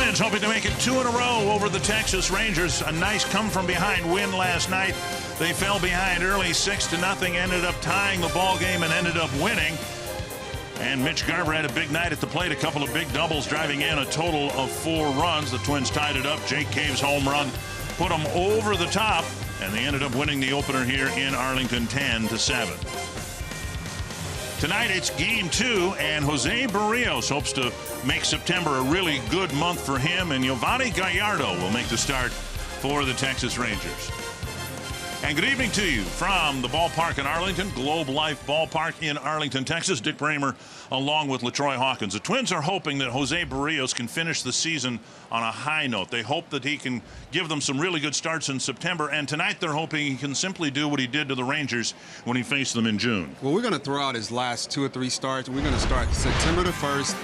Twins hoping to make it 2 in a row over the Texas Rangers. A nice come-from-behind win last night. They fell behind early 6-0, ended up tying the ball game and ended up winning. And Mitch Garver had a big night at the plate, a couple of big doubles, driving in a total of 4 runs. The Twins tied it up. Jake Cave's home run put them over the top, and they ended up winning the opener here in Arlington 10-7. Tonight it's game 2, and Jose Barrios hopes to make September a really good month for him, and Giovanni Gallardo will make the start for the Texas Rangers. And good evening to you from the ballpark in Arlington, Globe Life Ballpark in Arlington, Texas. Dick Bramer along with LaTroy Hawkins. The Twins are hoping that Jose Barrios can finish the season on a high note. They hope that he can give them some really good starts in September, and tonight they're hoping he can simply do what he did to the Rangers when he faced them in June. Well, we're going to throw out his last 2 or 3 starts. We're going to start September the 1st.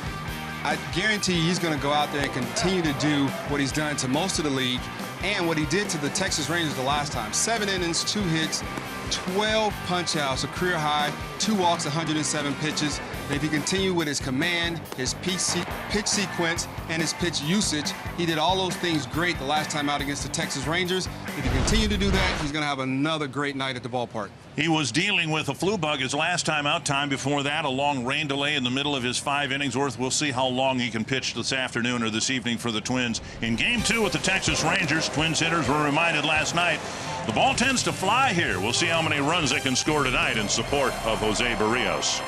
I guarantee he's going to go out there and continue to do what he's done to most of the league and what he did to the Texas Rangers the last time. 7 innings, 2 hits, 12 punch-outs, a career high, 2 walks, 107 pitches. And if he continued with his command, his pitch sequence, and his pitch usage, he did all those things great the last time out against the Texas Rangers. If he continues to do that, he's going to have another great night at the ballpark. He was dealing with a flu bug his last time out. Time before that, a long rain delay in the middle of his 5 innings worth. We'll see how long he can pitch this afternoon or this evening for the Twins. In game 2 with the Texas Rangers, Twins hitters were reminded last night the ball tends to fly here. We'll see how many runs they can score tonight in support of Jose Barrios.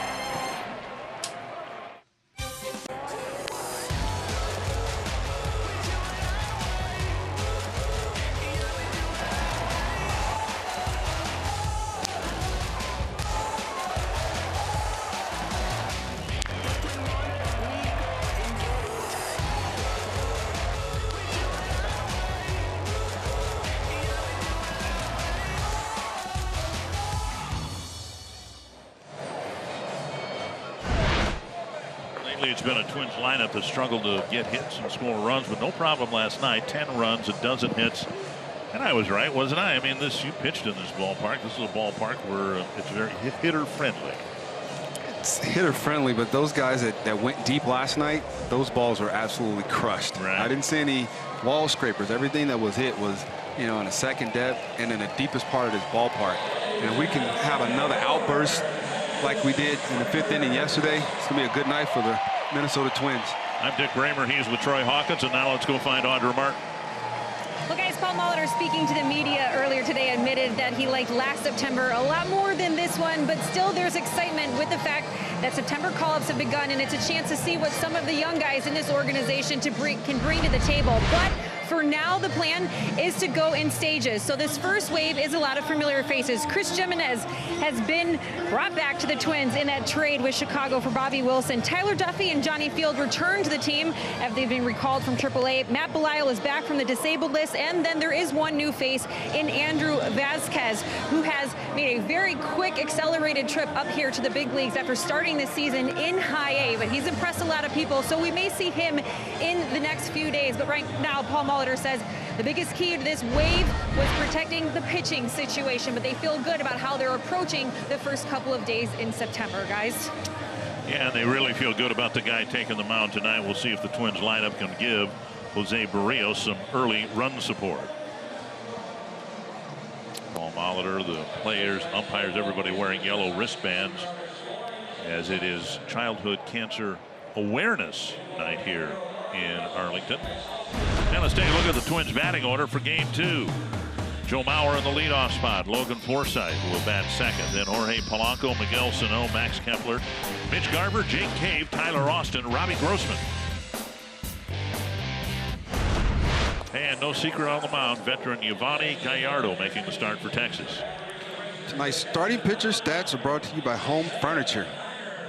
It's been a Twins lineup that struggled to get hits and score runs, but no problem last night. 10 runs, a dozen hits. And I was right, wasn't I? I mean, you pitched in this ballpark. This is a ballpark where it's very hitter-friendly. It's hitter-friendly, but those guys that went deep last night, those balls were absolutely crushed. Right. I didn't see any wall scrapers. Everything that was hit was, in the second depth and in the deepest part of this ballpark. And we can have another outburst like we did in the 5th inning yesterday. It's going to be a good night for the Minnesota Twins. I'm Dick Bramer. He's LaTroy Hawkins, and now let's go find Audra Martin. Well, guys, Paul Molitor, speaking to the media earlier today, admitted that he liked last September a lot more than this one, but still there's excitement with the fact that September call-ups have begun, and it's a chance to see what some of the young guys in this organization can bring to the table. But for now, the plan is to go in stages. So this first wave is a lot of familiar faces. Chris Jimenez has been brought back to the Twins in that trade with Chicago for Bobby Wilson. Tyler Duffy and Johnny Field returned to the team after they've been recalled from AAA. Matt Belisle is back from the disabled list, and then there is one new face in Andrew Vasquez, who has made a very quick, accelerated trip up here to the big leagues after starting this season in High A. But he's impressed a lot of people, so we may see him in the next few days. But right now, Paul Molitor says the biggest key to this wave was protecting the pitching situation, but they feel good about how they're approaching the first couple of days in September, guys. Yeah, they really feel good about the guy taking the mound tonight. We'll see if the Twins lineup can give Jose Barrios some early run support. Paul Molitor, the players, umpires, everybody wearing yellow wristbands as it is Childhood Cancer Awareness Night here in Arlington. And let's take a look at the Twins batting order for game 2. Joe Mauer in the leadoff spot. Logan Forsythe will bat second. Then Jorge Polanco, Miguel Sano, Max Kepler, Mitch Garver, Jake Cave, Tyler Austin, Robbie Grossman. And no secret on the mound, veteran Giovanni Gallardo making the start for Texas. Tonight's starting pitcher stats are brought to you by Home Furniture.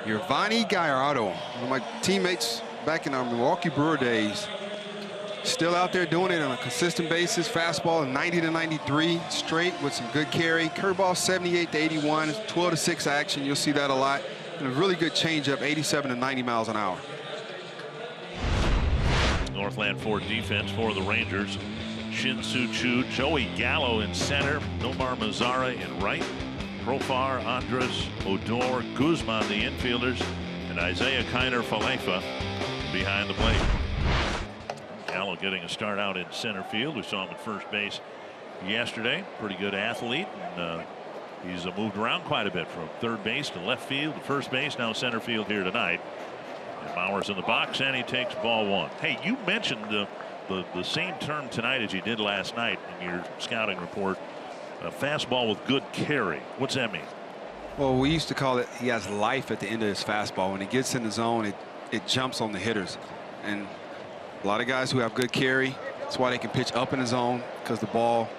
Giovanni Gallardo, one of my teammates back in our Milwaukee Brewer days. Still out there doing it on a consistent basis. Fastball 90 to 93 straight with some good carry. Curveball 78 to 81, 12 to 6 action. You'll see that a lot. And a really good changeup, 87 to 90 miles an hour. Northland Ford defense for the Rangers. Shin-Soo Choo, Joey Gallo in center, Nomar Mazara in right, Profar, Andres, Odor, Guzman, the infielders, and Isaiah Kiner Falefa behind the plate. Gallo getting a start out in center field. We saw him at first base yesterday. Pretty good athlete, and he's moved around quite a bit from third base to left field to first base, now center field here tonight. And Bauer's in the box, and he takes ball one. Hey, you mentioned the same term tonight as you did last night in your scouting report. A fastball with good carry. What's that mean? Well, we used to call it he has life at the end of his fastball. When he gets in the zone, it jumps on the hitters. And a lot of guys who have good carry, that's why they can pitch up in the zone, because the ball,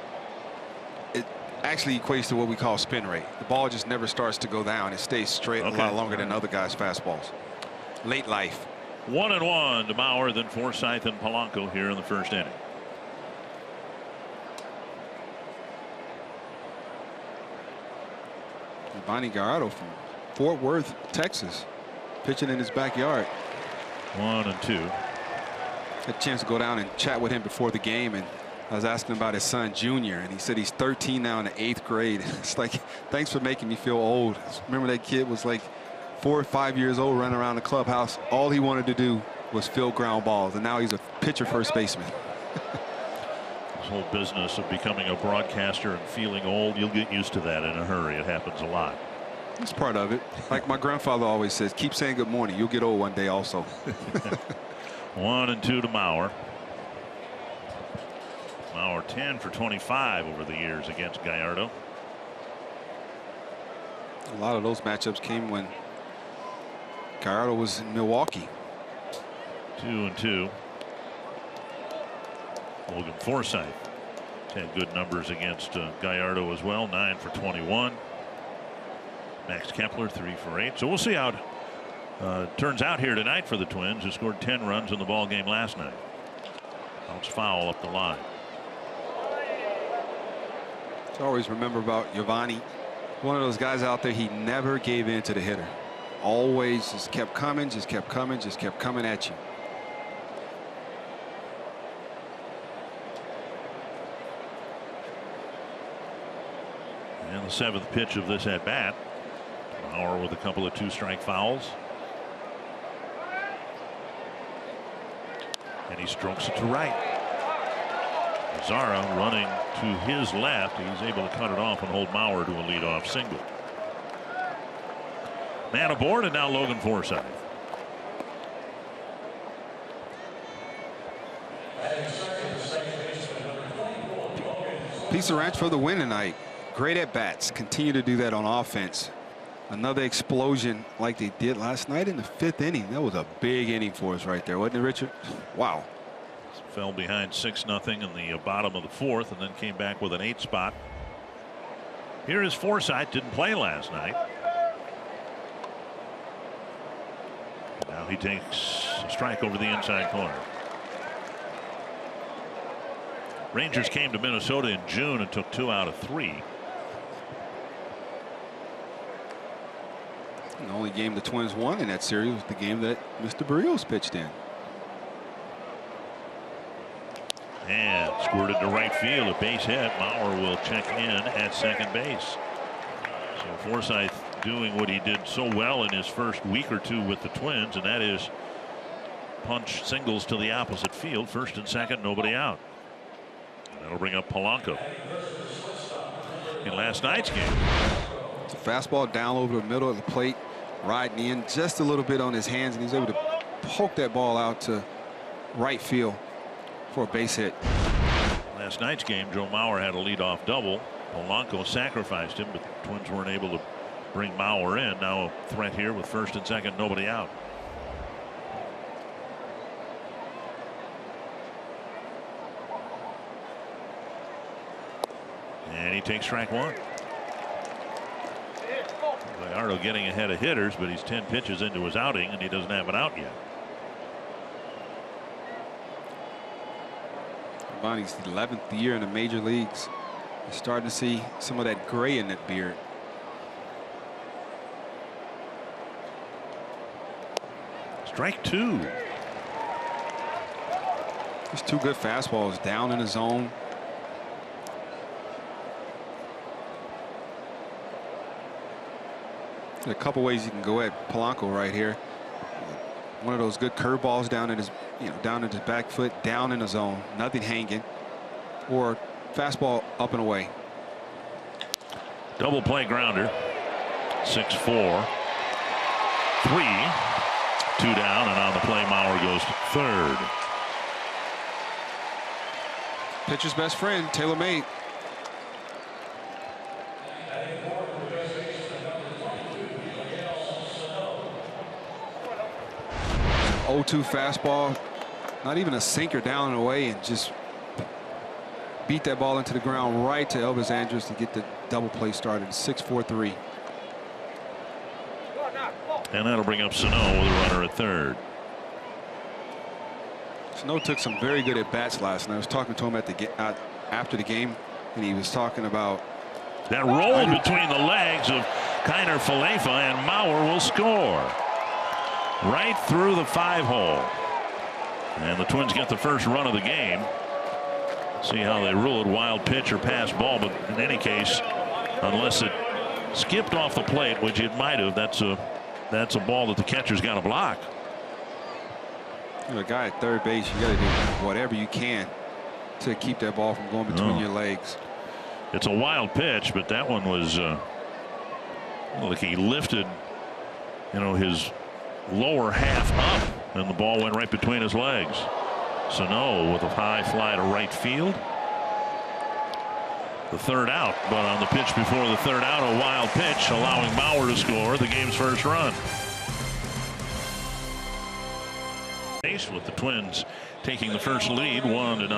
it actually equates to what we call spin rate. The ball just never starts to go down. It stays straight a lot longer than other guys' fastballs. Late life. 1-1 to Bauer, then Forsythe and Polanco here in the first inning. Bonnie Gallardo from Fort Worth, Texas, pitching in his backyard. 1-2. Had a chance to go down and chat with him before the game, and I was asking about his son Junior, and he said he's 13 now in the 8th grade. It's like, thanks for making me feel old. Remember that kid was like 4 or 5 years old, running around the clubhouse. All he wanted to do was field ground balls, and now he's a pitcher first baseman. This whole business of becoming a broadcaster and feeling old, you'll get used to that in a hurry. It happens a lot. It's part of it. Like my grandfather always says, keep saying good morning. You'll get old one day also. 1-2 to Mauer. Mauer 10 for 25 over the years against Gallardo. A lot of those matchups came when Gallardo was in Milwaukee. 2-2. Logan Forsythe had good numbers against Gallardo as well. 9 for 21. Max Kepler 3 for 8. So we'll see how it turns out here tonight for the Twins, who scored 10 runs in the ball game last night. Bounce foul up the line. To always remember about Giovanni, one of those guys out there, he never gave in to the hitter. Always just kept coming, just kept coming, just kept coming at you. And the 7th pitch of this at bat. Bauer with a couple of 2-strike fouls. And he strokes it to right. Zara running to his left. He's able to cut it off and hold Mauer to a leadoff single. Man aboard, and now Logan Forsythe. Piece of ranch for the win tonight. Great at bats. Continue to do that on offense. Another explosion like they did last night in the 5th inning. That was a big inning for us right there, wasn't it, Richard? Wow. Fell behind 6-0 in the bottom of the 4th, and then came back with an 8 spot. Here is Forsythe. Didn't play last night. Now he takes a strike over the inside corner. Rangers came to Minnesota in June and took 2 out of 3. The only game the Twins won in that series was the game that Mr. Barrios pitched in. And squirted to right field, a base hit. Mauer will check in at second base. So Forsythe doing what he did so well in his first week or two with the Twins, and that is punch singles to the opposite field. First and second, nobody out. And that'll bring up Polanco. In last night's game, It's a fastball down over the middle of the plate, riding in just a little bit on his hands, and he's able to poke that ball out to right field for a base hit. last night's game, Joe Mauer had a leadoff double. Polanco sacrificed him, but the Twins weren't able to bring Mauer in. Now a threat here with first and second, nobody out. And he takes strike one. Gallardo getting ahead of hitters, but he's 10 pitches into his outing and he doesn't have it out yet. Bonnie's 11th year in the major leagues. You're starting to see some of that gray in that beard. Strike two. There's two good fastballs down in the zone. There's a couple ways you can go at Polanco right here. one of those good curveballs down in his, down in his back foot, down in the zone, nothing hanging, or fastball up and away. Double play grounder. 6-4. 3. 2 down, and on the play, Mauer goes to third. Pitcher's best friend, tailor-made. 0-2 fastball, not even a sinker, down and away, and just beat that ball into the ground right to Elvis Andrus to get the double play started. 6-4-3. And that'll bring up Sano with a runner at third. Sano took some very good at bats last night. I was talking to him after the game, and he was talking about that roll between the legs of Kiner Falefa, and Mauer will score right through the 5-hole. And the Twins get the first run of the game. See how they rule it, wild pitch or pass ball, but in any case, unless it skipped off the plate, which it might have, that's a ball that the catcher's got to block. You're a guy at third base, you got to do whatever you can to keep that ball from going between your legs. It's a wild pitch, but that one was like he lifted, his lower half up, and the ball went right between his legs. Sano with a high fly to right field. The third out, but on the pitch before the third out, a wild pitch allowing Mauer to score the game's first run. With the Twins taking the first lead 1-0.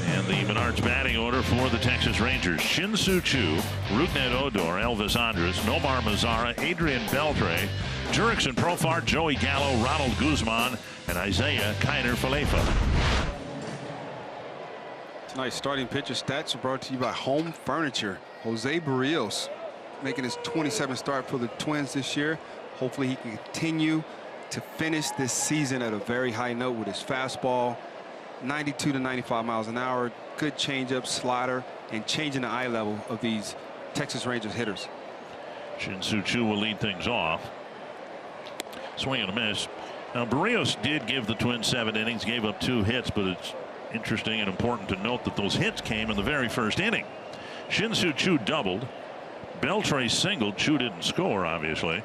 And the Menards batting order for the Texas Rangers: Shin-Soo Choo, Rougned Odor, Elvis Andrus, Nomar Mazara, Adrian Beltre, Jurickson Profar, Joey Gallo, Ronald Guzman, and Isaiah Kiner Falefa. Tonight's starting pitcher stats are brought to you by Home Furniture. Jose Barrios making his 27th start for the Twins this year. Hopefully he can continue to finish this season at a very high note with his fastball, 92 to 95 miles an hour, good changeup, slider, and changing the eye level of these Texas Rangers hitters. Shin-Soo Choo will lead things off. Swing and a miss. Now Barrios did give the Twins 7 innings, gave up 2 hits, but it's interesting and important to note that those hits came in the very first inning. Shin-Soo Choo doubled, Beltre singled, Choo didn't score obviously.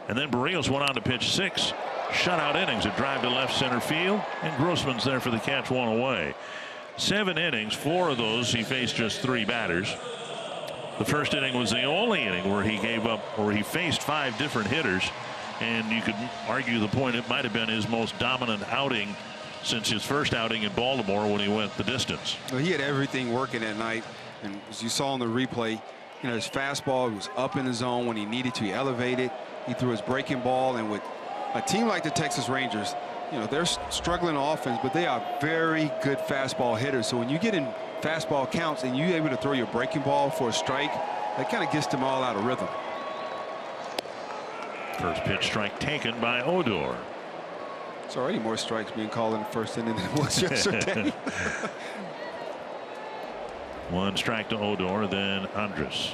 And then Barrios went on to pitch 6 shutout innings, a drive to left center field, and Grossman's there for the catch, 1 away. 7 innings, 4 of those he faced just 3 batters. The first inning was the only inning where he faced 5 different hitters, and you could argue the point it might have been his most dominant outing since his first outing in Baltimore when he went the distance. Well, he had everything working that night, and as you saw in the replay, his fastball was up in the zone when he needed to. He elevated. He threw his breaking ball, and with a team like the Texas Rangers, they're struggling on offense, but they are very good fastball hitters. So when you get in fastball counts and you're able to throw your breaking ball for a strike, that kind of gets them all out of rhythm. First pitch strike taken by Odor. It's already more strikes being called in the first inning than it was yesterday. 1 strike to Odor, then Andrus.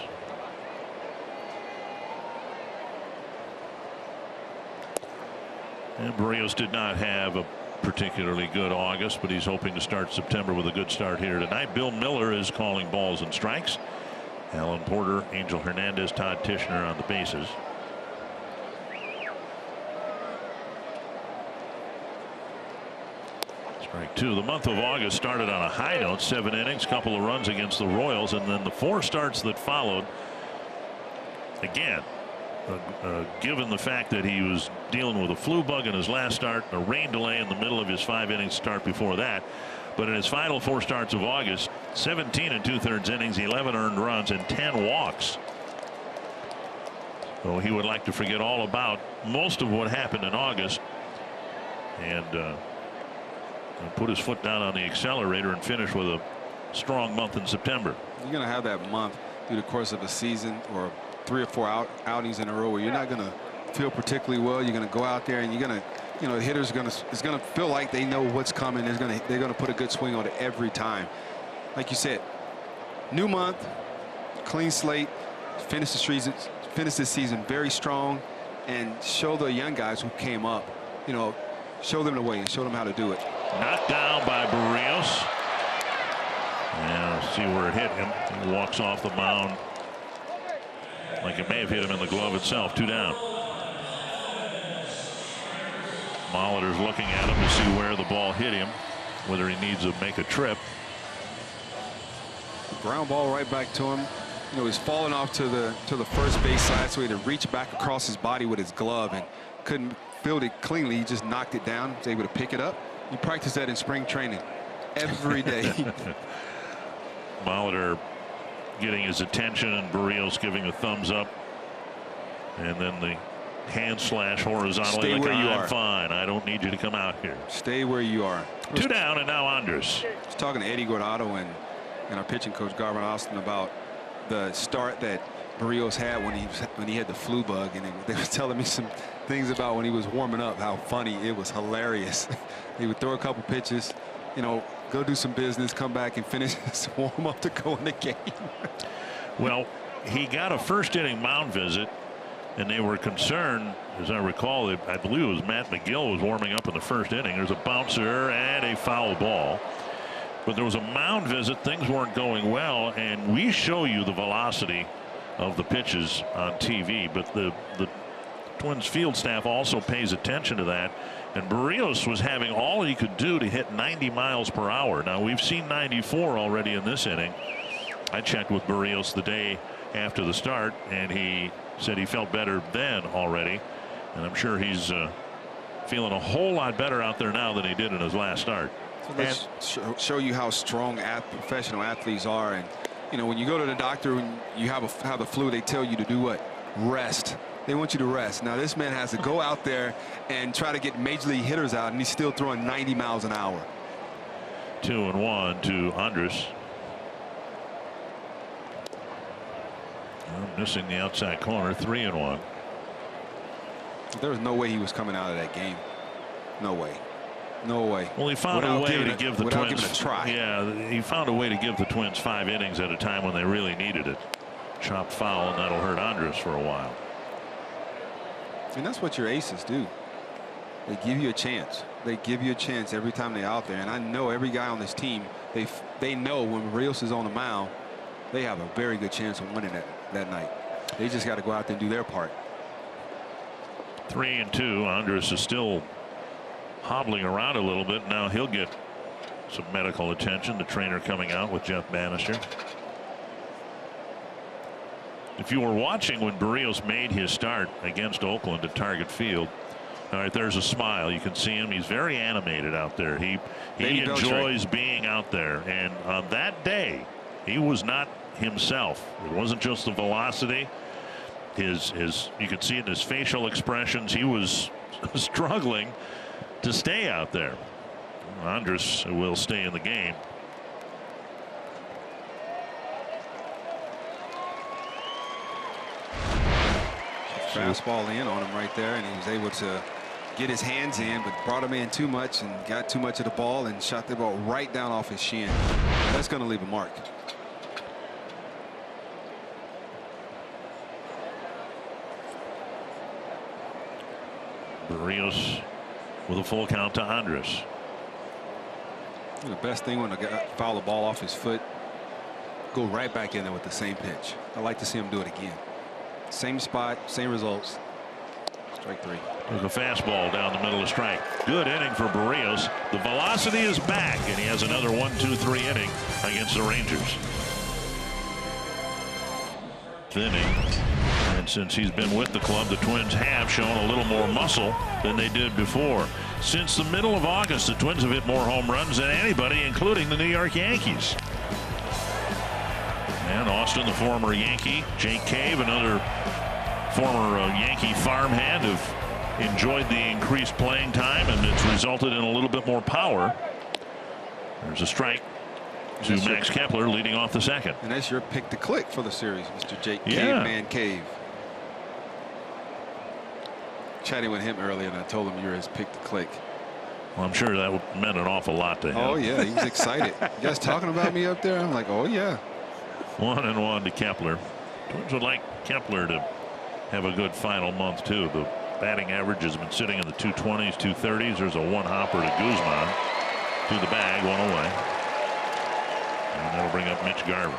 And Barrios did not have a particularly good August, but he's hoping to start September with a good start here tonight. Bill Miller is calling balls and strikes. Alan Porter, Angel Hernandez, Todd Tishner on the bases. Strike 2. The month of August started on a high note, 7 innings, couple of runs against the Royals, and then the 4 starts that followed. Again, given the fact that he was dealing with a flu bug in his last start, a rain delay in the middle of his 5-inning start before that, but in his final 4 starts of August, 17 2/3 innings, 11 earned runs, and 10 walks. So he would like to forget all about most of what happened in August and put his foot down on the accelerator and finish with a strong month in September. You're going to have that month through the course of a season, or 3 or 4 outings in a row, where you're not going to feel particularly well. You're going to go out there and you're going to, the hitter's going to feel like they know what's coming. They're going to put a good swing on it every time. Like you said, new month, clean slate, finish this season very strong, and show the young guys who came up, you know, show them the way and show them how to do it. Knocked down by Barrios. And see where it hit him. He walks off the mound like it may have hit him in the glove itself. 2 down. Molitor's looking at him to see where the ball hit him, whether he needs to make a trip. Ground ball right back to him. You know, he's falling off to the first base side, so he had to reach back across his body with his glove and couldn't field it cleanly. He just knocked it down, was able to pick it up. You practice that in spring training every day. Molitor getting his attention, and Barrios giving a thumbs up, and then the hand slash horizontally. Stay where you are. I'm fine. I don't need you to come out here. Stay where you are. 2 down, and now Andres. I was talking to Eddie Guardado and our pitching coach Garvin Austin about the start that Barrios had when he had the flu bug, and they were telling me some things about when he was warming up, how funny it was. Hilarious. He would throw a couple pitches, you know, go do some business, come back and finish his warm up to go in the game. Well, he got a first inning mound visit, and they were concerned, as I recall, I believe it was Matt McGill was warming up in the first inning. There's a bouncer and a foul ball. But there was a mound visit. Things weren't going well, and we show you the velocity of the pitches on TV, but the Twins field staff also pays attention to that. And Barrios was having all he could do to hit 90 miles per hour. Now, we've seen 94 already in this inning. I checked with Barrios the day after the start, and he said he felt better then already. And I'm sure he's feeling a whole lot better out there now than he did in his last start. So let's show you how strong professional athletes are. And, you know, when you go to the doctor and you have the flu, they tell you to do what? Rest. They want you to rest. Now, this man has to go out there and try to get major league hitters out, and he's still throwing 90 miles an hour. 2-1 to Andres. Missing the outside corner. 3-1. There was no way he was coming out of that game. No way. No way. Well, he found a way to give the Twins giving it a try. Yeah, he found a way to give the Twins 5 innings at a time when they really needed it. Chopped foul, and that'll hurt Andres for a while. And that's what your aces do. They give you a chance. They give you a chance every time they're out there. And I know every guy on this team, they know when Rios is on the mound, they have a very good chance of winning that night. They just got to go out there and do their part. 3-2. Andres is still hobbling around a little bit. Now he'll get some medical attention. The trainer coming out with Jeff Bannister. If you were watching when Barrios made his start against Oakland at Target Field, all right, there's a smile. You can see him. He's very animated out there. He enjoys being out there. And on that day, he was not himself. It wasn't just the velocity. You could see it in his facial expressions. He was struggling to stay out there. Andres will stay in the game. Fastball in on him right there, and he was able to get his hands in, but brought him in too much and got too much of the ball and shot the ball right down off his shin. That's going to leave a mark. Barrios with a full count to Andres. The best thing when a guy foul the ball off his foot, go right back in there with the same pitch. I like to see him do it again. Same spot, same results. Strike 3. There's a fastball down the middle of strike. Good inning for Barrios. The velocity is back, and he has another 1-2-3 inning against the Rangers. Inning. And since he's been with the club, the Twins have shown a little more muscle than they did before. Since the middle of August, the Twins have hit more home runs than anybody, including the New York Yankees. And Austin, the former Yankee, Jake Cave, another former Yankee farmhand, have enjoyed the increased playing time, and it's resulted in a little bit more power. There's a strike to Max Kepler leading off the second. And that's your pick to click for the series, Mr. Jake Cave, man Cave. Chatting with him earlier, and I told him you're his pick to click. Well, I'm sure that meant an awful lot to him. Oh, yeah, he was excited. You guys talking about me up there? I'm like, oh, yeah. 1-1 to Kepler. Twins would like Kepler to have a good final month, too. The Batting average has been sitting in the 220s, 230s. There's a one hopper to Guzman. To the bag, one away. And that'll bring up Mitch Garver.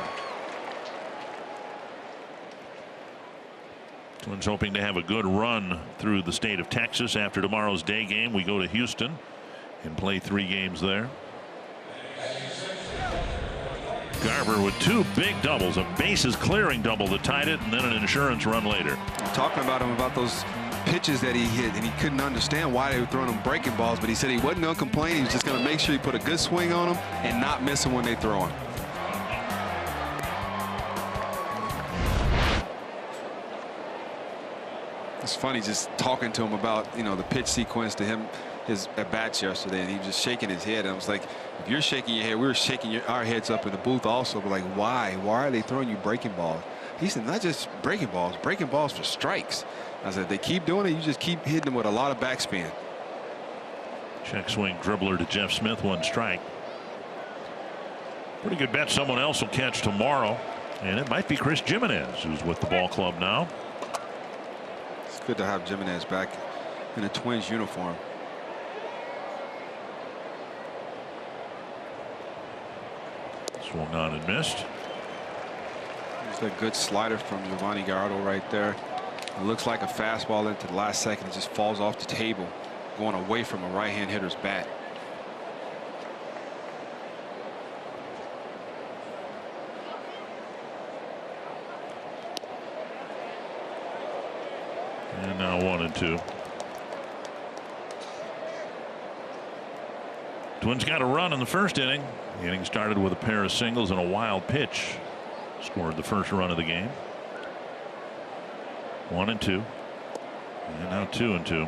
Twins hoping to have a good run through the state of Texas. After tomorrow's day game, we go to Houston and play 3 games there. Garver with 2 big doubles, a bases clearing double that tied it, and then an insurance run later. Talking about him about those pitches that he hit, and he couldn't understand why they were throwing him breaking balls, but he said he wasn't going to complain. He was just going to make sure he put a good swing on them and not miss them when they throw him. It's funny just talking to him about, you know, the pitch sequence to him, his at bats yesterday, and he was just shaking his head. And I was like, if you're shaking your head, we were shaking our heads up in the booth also, but like, why are they throwing you breaking balls? He said, not just breaking balls for strikes. I said, they keep doing it, you just keep hitting them with a lot of backspin. Check swing dribbler to Jeff Smith, 1 strike. Pretty good bet someone else will catch tomorrow, and it might be Chris Jimenez, who's with the ball club now. It's good to have Jimenez back in a Twins uniform. Swung on and missed. There's a good slider from Giovanni Gallardo right there. It looks like a fastball into the last second. It just falls off the table, going away from a right-hand hitter's bat. And now 1-2. Twins got a run in the first inning. The inning started with a pair of singles and a wild pitch. Scored the first run of the game. 1-2. And now 2-2.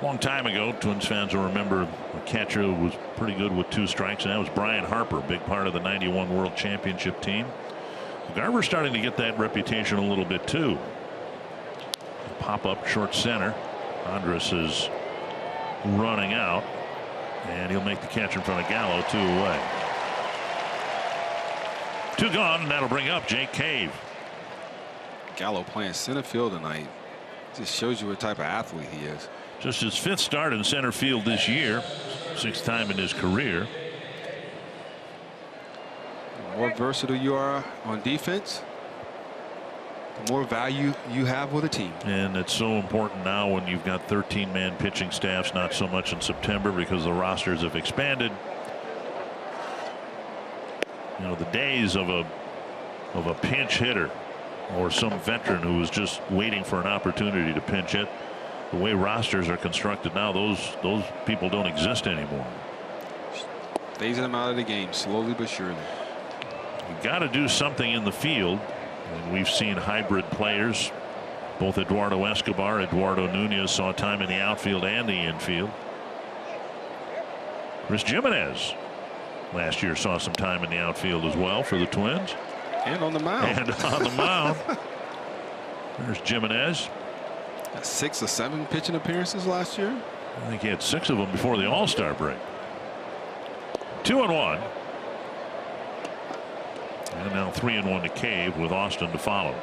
Long time ago, Twins fans will remember a catcher who was pretty good with 2 strikes, and that was Brian Harper, big part of the '91 World Championship team. Garver's starting to get that reputation a little bit too. Pop up short center. Andrus is running out, and he'll make the catch in front of Gallo, 2 away. 2 gone, and that'll bring up Jake Cave. Gallo playing center field tonight. Just shows you what type of athlete he is. Just his 5th start in center field this year, 6th time in his career. The more versatile you are on defense, the more value you have with a team. And it's so important now when you've got 13-man pitching staffs, not so much in September because the rosters have expanded. You know, the days of a pinch hitter or some veteran who was just waiting for an opportunity to pinch hit, the way rosters are constructed now, those people don't exist anymore. Phasing them out of the game slowly but surely. You've got to do something in the field. And we've seen hybrid players. Both Eduardo Escobar, Eduardo Nunez saw time in the outfield and the infield. Chris Jimenez last year saw some time in the outfield as well for the Twins. And on the mound. And on the mound. There's Jimenez. 6 or 7 pitching appearances last year. I think he had 6 of them before the All-Star break. 2-1. And now 3-1 to Cave with Austin to follow.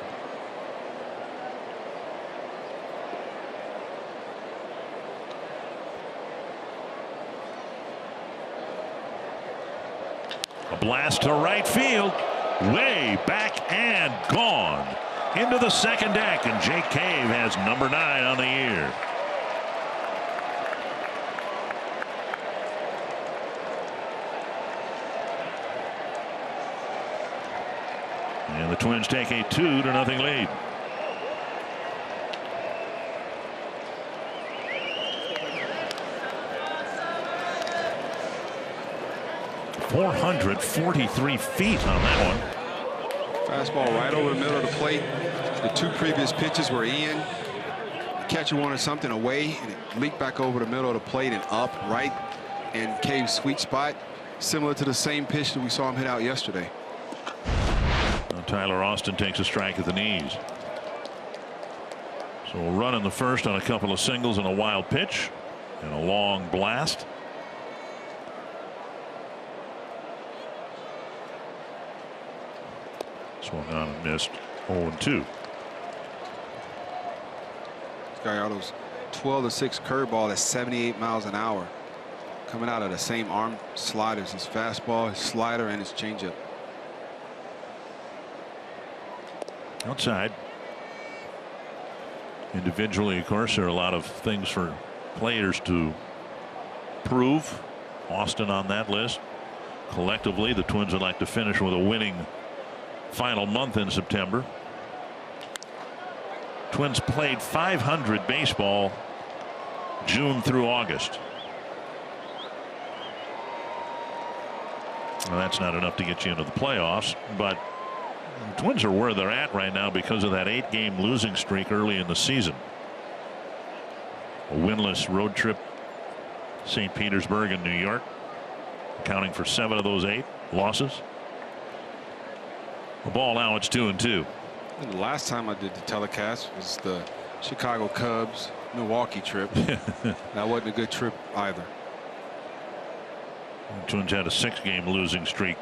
A blast to right field, way back and gone into the second deck, and Jake Cave has number 9 on the year. And the Twins take a 2-0 lead. .443 feet on that one. Fastball right over the middle of the plate. The 2 previous pitches were in. The catcher wanted something away, and it leaked back over the middle of the plate and up right in Cave's sweet spot, similar to the same pitch that we saw him hit out yesterday. Tyler Austin takes a strike at the knees. So a run in the first on a couple of singles and a wild pitch and a long blast. Swung on and missed. 0-2. Gallardo's 12-6 curveball at 78 miles an hour, coming out of the same arm sliders, his fastball, his slider, and his changeup. Outside. Individually, of course, there are a lot of things for players to prove. Austin on that list. Collectively, the Twins would like to finish with a winning final month in September. Twins played 500 baseball June through August. Well, that's not enough to get you into the playoffs, but the Twins are where they're at right now because of that 8-game losing streak early in the season. A winless road trip, St. Petersburg and New York, accounting for 7 of those 8 losses. The ball now, it's 2-2. And the last time I did the telecast was the Chicago Cubs Milwaukee trip. That wasn't a good trip either. The Twins had a 6-game losing streak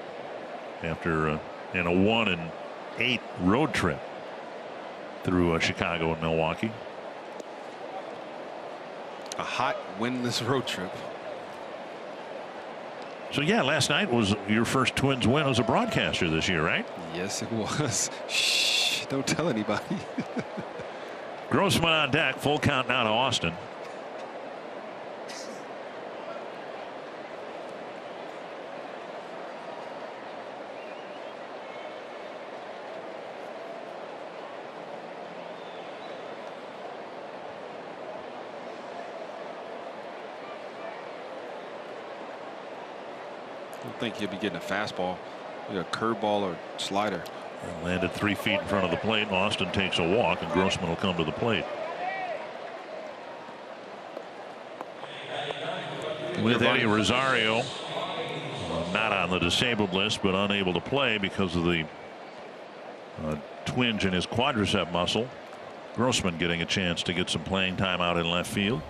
after in a 1-8 road trip through Chicago and Milwaukee. A hot winless road trip. So yeah, last night was your first Twins win as a broadcaster this year, right? Yes, it was. Shh, don't tell anybody. Grossman on deck, full count now to Austin. I don't think he'll be getting a fastball, a curveball or slider. Landed 3 feet in front of the plate, and Austin takes a walk, and Grossman will come to the plate. With Eddie Rosario not on the disabled list, but unable to play because of the twinge in his quadricep muscle. Grossman getting a chance to get some playing time out in left field.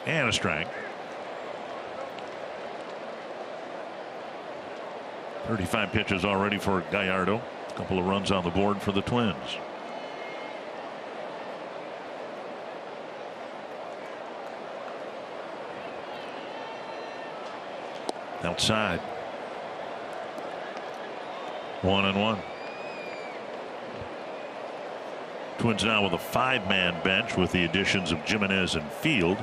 And a strike. 35 pitches already for Gallardo. A couple of runs on the board for the Twins. Outside. 1-1. Twins now with a 5-man bench with the additions of Jimenez and Field.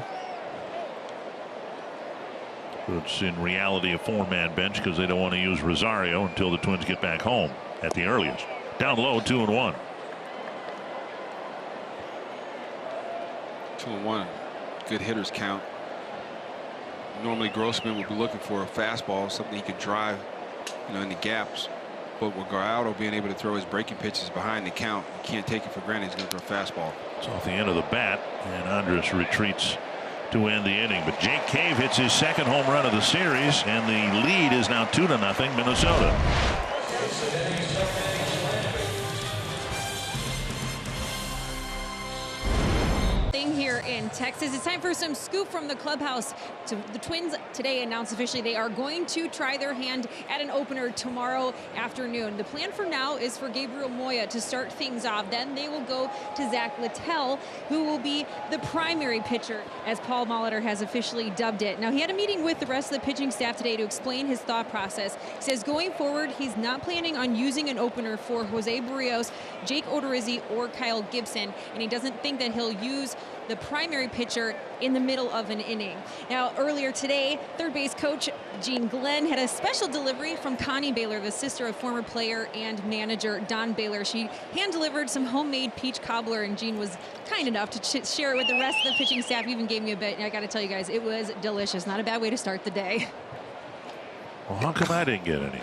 It's in reality a 4-man bench because they don't want to use Rosario until the Twins get back home at the earliest. Down low, 2-1. 2-1. Good hitters count. Normally Grossman would be looking for a fastball, something he could drive, in the gaps. But with Gallardo being able to throw his breaking pitches behind the count, you can't take it for granted he's going to throw a fastball. It's off the end of the bat, and Andrus retreats to end the inning. But Jake Cave hits his 2nd home run of the series, and the lead is now 2-0 Minnesota. Here in Texas, it's time for some scoop from the clubhouse. So the Twins today announced officially they are going to try their hand at an opener tomorrow afternoon. The plan for now is for Gabriel Moya to start things off. Then they will go to Zach Littell, who will be the primary pitcher, as Paul Molitor has officially dubbed it. Now, he had a meeting with the rest of the pitching staff today to explain his thought process. He says going forward, he's not planning on using an opener for Jose Barrios, Jake Odorizzi, or Kyle Gibson, and he doesn't think that he'll use the primary pitcher in the middle of an inning. Now, earlier today, third base coach Gene Glenn had a special delivery from Connie Baylor, the sister of former player and manager Don Baylor. She hand-delivered some homemade peach cobbler, and Gene was kind enough to share it with the rest of the pitching staff. Even gave me a bit, and I got to tell you guys, it was delicious. Not a bad way to start the day. Well, how come I didn't get any?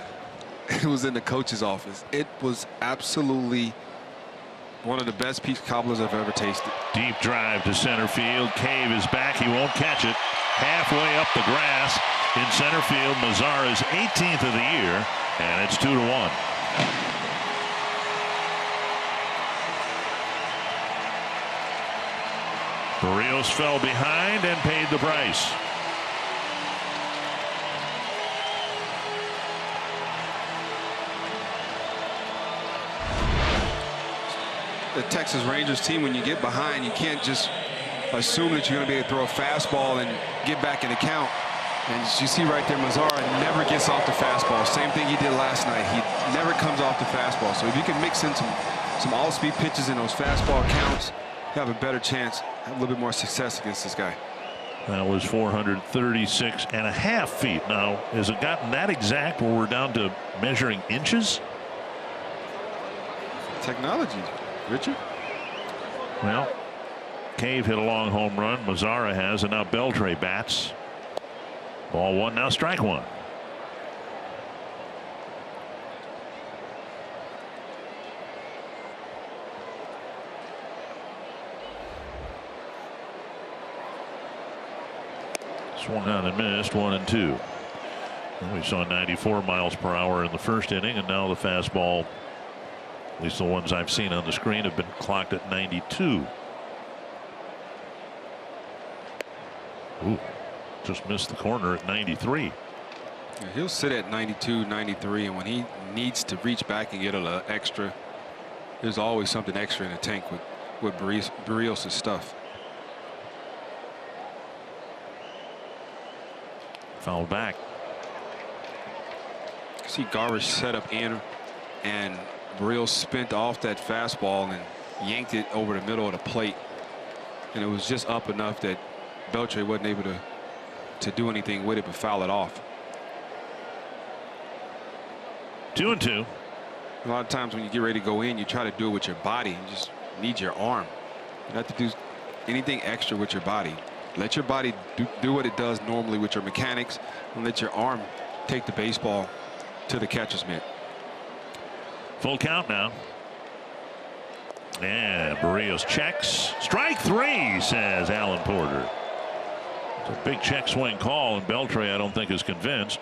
It was in the coach's office. It was absolutely one of the best peach cobblers I've ever tasted. Deep drive to center field. Cave is back. He won't catch it. Halfway up the grass in center field. Mazara's 18th of the year, and it's 2-1. Berrios fell behind and paid the price. The Texas Rangers team, when you get behind, you can't just assume that you're going to be able to throw a fastball and get back in the count. And as you see right there, Mazara never gets off the fastball. Same thing he did last night. He never comes off the fastball. So if you can mix in some all-speed pitches in those fastball counts, you have a better chance, have a little bit more success against this guy. That was 436.5 feet. Now, has it gotten that exact where we're down to measuring inches? Technology, Richard. Well, Cave hit a long home run. Mazara has, and now Beltre bats. Ball one, now strike one. Swung on and missed, 1-2. We saw 94 miles per hour in the first inning, and now the fastball, at least the ones I've seen on the screen, have been clocked at 92. Ooh, just missed the corner at 93. He'll sit at 92, 93, and when he needs to reach back and get a little extra, there's always something extra in the tank with Berrios' stuff. Foul back. See Garvish set up in, and Berrios spent off that fastball and yanked it over the middle of the plate, and it was just up enough that Beltre wasn't able to do anything with it but foul it off. 2-2. A lot of times when you get ready to go in, you try to do it with your body. You just need your arm. You don't have to do anything extra with your body. Let your body do what it does normally with your mechanics, and let your arm take the baseball to the catcher's mitt. Full count now. And Berrios checks. Strike three, says Alan Porter. It's a big check swing call, and Beltre I don't think is convinced.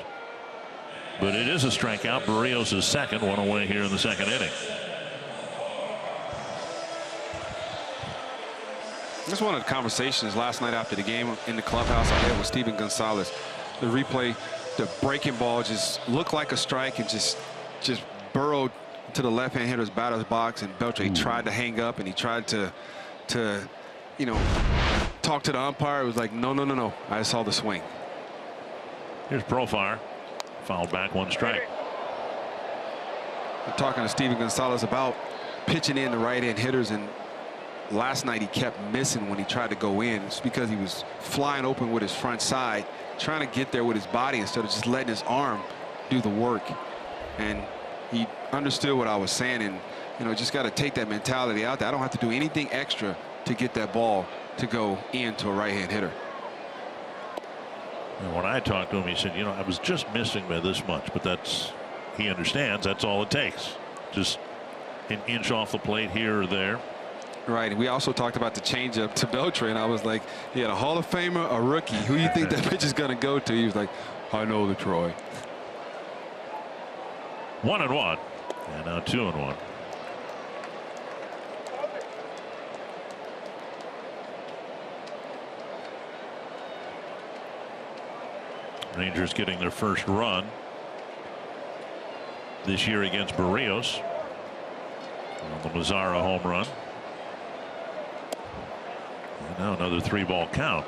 But it is a strikeout. Berrios' second, one away here in the second inning. This is one of the conversations last night after the game in the clubhouse I had with Steven Gonzalez. The replay, the breaking ball just looked like a strike and just burrowed to the left-hand hitter's batter's box, and Beltre tried to hang up, and he tried to talk to the umpire. It was like, no, I saw the swing. Here's Profar. Fouled back, one strike. I'm talking to Steven Gonzalez about pitching in the right-hand hitters, and last night he kept missing when he tried to go in. It's because he was flying open with his front side, trying to get there with his body instead of just letting his arm do the work. And he understood what I was saying, and just got to take that mentality out there. I don't have to do anything extra to get that ball to go into a right-hand hitter. And when I talked to him, he said, I was just missing by this much, but he understands that's all it takes. Just an inch off the plate here or there. Right, and we also talked about the changeup to Beltre, and I was like, he had a Hall of Famer, a rookie. Who you think that pitch is going to go to? He was like, I know the Troy. 1-1, and now 2-1. Rangers getting their first run this year against Berrios on the Mazara home run. And now another 3-ball count.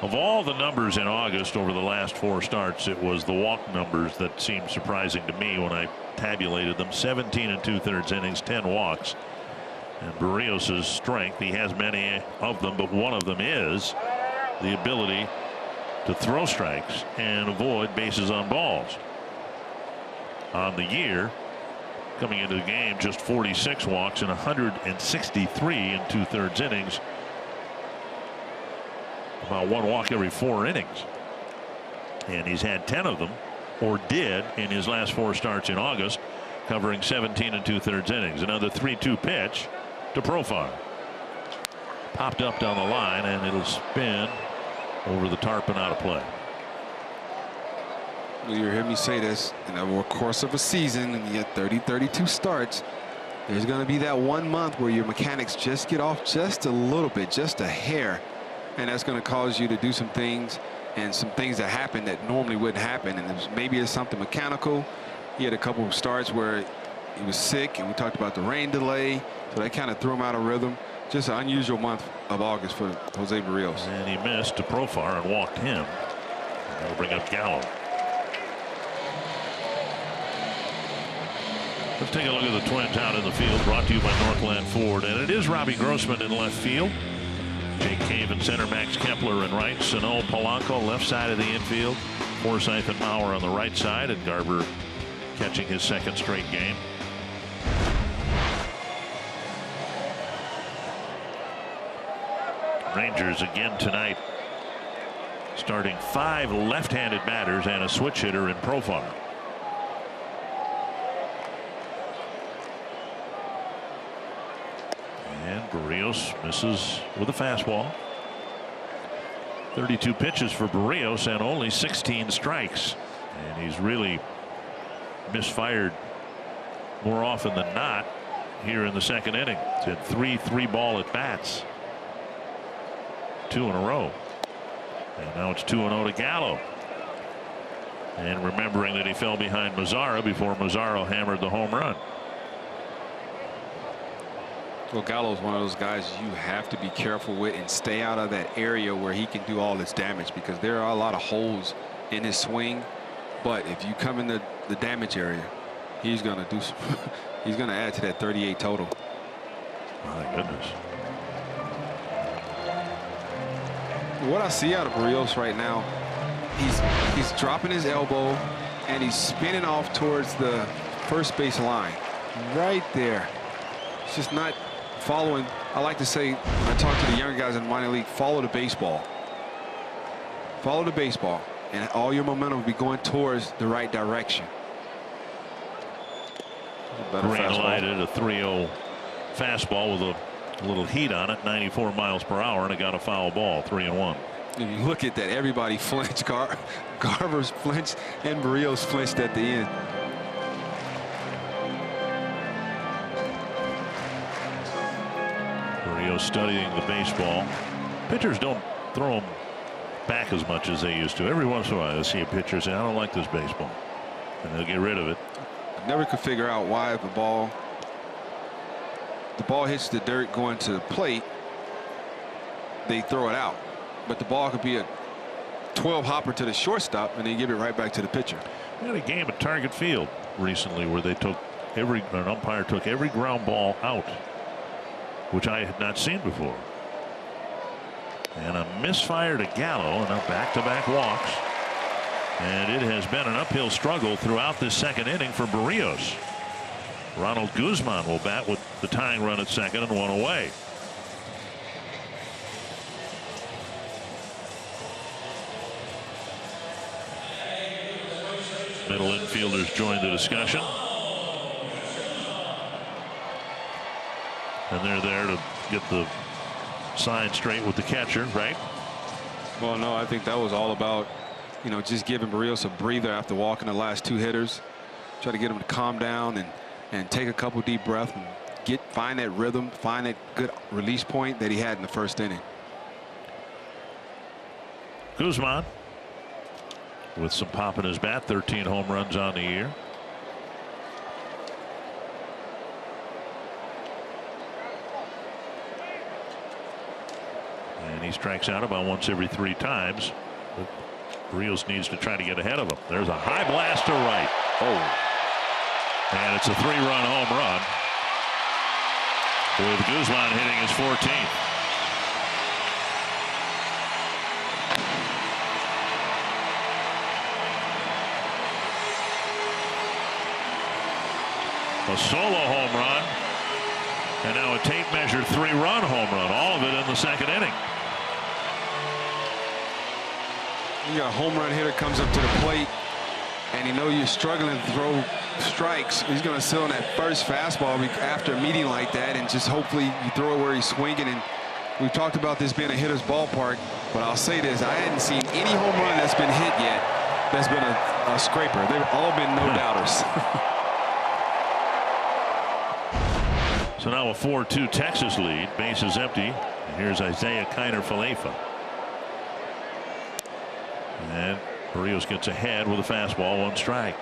Of all the numbers in August over the last 4 starts, it was the walk numbers that seemed surprising to me when I tabulated them. 17 2/3 innings, 10 walks. And Berrios' strength, he has many of them, but one of them is the ability to throw strikes and avoid bases on balls. On the year, coming into the game, just 46 walks and 163 2/3 innings. About 1 walk every 4 innings. And he's had 10 of them, or did, in his last 4 starts in August, covering 17 2/3 innings. Another 3-2 pitch to Profar. Popped up down the line, and it'll spin over the tarp and out of play. You hear me say this in the course of a season, and you get 32 starts. There's going to be that 1 month where your mechanics just get off just a little bit, just a hair, and that's going to cause you to do some things and some things that happen that normally wouldn't happen. And maybe it's something mechanical. He had a couple of starts where he was sick, and we talked about the rain delay, so that kind of threw him out of rhythm. Just an unusual month of August for Jose Berrios. And he missed to Profar and walked him. That'll bring up Gallo. Let's take a look at the Twins out in the field, brought to you by Northland Ford. And it is Robbie Grossman in left field. Jake Cave in center, Max Kepler in right, Sano, Polanco left side of the infield, Forsythe and Mauer on the right side, and Garver catching his second straight game. Rangers again tonight, starting 5 left-handed batters and a switch hitter in Profar. And Berrios misses with a fastball. 32 pitches for Berrios and only 16 strikes. And he's really misfired more often than not here in the second inning. He's had 3 3-ball at bats. 2 in a row. And now it's 2-0 to Gallo. And remembering that he fell behind Mazzara before Mazzaro hammered the home run. Well, Gallo's one of those guys you have to be careful with and stay out of that area where he can do all this damage, because there are a lot of holes in his swing. But if you come in the damage area, he's going to do some he's going to add to that 38 total. My goodness. What I see out of Berrios right now, he's dropping his elbow and he's spinning off towards the first base line right there. It's just not following. I like to say, when I talk to the younger guys in the minor league, follow the baseball. Follow the baseball, and all your momentum will be going towards the right direction. Green lighted a 3-0 fastball with a little heat on it, 94 miles per hour, and it got a foul ball. 3-1. If you look at that, everybody flinched. Garver's flinched and Berrios flinched at the end. Berrios studying the baseball. Pitchers don't throw them back as much as they used to. Every once in a while I see a pitcher say, I don't like this baseball, and they'll get rid of it. I never could figure out why the ball hits the dirt going to the plate, they throw it out. But the ball could be a 12 hopper to the shortstop and they give it right back to the pitcher. We had a game at Target Field recently where they took an umpire took every ground ball out, which I had not seen before. And a misfire to Gallo and a back-to-back walks. And it has been an uphill struggle throughout this second inning for Berrios. Ronald Guzman will bat with the tying run at second and 1 away. Middle infielders join the discussion. And they're there to get the sign straight with the catcher, right? Well, no, I think that was all about, just giving Berrios a breather after walking the last 2 hitters. Try to get him to calm down and take a couple deep breaths and find that rhythm, find that good release point that he had in the first inning. Guzman with some pop in his bat, 13 home runs on the year. And he strikes out about once every 3 times. But Berrios needs to try to get ahead of him. There's a high blast to right. Oh. And it's a 3-run home run, with Guzman hitting his 14th. A solo home run, and now a tape measure 3-run home run, all of it in the second inning. You got a home run hitter comes up to the plate, and you're struggling to throw strikes. He's going to sit on that first fastball after a meeting like that, and just hopefully you throw it where he's swinging. And we've talked about this being a hitter's ballpark, but I'll say this: I hadn't seen any home run that's been hit yet that's been a scraper. They've all been no doubters. So now a 4-2 Texas lead. Base is empty. And here's Isaiah Kiner-Falefa. And Berrios gets ahead with a fastball, 1 strike.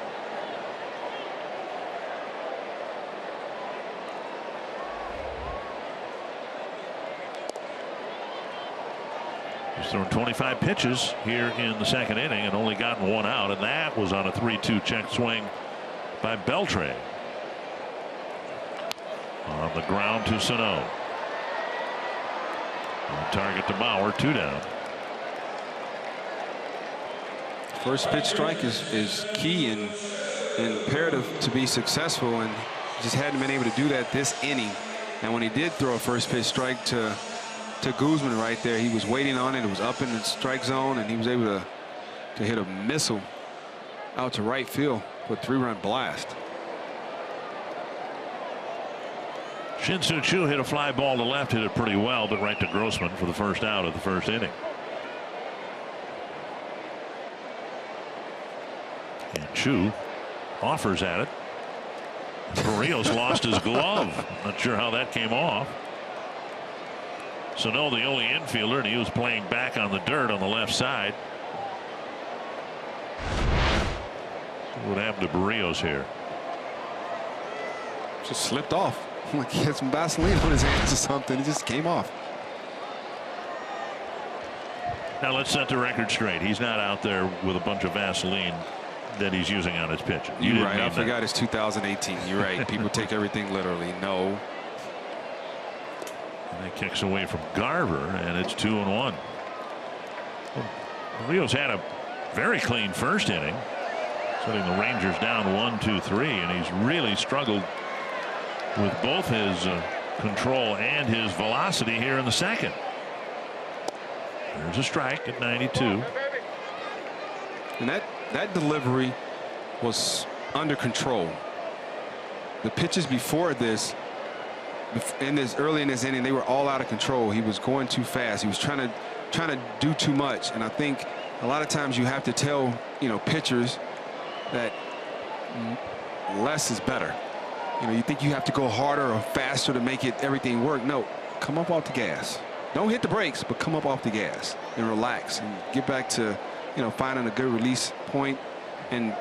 He's thrown 25 pitches here in the 2nd inning and only gotten 1 out, and that was on a 3-2 check swing by Beltre. On the ground to Sano. On target to Bauer, 2 down. First pitch strike is key and imperative to be successful, and just hadn't been able to do that this inning. And when he did throw a first pitch strike to Guzman right there, he was waiting on it. It was up in the strike zone, and he was able to hit a missile out to right field for a 3-run blast. Shin-Soo Choo hit a fly ball to left, hit it pretty well, but right to Grossman for the first out of the 1st inning. And Choo offers at it. Berrios lost his glove. Not sure how that came off. Sano, the only infielder, and he was playing back on the dirt on the left side. What happened to Berrios here? Just slipped off. Like he had some Vaseline on his hands or something. It just came off. Now let's set the record straight. He's not out there with a bunch of Vaseline that he's using on his pitch. You're right. I forgot it's 2018. You're right. People take everything literally. No. And that kicks away from Garver, and it's 2-1. Well, Berrios had a very clean 1st inning, setting the Rangers down 1-2-3, and he's really struggled with both his control and his velocity here in the 2nd. There's a strike at 92. And that delivery was under control. The pitches before this, early in this inning, they were all out of control. He was going too fast. He was trying to do too much. And I think a lot of times you have to tell pitchers that less is better. You think you have to go harder or faster to make everything work. No, come up off the gas. Don't hit the brakes, but come up off the gas and relax and get back to finding a good release point and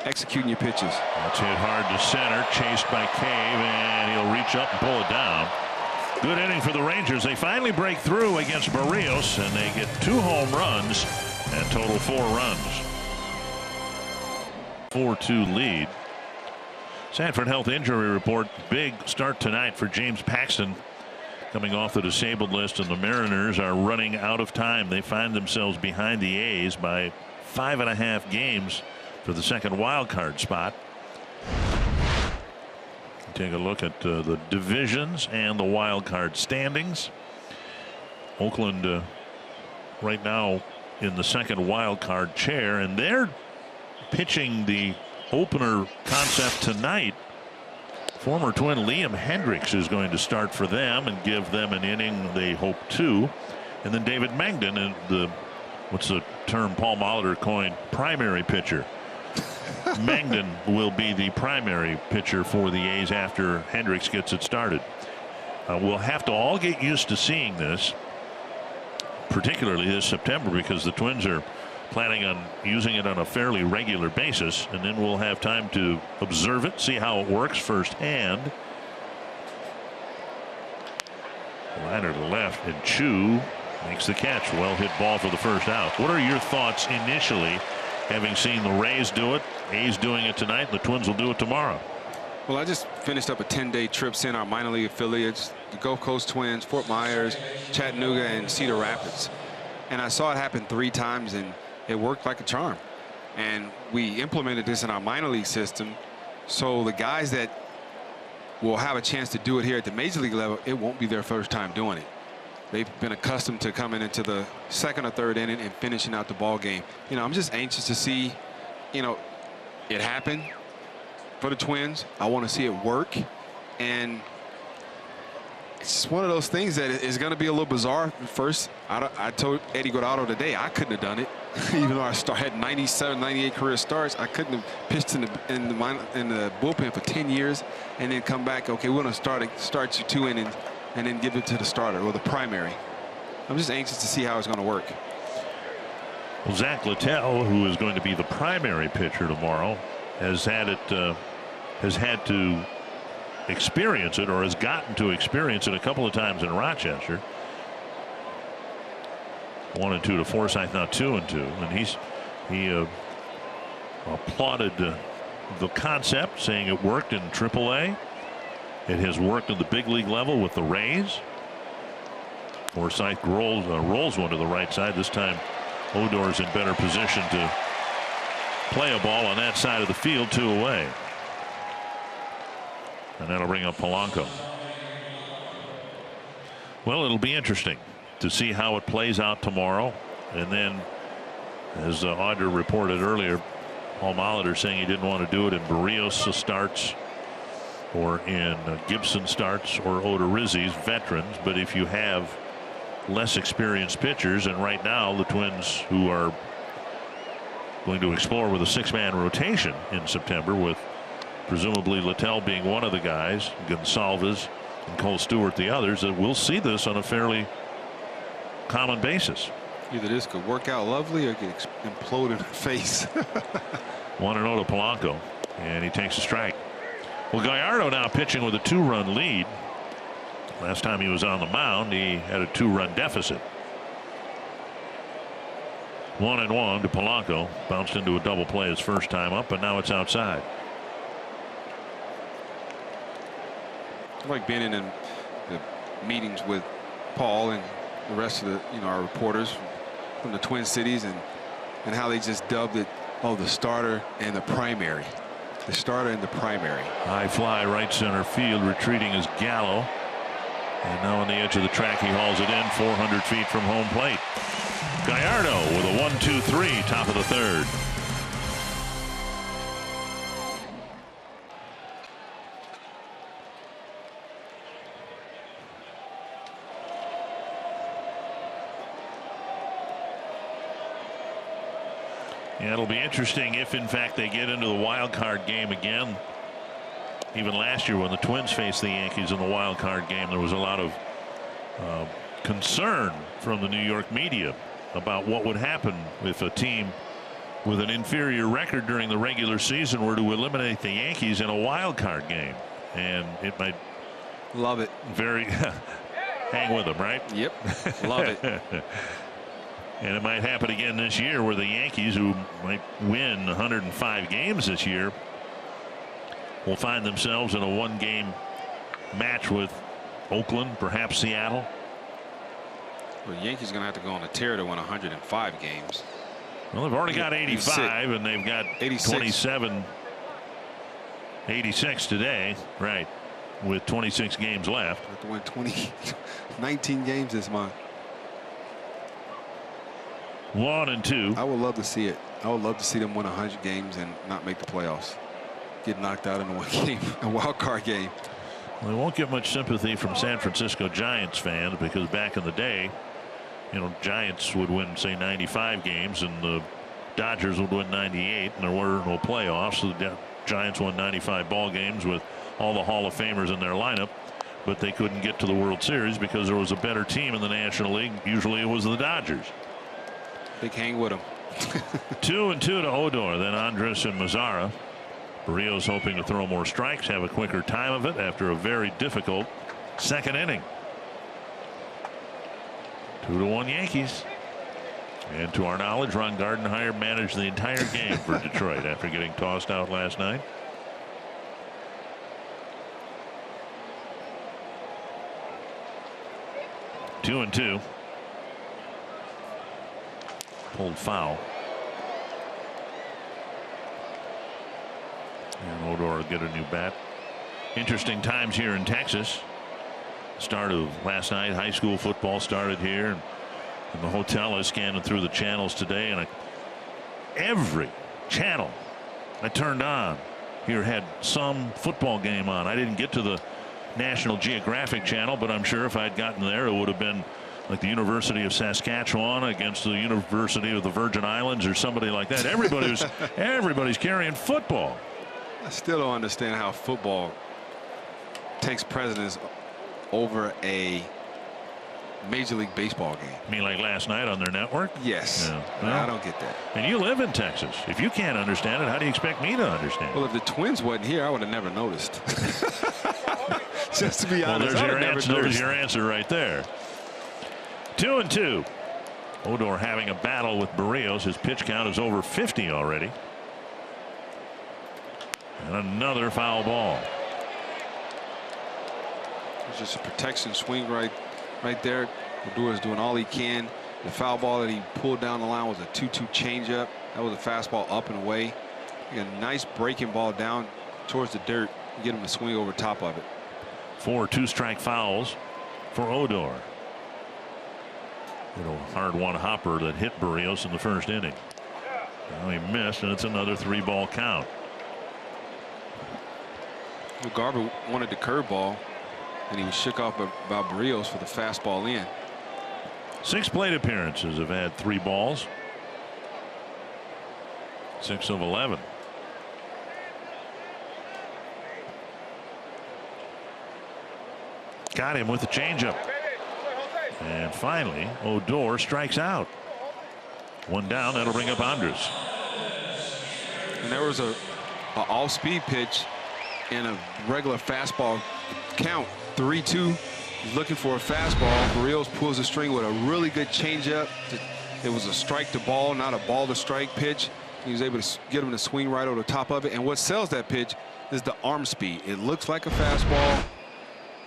executing your pitches. That's hit hard to center, chased by Cave, and he'll reach up and pull it down. Good inning for the Rangers. They finally break through against Berrios, and they get 2 home runs and total 4 runs. 4-2 lead. Sanford Health Injury Report. Big start tonight for James Paxton, coming off the disabled list, and the Mariners are running out of time. They find themselves behind the A's by 5.5 games for the 2nd wild card spot. Take a look at the divisions and the wild card standings. Oakland right now in the 2nd wild card chair, and they're pitching the opener concept tonight. Former Twin Liam Hendricks is going to start for them and give them an inning, they hope, 2. And then David Mengden, and what's the term Paul Molitor coined, primary pitcher. Mengden will be the primary pitcher for the A's after Hendricks gets it started. We'll have to all get used to seeing this, particularly this September, because the Twins are planning on using it on a fairly regular basis, and then we'll have time to observe it, see how it works firsthand. Liner to left, and Choo makes the catch. Well hit ball for the 1st out. What are your thoughts initially, having seen the Rays do it, A's doing it tonight, and the Twins will do it tomorrow? Well, I just finished up a 10-day trip seeing our minor league affiliates, the Gulf Coast Twins, Fort Myers, Chattanooga, and Cedar Rapids. And I saw it happen 3 times, and it worked like a charm. And we implemented this in our minor league system, so the guys that will have a chance to do it here at the major league level, it won't be their first time doing it. They've been accustomed to coming into the 2nd or 3rd inning and finishing out the ball game. I'm just anxious to see it happen for the Twins. I want to see it work, and it's one of those things that is going to be a little bizarre at first. I told Eddie Guardado today I couldn't have done it. Even though I had 97, 98 career starts, I couldn't have pitched in the bullpen for 10 years and then come back. Okay, we're going to start you 2 innings and then give it to the starter or the primary. I'm just anxious to see how it's going to work. Well, Zach Littell, who is going to be the primary pitcher tomorrow, has had to experience it, or has gotten to experience it a couple of times in Rochester. 1-2 to Forsythe, now 2-2, and he applauded the concept, saying it worked in AAA. It has worked at the big league level with the Rays. Forsythe rolls one to the right side. This time Odor's in better position to play a ball on that side of the field, 2 away. And that'll bring up Polanco. Well, it'll be interesting to see how it plays out tomorrow. And then, as Audra reported earlier, Paul Molitor saying he didn't want to do it in Barrios starts or in Gibson starts or Odorizzi's veterans. But if you have less experienced pitchers, and right now the Twins, who are going to explore with a 6-man rotation in September, with presumably Littell being one of the guys, Gonsalves and Cole Stewart the others, that we'll see this on a fairly common basis. Either this could work out lovely or get implode in the face. 1-0 to Polanco, and he takes a strike. Well, Gallardo now pitching with a 2-run lead. Last time he was on the mound, he had a 2-run deficit. 1-1 to Polanco. Bounced into a double play his first time up, but now it's outside. I like being in the meetings with Paul and the rest of the, our reporters from the Twin Cities, and how they just dubbed it, the starter and the primary. The starter and the primary. High fly right center field. Retreating is Gallo. And now on the edge of the track, he hauls it in 400 feet from home plate. Gallardo with a 1-2-3, top of the third. Yeah, it'll be interesting if in fact they get into the wild card game again. Even last year when the Twins faced the Yankees in the wild card game, there was a lot of concern from the New York media about what would happen if a team with an inferior record during the regular season were to eliminate the Yankees in a wild card game. And it might love it. Very hang with them, right? Yep. Love it. And it might happen again this year, where the Yankees, who might win 105 games this year, will find themselves in a 1-game match with Oakland, perhaps Seattle. Well, the Yankees are going to have to go on a tear to win 105 games. Well, they've already got 85, and they've got 86. 86 today, right, with 26 games left. They have to win 19 games this month. 1-2. I would love to see it. I would love to see them win 100 games and not make the playoffs. Get knocked out in one game, a wild card game. Well, they won't get much sympathy from San Francisco Giants fans, because back in the day, Giants would win, say, 95 games, and the Dodgers would win 98, and there were no playoffs. So the Giants won 95 ball games with all the Hall of Famers in their lineup, but they couldn't get to the World Series because there was a better team in the National League. Usually it was the Dodgers. Big hang with them. 2-2 to Odor, then Andres and Mazzara. Barrios hoping to throw more strikes, have a quicker time of it after a very difficult second inning. 2-1 Yankees. And to our knowledge, Ron Gardenhire managed the entire game for Detroit after getting tossed out last night. Two and two. Pulled foul. And Odor will get a new bat. Interesting times here in Texas. Start of last night, high school football started here. And the hotel, I was scanning through the channels today, and every channel I turned on here had some football game on. I didn't get to the National Geographic channel, but I'm sure if I'd gotten there, it would have been like the University of Saskatchewan against the University of the Virgin Islands or somebody like that. Everybody's carrying football. I still don't understand how football takes precedence over a Major League Baseball game. You mean like last night on their network? Yes. Yeah. No, I don't get that. And you live in Texas. If you can't understand it, how do you expect me to understand it? Well, if the Twins wasn't here, I would have never noticed. Just to be honest, there's your answer right there. 2-2. Odor having a battle with Barrios. His pitch count is over 50 already. And another foul ball. It's just a protection swing right there. Odor is doing all he can. The foul ball that he pulled down the line was a 2-2 changeup. That was a fastball up and away. A nice breaking ball down towards the dirt. Get him to swing over top of it. 4 2-strike fouls for Odor. Little hard one hopper that hit Barrios in the first inning. Now he missed, and it's another 3-ball count. Well, Garber wanted the curveball, and he was shook off by Barrios for the fastball in. 6 plate appearances have had 3 balls. 6 of 11. Got him with the changeup. And finally, Odor strikes out. 1 down. That'll bring up Andres. And there was a off-speed pitch in a regular fastball count. 3-2. He's looking for a fastball. Barrios pulls the string with a really good changeup. It was a strike to ball, not a ball to strike pitch. He was able to get him to swing right over the top of it. And what sells that pitch is the arm speed. It looks like a fastball,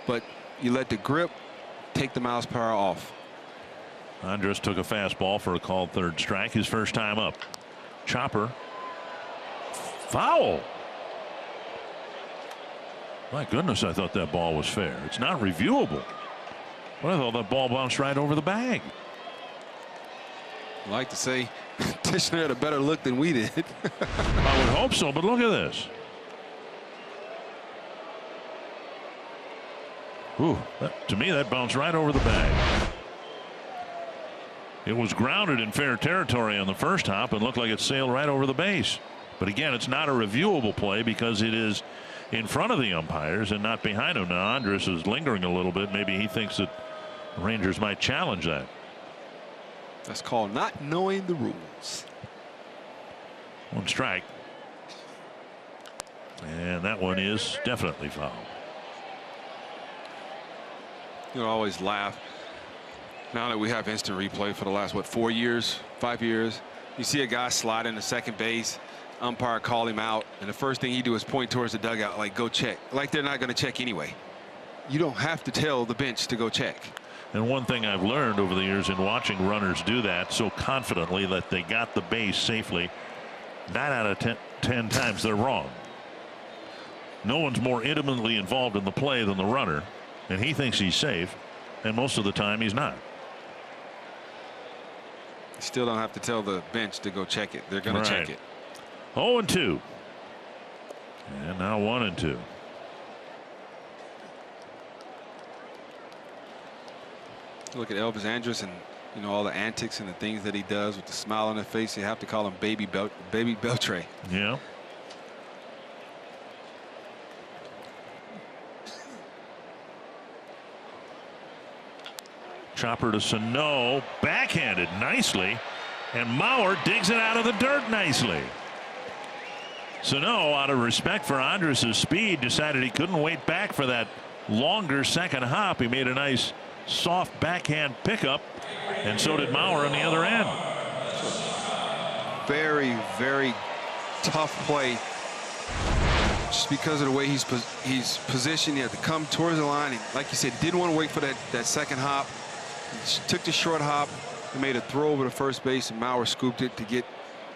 but you let the grip take the miles per hour off. Andres took a fastball for a called 3rd strike, his first time up. Chopper. Foul. My goodness, I thought that ball was fair. It's not reviewable. But I thought that ball bounced right over the bag. I like to say Tishner had a better look than we did. I would hope so, but look at this. Ooh, to me, that bounced right over the bag. It was grounded in fair territory on the first hop and looked like it sailed right over the base. But again, it's not a reviewable play because it is in front of the umpires and not behind them. Now, Andres is lingering a little bit. Maybe he thinks that the Rangers might challenge that. That's called not knowing the rules. 1 strike. And that one is definitely foul. You know, I always laugh. Now that we have instant replay for the last, 4 years, 5 years, you see a guy slide into second base, umpire call him out, and the first thing he do is point towards the dugout, like, go check. Like they're not going to check anyway. You don't have to tell the bench to go check. And one thing I've learned over the years in watching runners do that so confidently that they got the base safely, 9 out of 10 times they're wrong. No one's more intimately involved in the play than the runner, and he thinks he's safe, and most of the time he's not. You still don't have to tell the bench to go check it. They're going to check it. 0-2. And now 1-2. Look at Elvis Andrus and, you know, all the antics and the things that he does with the smile on his face. You have to call him Baby Beltre. Yeah. Chopper to Sano, backhanded nicely, and Mauer digs it out of the dirt nicely. Sano, out of respect for Andres' speed, decided he couldn't wait back for that longer second hop. He made a nice soft backhand pickup, and so did Mauer on the other end. Very, very tough play. Just because of the way he's positioned, he had to come towards the line. And like you said, didn't want to wait for that second hop. He took the short hop and made a throw over to first base, and Mauer scooped it to get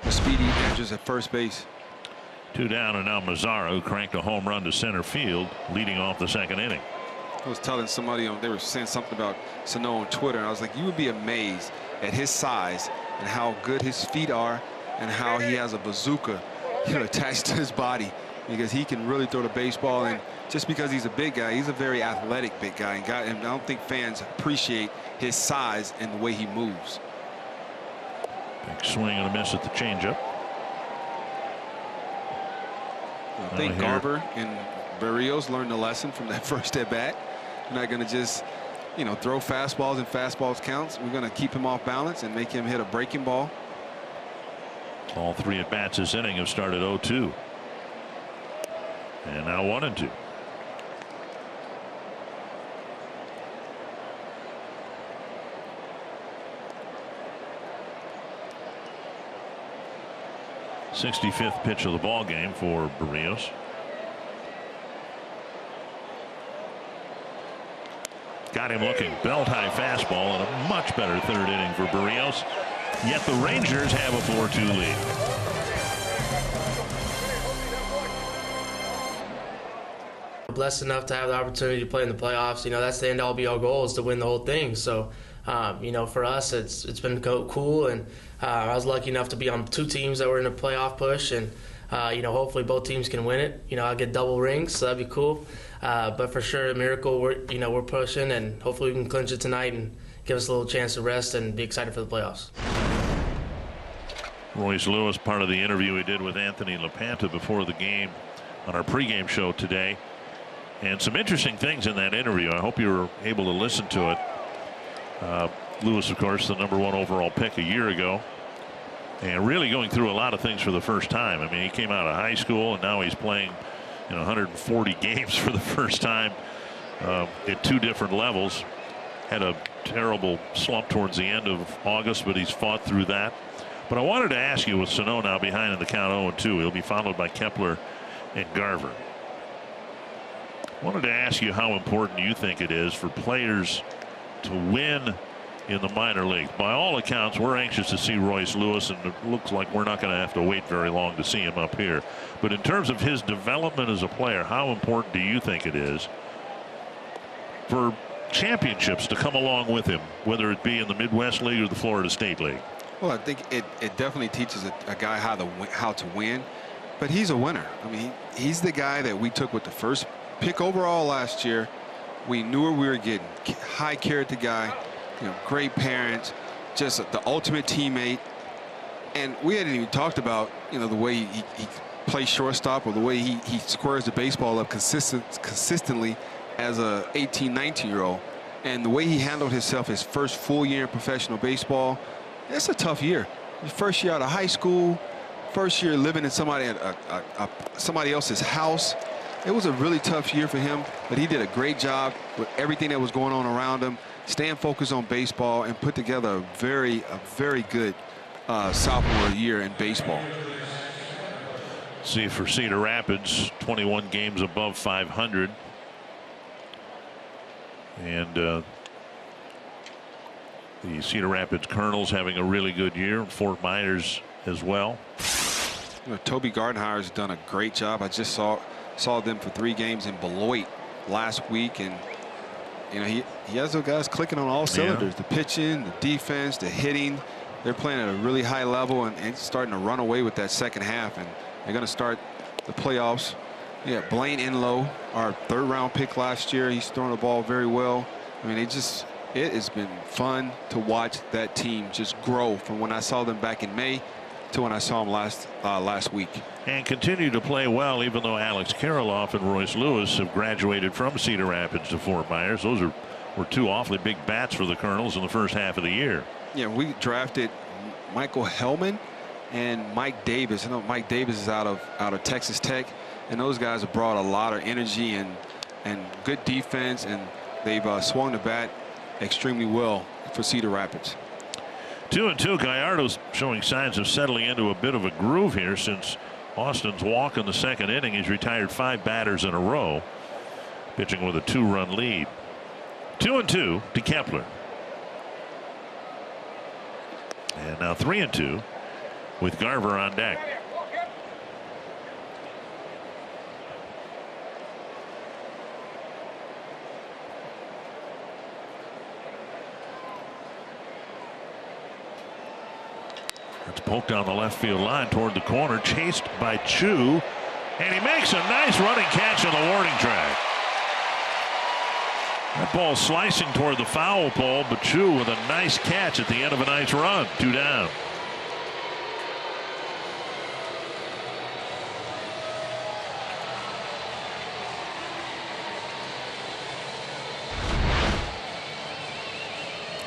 the speedy Andrus at first base. 2 down, and now Mazzara, who cranked a home run to center field, leading off the second inning. I was telling somebody, they were saying something about Sano on Twitter, and I was like, you would be amazed at his size and how good his feet are and how he has a bazooka, attached to his body. because he can really throw the baseball. And just because he's a big guy, he's a very athletic big guy. And I don't think fans appreciate his size and the way he moves. Big swing and a miss at the changeup. I think Garver and Berrios learned a lesson from that first at bat. We're not going to just, throw fastballs and fastballs counts. We're going to keep him off balance and make him hit a breaking ball. All 3 at bats this inning have started 0-2. And now 1-2. '65th pitch of the ball game for Berrios. Got him looking. Belt high fastball and a much better 3rd inning for Berrios. Yet the Rangers have a 4-2 lead. Blessed enough to have the opportunity to play in the playoffs. That's the end-all be-all goal, is to win the whole thing. So, for us, it's been cool, and I was lucky enough to be on 2 teams that were in a playoff push, and hopefully both teams can win it. I'll get double rings, so that'd be cool. But for sure, a miracle. We're pushing, and hopefully we can clinch it tonight and give us a little chance to rest and be excited for the playoffs. Royce Lewis, part of the interview we did with Anthony LaPanta before the game on our pregame show today. And some interesting things in that interview. I hope you were able to listen to it. Lewis, of course, the #1 overall pick a year ago, and really going through a lot of things for the first time. I mean, he came out of high school, and now he's playing 140 games for the first time at 2 different levels. Had a terrible slump towards the end of August, but he's fought through that. But I wanted to ask you, with Sano now behind in the count 0-2, he'll be followed by Kepler and Garver. I wanted to ask you how important you think it is for players to win in the minor league. By all accounts, we're anxious to see Royce Lewis, and it looks like we're not going to have to wait very long to see him up here. But in terms of his development as a player, how important do you think it is for championships to come along with him, whether it be in the Midwest League or the Florida State League? Well, I think it definitely teaches a guy how to win, but he's a winner. I mean, he's the guy that we took with the first pick overall last year. We knew what we were getting. High character guy, great parents, just the ultimate teammate. And we hadn't even talked about, the way he plays shortstop, or the way he squares the baseball up consistently as a 18, 19-year-old. And the way he handled himself his first full year in professional baseball. It's a tough year. His first year out of high school, first year living in somebody else's house. It was a really tough year for him, but he did a great job with everything that was going on around him, staying focused on baseball, and put together a very good sophomore year in baseball. See, for Cedar Rapids, 21 games above 500. And the Cedar Rapids Colonels having a really good year. Fort Myers as well. Toby Gardenhire has done a great job. I just saw them for 3 games in Beloit last week, and he has those guys clicking on all cylinders. Yeah. The pitching, the defense, the hitting. They're playing at a really high level, and starting to run away with that second half, and they're going to start the playoffs. Yeah, Blaine Enlow, our 3rd round pick last year. He's throwing the ball very well. I mean, it has been fun to watch that team just grow from when I saw them back in May to when I saw them last week. And continue to play well, even though Alex Kirilloff and Royce Lewis have graduated from Cedar Rapids to Fort Myers. Those were 2 awfully big bats for the Colonels in the first half of the year. Yeah, we drafted Michael Hellman and Mike Davis. I know Mike Davis is out of Texas Tech, and those guys have brought a lot of energy and good defense, and they've swung the bat extremely well for Cedar Rapids. 2-2. Gallardo's showing signs of settling into a bit of a groove here since Austin's walk in the 2nd inning. He's retired 5 batters in a row, pitching with a 2-run lead. 2-2 to Kepler. And now 3-2 with Garver on deck. It's poked down the left field line toward the corner, chased by Chu, And he makes a nice running catch on the warning track. That ball slicing toward the foul pole, but Chu with a nice catch at the end of a nice run. 2 down.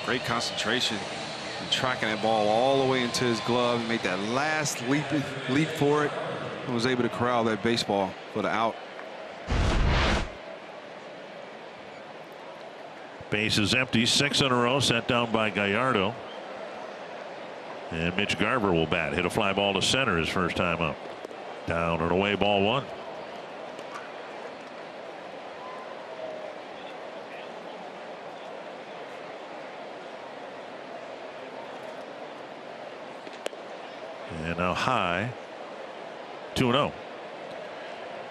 Great concentration and tracking that ball all the way into his glove. Made that last leap for it and was able to corral that baseball for the out. Base is empty. 6 in a row set down by Gallardo. And Mitch Garver will bat. Hit a fly ball to center his first time up. Down and away, ball 1. And now high, 2-0.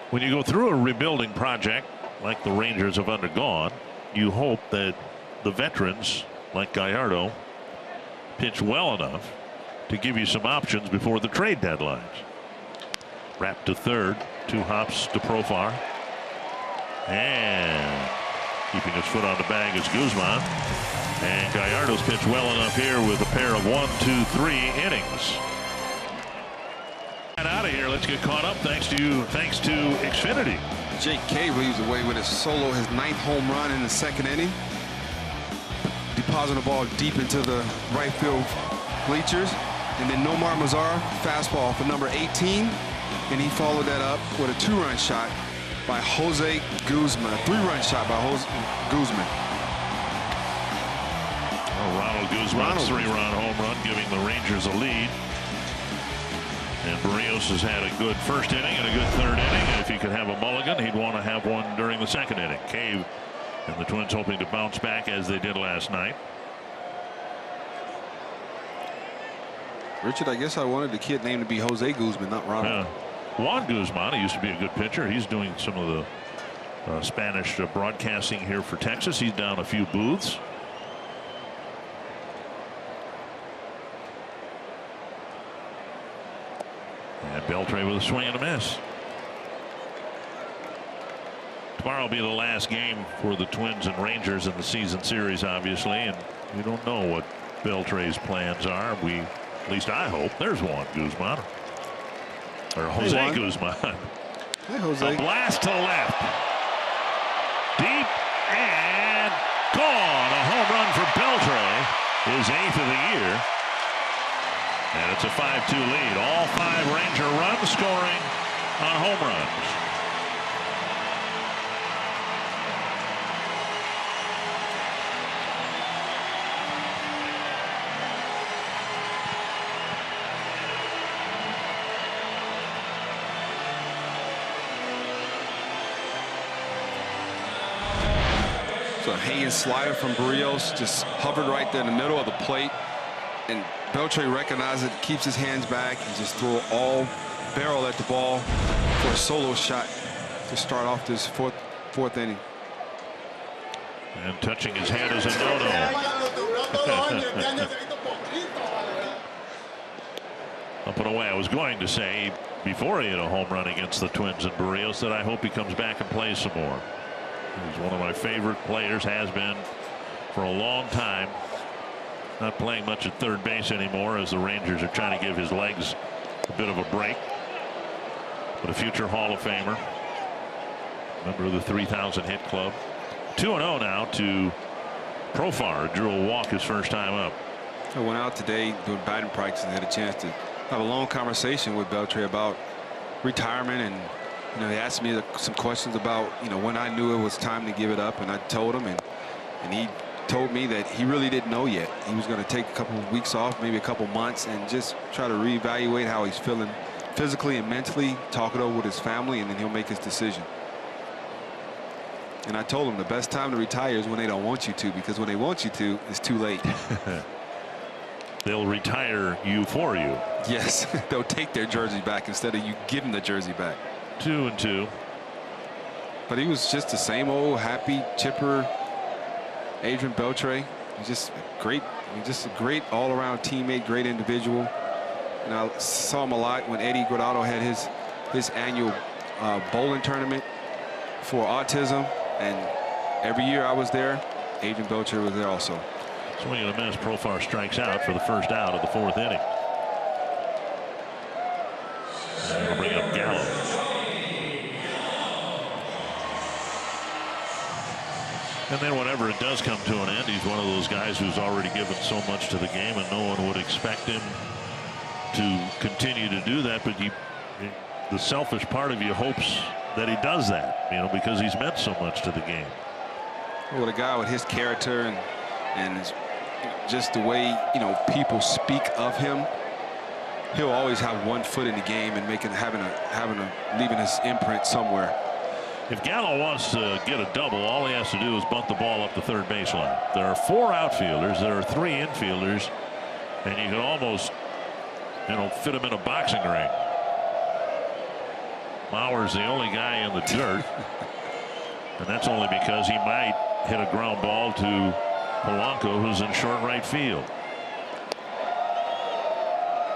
When you go through a rebuilding project like the Rangers have undergone, you hope that the veterans like Gallardo pitch well enough to give you some options before the trade deadlines. Wrapped to third, 2 hops to Profar. And keeping his foot on the bag is Guzman. And Gallardo's pitched well enough here with a pair of 1, 2, 3 innings. Out of here. Let's get caught up thanks to Xfinity. Jake Cave leaves away with his 9th home run in the 2nd inning. Depositing the ball deep into the right field bleachers. And then Nomar Mazara, fastball for number 18. And he followed that up with a 2-run shot by Jose Guzman. A 3-run shot by Jose Guzman. Ronald Guzman's 3-run home run, giving the Rangers a lead. And Barrios has had a good first inning and a good 3rd inning. And if he could have a mulligan, he'd want to have one during the 2nd inning. Cave and the Twins hoping to bounce back as they did last night. Richard, I guess I wanted the kid name to be Jose Guzman, not Ronald. Juan Guzman, he used to be a good pitcher. He's doing some of the Spanish broadcasting here for Texas. He's down a few booths. And Beltre with a swing and a miss. Tomorrow will be the last game for the Twins and Rangers in the season series, obviously, and we don't know what Beltre's plans are. At least I hope. There's Juan Guzman. Or Jose Guzman. Hey, Jose. A blast to left. Deep and gone. A home run for Beltre. His 8th of the year. And it's a 5-2 lead. All 5 Ranger runs scoring on home runs. So a hanging slider from Barrios just hovered right there in the middle of the plate. And Beltre recognizes it, keeps his hands back, and just throw all barrel at the ball for a solo shot to start off this fourth inning. And touching his head is a no-no. Up and away. I was going to say before he hit a home run against the Twins and Barrios that I hope he comes back and plays some more. He's one of my favorite players, has been for a long time. Not playing much at third base anymore as the Rangers are trying to give his legs a bit of a break. But a future Hall of Famer. Member of the 3,000 hit club. 2-0 now to Profar. Drew a walk his first time up. I went out today doing batting practice and had a chance to have a long conversation with Beltre about retirement, and he asked me some questions about when I knew it was time to give it up, and I told him, and he told me that he really didn't know yet. He was going to take a couple of weeks off, maybe a couple months, and just try to reevaluate how he's feeling physically and mentally, talk it over with his family, and then he'll make his decision. And I told him the best time to retire is when they don't want you to, because when they want you to, it's too late. They'll retire you for you. Yes, they'll take their jersey back instead of you giving the jersey back. 2-2. But he was just the same old happy, chipper Adrian Beltre. He's just great. Just a great all-around teammate, great individual. And I saw him a lot when Eddie Guardado had his annual bowling tournament for autism, and every year I was there, Adrian Beltre was there also. Swing and a miss. Profar strikes out for the first out of the 4th inning. And it'll bring up Gallo. And then whenever it does come to an end, he's one of those guys who's already given so much to the game, and no one would expect him to continue to do that. But the selfish part of you hopes that he does that, you know, because he's meant so much to the game. Well, with a guy with his character and just the way, you know, people speak of him, he'll always have one foot in the game and leaving his imprint somewhere. If Gallo wants to get a double, all he has to do is bunt the ball up the third baseline. There are 4 outfielders, there are 3 infielders, and you can almost, you know, fit him in a boxing ring. Mauer's the only guy in the dirt, and that's only because he might hit a ground ball to Polanco, who's in short right field.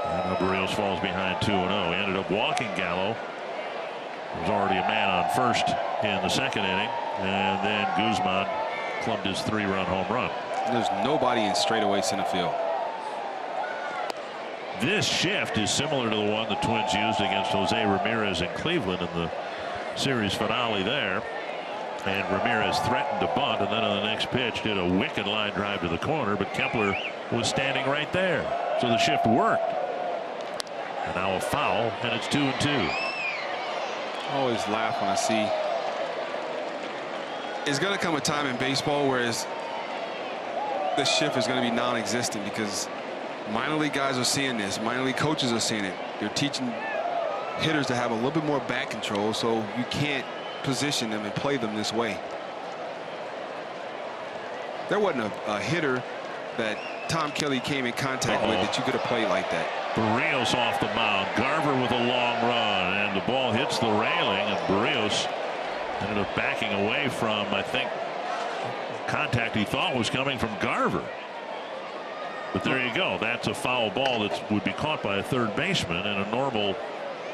And Barrios falls behind 2-0. He ended up walking Gallo. There was already a man on first in the 2nd inning, and then Guzman clubbed his 3-run home run. There's nobody in straightaway center field. This shift is similar to the one the Twins used against Jose Ramirez in Cleveland in the series finale there. And Ramirez threatened to bunt, and then on the next pitch did a wicked line drive to the corner, but Kepler was standing right there. So the shift worked. And now a foul, and it's 2-2. I always laugh when I see. It's going to come a time in baseball where the shift is going to be non-existent, because minor league guys are seeing this. Minor league coaches are seeing it. They're teaching hitters to have a little bit more bat control, so you can't position them and play them this way. There wasn't a hitter that Tom Kelly came in contact with that you could have played like that. Barrios off the mound. Garver with a long run, and the ball hits the railing, and Barrios ended up backing away from, I think, contact he thought was coming from Garver. But there you go. That's a foul ball that would be caught by a third baseman in a normal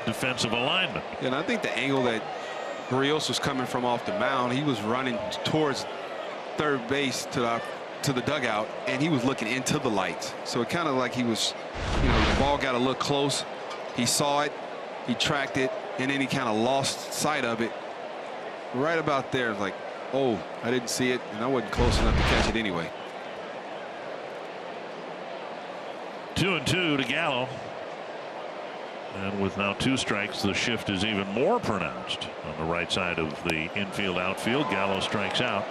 defensive alignment. And I think the angle that Barrios was coming from off the mound, he was running towards third base to the dugout, and he was looking into the lights. So it kind of like he was, you know, the ball got a look close. He saw it, he tracked it, and then he kind of lost sight of it. Right about there, like, oh, I didn't see it, and I wasn't close enough to catch it anyway. 2-2 to Gallo. And with now 2 strikes, the shift is even more pronounced on the right side of the infield outfield. Gallo strikes out.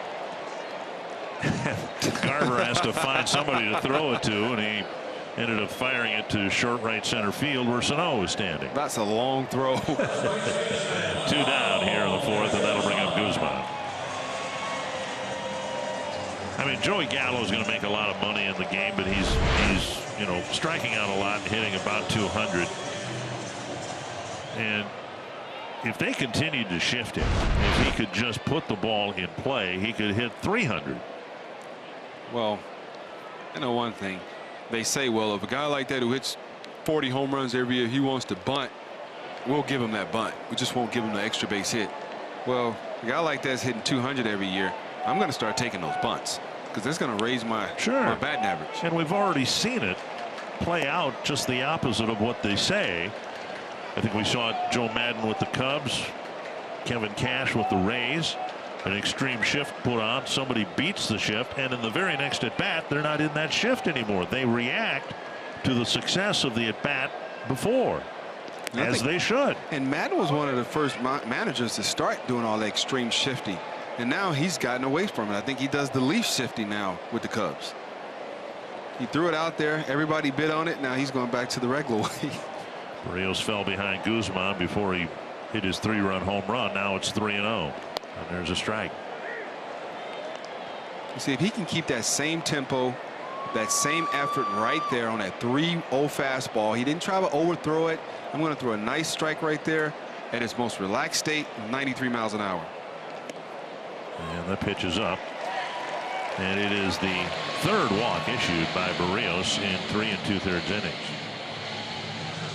Garver has to find somebody to throw it to, and he ended up firing it to short right center field where Sano is standing. That's a long throw. 2 down here in the 4th, and that'll bring up Guzman. I mean, Joey Gallo is going to make a lot of money in the game, but he's you know, striking out a lot and hitting about 200. And if they continued to shift him, if he could just put the ball in play, he could hit 300. Well, I know one thing. They say, well, if a guy like that who hits 40 home runs every year, he wants to bunt, we'll give him that bunt. We just won't give him the extra base hit. Well, a guy like that's hitting 200 every year, I'm going to start taking those bunts, because that's going to raise my batting average. And we've already seen it play out just the opposite of what they say. I think we saw Joe Madden with the Cubs, Kevin Cash with the Rays. An extreme shift put on, somebody beats the shift, and in the very next at bat, they're not in that shift anymore. They react to the success of the at bat before, as they should. And Madden was one of the first managers to start doing all that extreme shifting, and now he's gotten away from it. I think he does the leaf shifting now with the Cubs. He threw it out there, everybody bid on it. Now he's going back to the regular way. Barrios fell behind Guzman before he hit his 3-run home run. Now it's 3-0. And there's a strike. You see, if he can keep that same tempo, that same effort right there on that 3-0 fastball, he didn't try to overthrow it. I'm going to throw a nice strike right there at its most relaxed state, 93 miles an hour. And the pitch is up. And it is the 3rd walk issued by Barrios in 3 2/3 innings.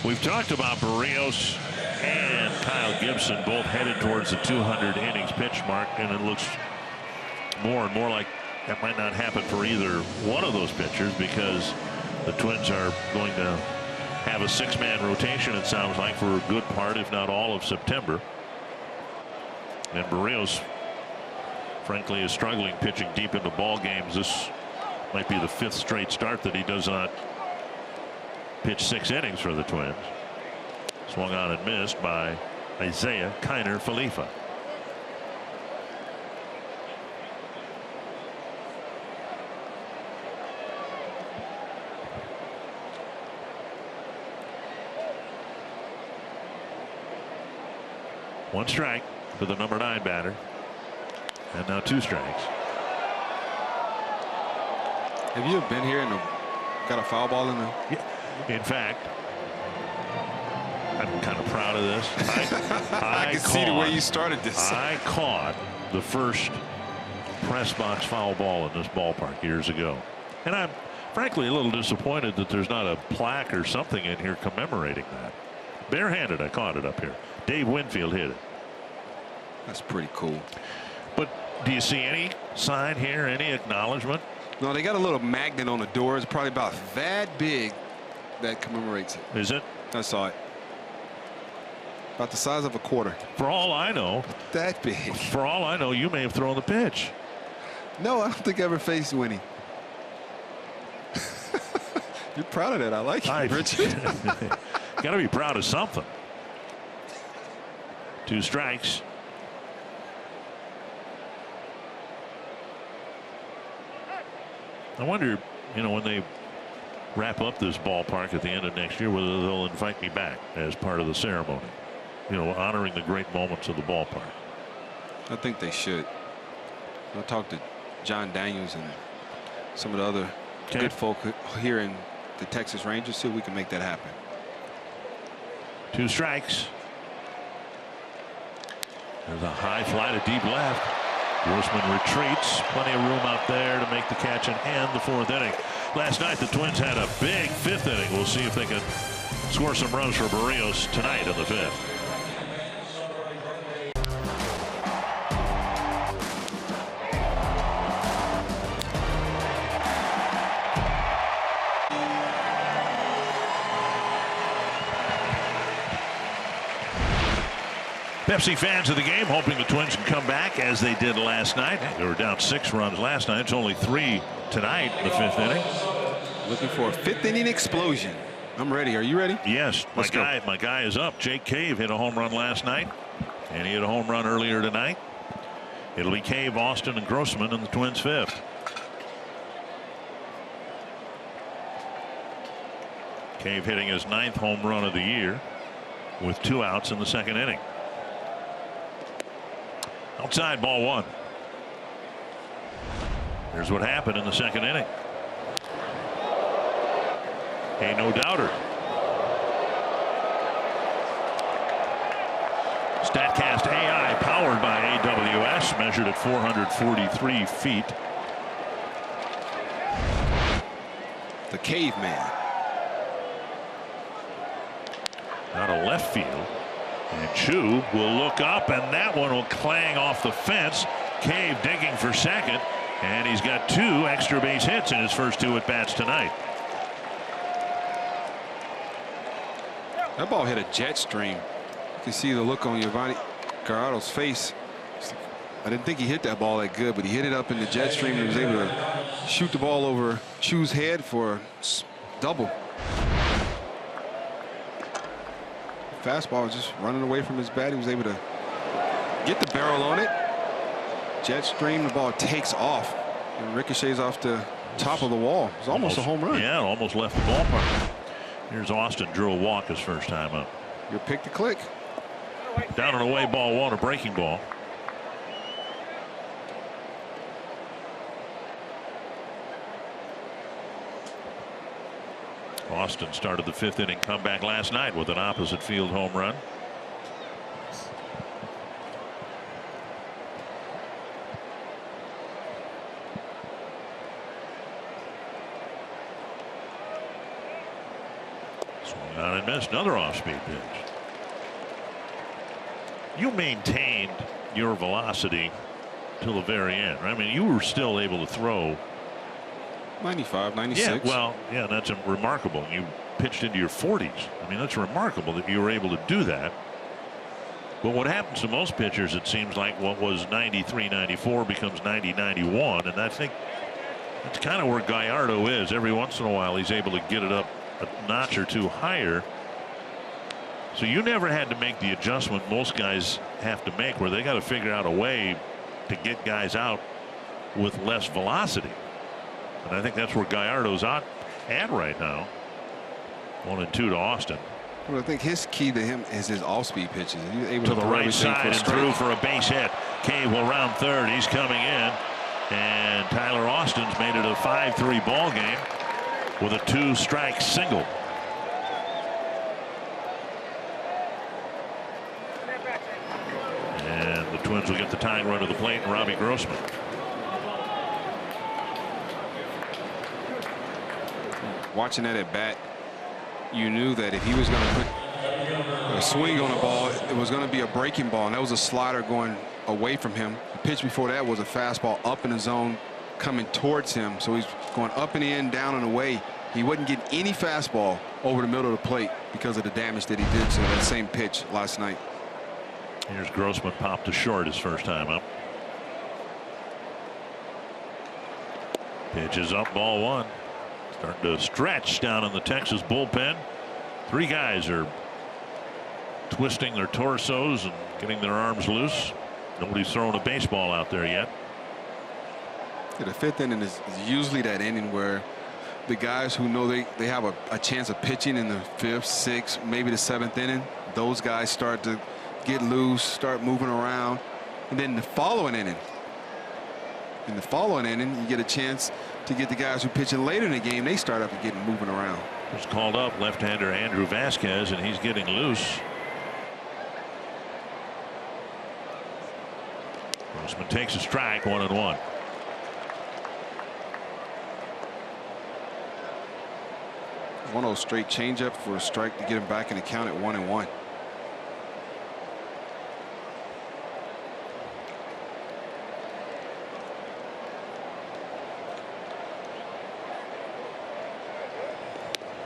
We've talked about Barrios and Kyle Gibson both headed towards the 200 innings pitch mark, and it looks more and more like that might not happen for either one of those pitchers, because the Twins are going to have a 6-man rotation, it sounds like, for a good part, if not all, of September. And Berríos, frankly, is struggling pitching deep into ball games. This might be the 5th straight start that he does not pitch 6 innings for the Twins. Swung on and missed by Isaiah Kiner Falefa. One strike for the number 9 batter, and now 2 strikes. Have you ever been here and got a foul ball in the? Yeah. In fact, I'm kind of proud of this. I can see the way you started this. I caught the first press box foul ball in this ballpark years ago, and I'm frankly a little disappointed that there's not a plaque or something in here commemorating that. Barehanded, I caught it up here. Dave Winfield hit it. That's pretty cool. But do you see any sign here, any acknowledgement? No, they got a little magnet on the door. It's probably about that big that commemorates it. Is it? I saw it. About the size of a quarter. For all I know. That big. For all I know, you may have thrown the pitch. No, I don't think I ever faced Winnie. You're proud of that. I like it, Richard. Got to be proud of something. 2 strikes. I wonder, you know, when they wrap up this ballpark at the end of next year, whether they'll invite me back as part of the ceremony, you know, honoring the great moments of the ballpark. I think they should. I'll talk to John Daniels and some of the other good folk here in the Texas Rangers, see if we can make that happen. 2 strikes. There's a high fly to deep left. Grossman retreats. Plenty of room out there to make the catch and end the 4th inning. Last night the Twins had a big 5th inning. We'll see if they can score some runs for Berríos tonight in the 5th. Pepsi fans of the game hoping the Twins can come back as they did last night. They were down 6 runs last night. It's only 3 tonight in the 5th inning. Looking for a 5th inning explosion. I'm ready. Are you ready? Yes. My guy is up. Jake Cave hit a home run last night, and he hit a home run earlier tonight. It'll be Cave, Austin, and Grossman in the Twins' 5th. Cave hitting his 9th home run of the year with 2 outs in the 2nd inning. Outside, ball 1. Here's what happened in the 2nd inning. A no-doubter. StatCast AI, powered by AWS, measured at 443 feet. The caveman. Out of left field. And Chu will look up, and that one will clang off the fence. Cave digging for second, and he's got 2 extra base hits in his first 2 at-bats tonight. That ball hit a jet stream. You can see the look on Giovanni Gallardo's face. I didn't think he hit that ball that good, but he hit it up in the jet stream and was able to shoot the ball over Chu's head for a double. Fastball was just running away from his bat. He was able to get the barrel on it. Jet stream, the ball takes off and ricochets off the top of the wall. It's almost a home run. Yeah, it almost left the ballpark. Here's Austin, drew a walk his first time up. Your pick to click. Down and away, ball 1, a breaking ball. Austin started the 5th inning comeback last night with an opposite field home run. Swung on and missed. Another off-speed pitch. you maintained your velocity till the very end. I mean, you were still able to throw 95, 96. Yeah, well, yeah, that's remarkable. You pitched into your 40s. I mean, that's remarkable that you were able to do that. But what happens to most pitchers, it seems like what was 93, 94 becomes 90, 91. And I think that's kind of where Gallardo is. Every once in a while, he's able to get it up a notch or two higher. So you never had to make the adjustment most guys have to make, where they got to figure out a way to get guys out with less velocity. And I think that's where Gallardo's at right now. 1-2 to Austin. Well, I think his key to him is his off-speed pitches. He's able to the throw right side and strike. through for a base hit. Cave will round third. He's coming in. And Tyler Austin's made it a 5-3 ball game with a 2-strike single. And the Twins will get the tying run to the plate, and Robbie Grossman. Watching that at bat, you knew that if he was going to put a swing on the ball, it was going to be a breaking ball, and that was a slider going away from him. The pitch before that was a fastball up in the zone coming towards him, so he's going up and in, down and away. He wouldn't get any fastball over the middle of the plate because of the damage that he did to that same pitch last night. Here's Grossman, popped to short his first time up. Pitch is up, ball one. Starting to stretch down in the Texas bullpen. Three guys are twisting their torsos and getting their arms loose. Nobody's throwing a baseball out there yet. Yeah, the fifth inning is usually that inning where the guys who know they have a chance of pitching in the fifth, sixth, maybe the seventh inning, those guys start to get loose, start moving around. And then the following inning, you get a chance to get the guys who pitching later in the game. They start up and getting moving around. It's called up left-hander Andrew Vasquez, and he's getting loose. Grossman takes a strike, 1-1. One of those straight changeup for a strike to get him back in the count at 1-1.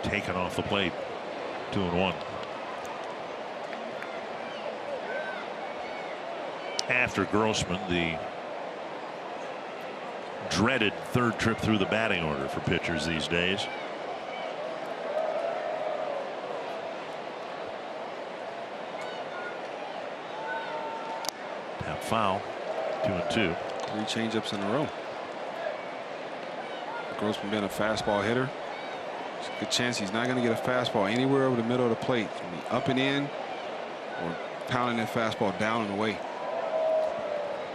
Taken off the plate. 2-1. After Grossman, the dreaded third trip through the batting order for pitchers these days. Tap foul. 2-2. 3 changeups in a row. Grossman being a fastball hitter. There's a good chance he's not going to get a fastball anywhere over the middle of the plate. It's going to be up and in or pounding that fastball down and away.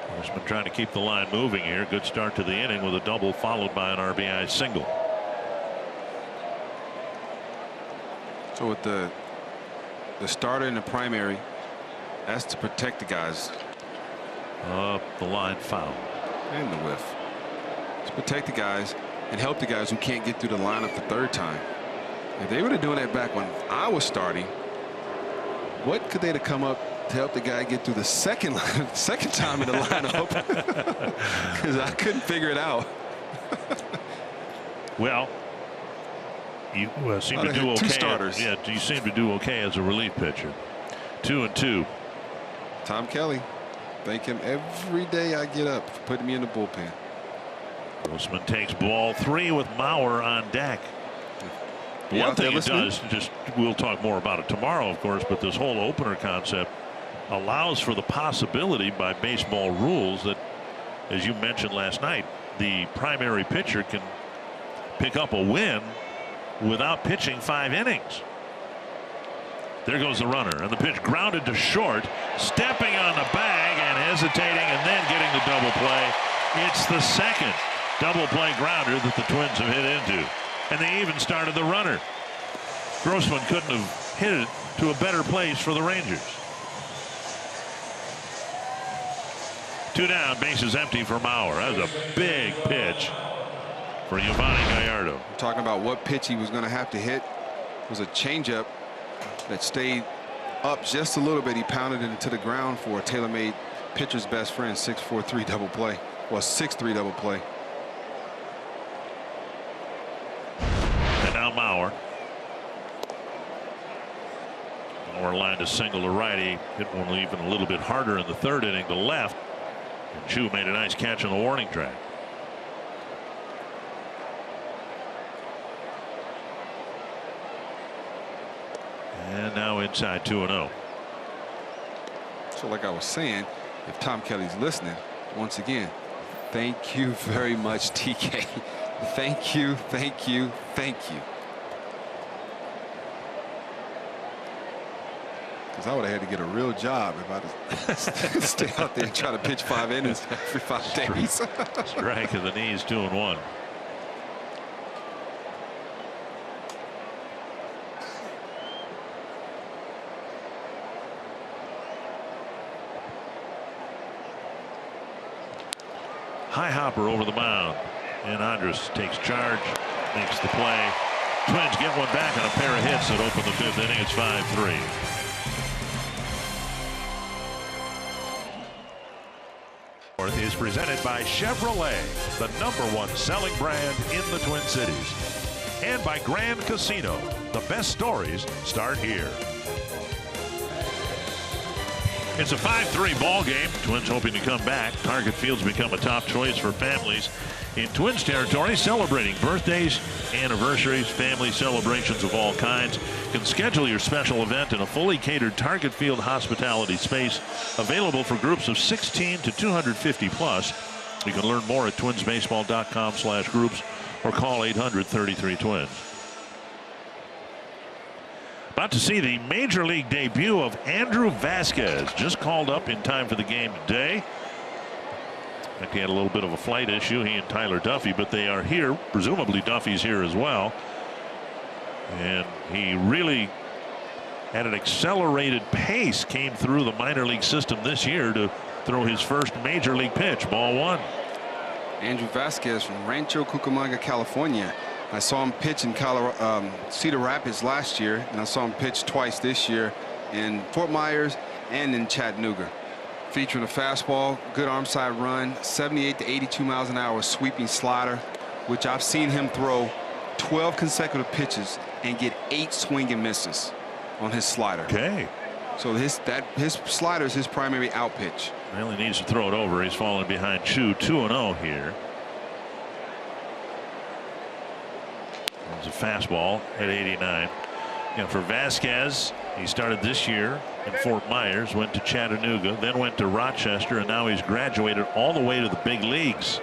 Grossman trying to keep the line moving here. Good start to the inning with a double followed by an RBI single. So with the starter in the primary, that's to protect the guys. Up the line, foul. And the whiff. To protect the guys and help the guys who can't get through the lineup the third time. If they were doing that back when I was starting, what could they have come up to help the guy get through the second time in the lineup? Because I couldn't figure it out. Well, you seem to do okay. 2 starters. Yeah, you seem to do okay as a relief pitcher. 2-2. Tom Kelly. Thank him every day I get up for putting me in the bullpen. Grossman takes ball 3 with Mauer on deck. One thing it does, just we'll talk more about it tomorrow, of course, but this whole opener concept allows for the possibility by baseball rules that, as you mentioned last night, the primary pitcher can pick up a win without pitching 5 innings. There goes the runner, and the pitch grounded to short, stepping on the bag and hesitating and then getting the double play. It's the second double play grounder that the Twins have hit into, and they even started the runner. Grossman couldn't have hit it to a better place for the Rangers. 2 down, bases empty for Mauer. That was a big pitch for Yovani Gallardo. Talking about what pitch he was going to have to hit. It was a changeup that stayed up just a little bit. He pounded it into the ground for a tailor-made pitcher's best friend 6-4-3 double play. Well, 6-3 double play. And now Mauer. Mauer lined a single to right. He hit one even a little bit harder in the third inning to left. And Chu made a nice catch on the warning track. And now inside 2-0. So like I was saying, if Tom Kelly's listening, once again, thank you very much, TK. Thank you, thank you, thank you. Because I would have had to get a real job if I'd stay out there and try to pitch 5 innings every 5 days. Strike of the knees, 2-1. High hopper over the mound, and Andrus takes charge, makes the play. Twins get one back on a pair of hits that open the 5th inning. It's 5-3. Fourth is presented by Chevrolet, the #1 selling brand in the Twin Cities, and by Grand Casino. The best stories start here. It's a 5-3 ball game. Twins hoping to come back. Target Field's become a top choice for families in Twins territory, celebrating birthdays, anniversaries, family celebrations of all kinds. You can schedule your special event in a fully catered Target Field hospitality space available for groups of 16 to 250 plus. You can learn more at twinsbaseball.com/groups or call 800-33-TWINS. About to see the major league debut of Andrew Vasquez, just called up in time for the game today. I think he had a little bit of a flight issue, he and Tyler Duffy, but they are here. Presumably Duffy's here as well. And he really, at an accelerated pace, came through the minor league system this year to throw his first major league pitch. Ball 1. Andrew Vasquez from Rancho Cucamonga, California. I saw him pitch in Cedar Rapids last year, and I saw him pitch twice this year in Fort Myers and in Chattanooga. Featuring a fastball, good arm side run, 78 to 82 miles an hour sweeping slider, which I've seen him throw 12 consecutive pitches and get 8 swing and misses on his slider. Okay. So his slider is his primary out pitch. Really needs to throw it over. He's falling behind Chu. 2-0 here. It's a fastball at 89. And for Vasquez, he started this year in Fort Myers, went to Chattanooga, then went to Rochester, and now he's graduated all the way to the big leagues.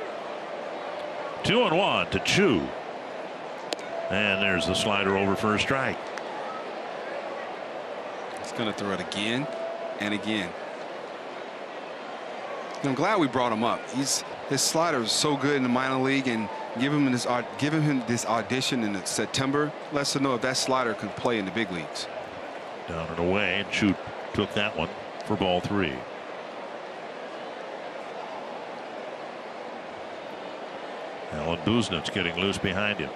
2-1 to Chu. And there's the slider over for a strike. He's going to throw it again and again. I'm glad we brought him up. His slider is so good in the minor league, and giving him this audition in September lets us know if that slider could play in the big leagues. Down and away, and Chu took that one for ball 3. Alan Buznitz getting loose behind him.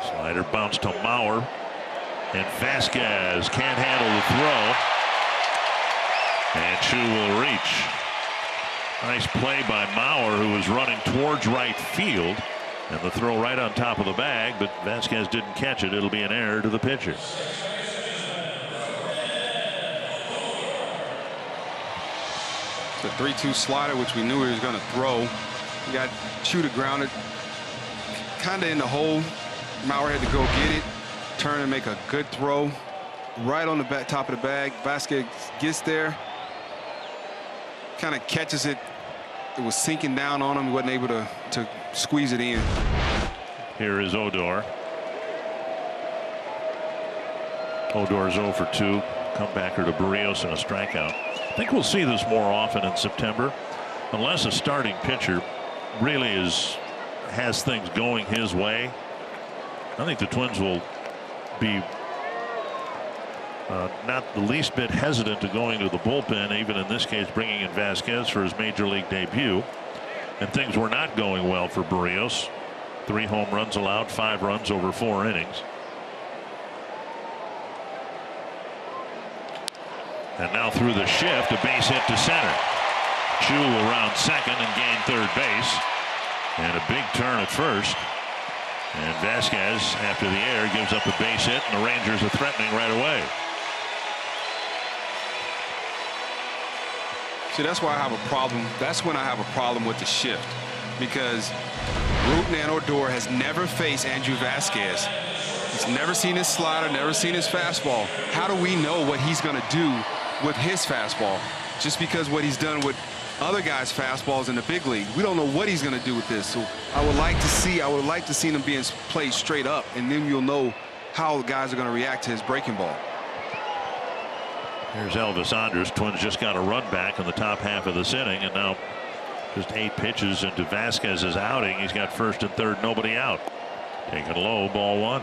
Slider bounced to Mauer, and Vasquez can't handle the throw. And Chu will reach. Nice play by Mauer, who was running towards right field, and the throw right on top of the bag, but Vasquez didn't catch it. It'll be an error to the pitcher. The 3-2 slider, which we knew he was going to throw. He got Chu to ground it, kind of in the hole. Mauer had to go get it, turn and make a good throw right on the top of the bag. Vasquez gets there, kind of catches it. It was sinking down on him. He wasn't able to squeeze it in. Here is Odor. Odor's 0 for 2. Comebacker to Barrios and a strikeout. I think we'll see this more often in September, unless a starting pitcher really has things going his way. I think the Twins will be not the least bit hesitant to going to the bullpen, even in this case bringing in Vasquez for his major league debut. And things were not going well for Barrios. 3 home runs allowed, 5 runs over 4 innings. And now through the shift, a base hit to center. Chu will round second and gain third base. And a big turn at first. And Vasquez, after the error, gives up a base hit, and the Rangers are threatening right away. See, that's why I have a problem. That's when I have a problem with the shift, because Rutan and Odor has never faced Andrew Vasquez. He's never seen his slider, never seen his fastball. How do we know what he's going to do with his fastball? Just because what he's done with other guys' fastballs in the big league, we don't know what he's going to do with this. So I would like to see him being played straight up, and then you'll know how the guys are going to react to his breaking ball. Here's Elvis Andrus. Twins just got a run back in the top half of this inning, and now just 8 pitches into Vasquez's outing. He's got first and third, nobody out. Taken low, ball 1.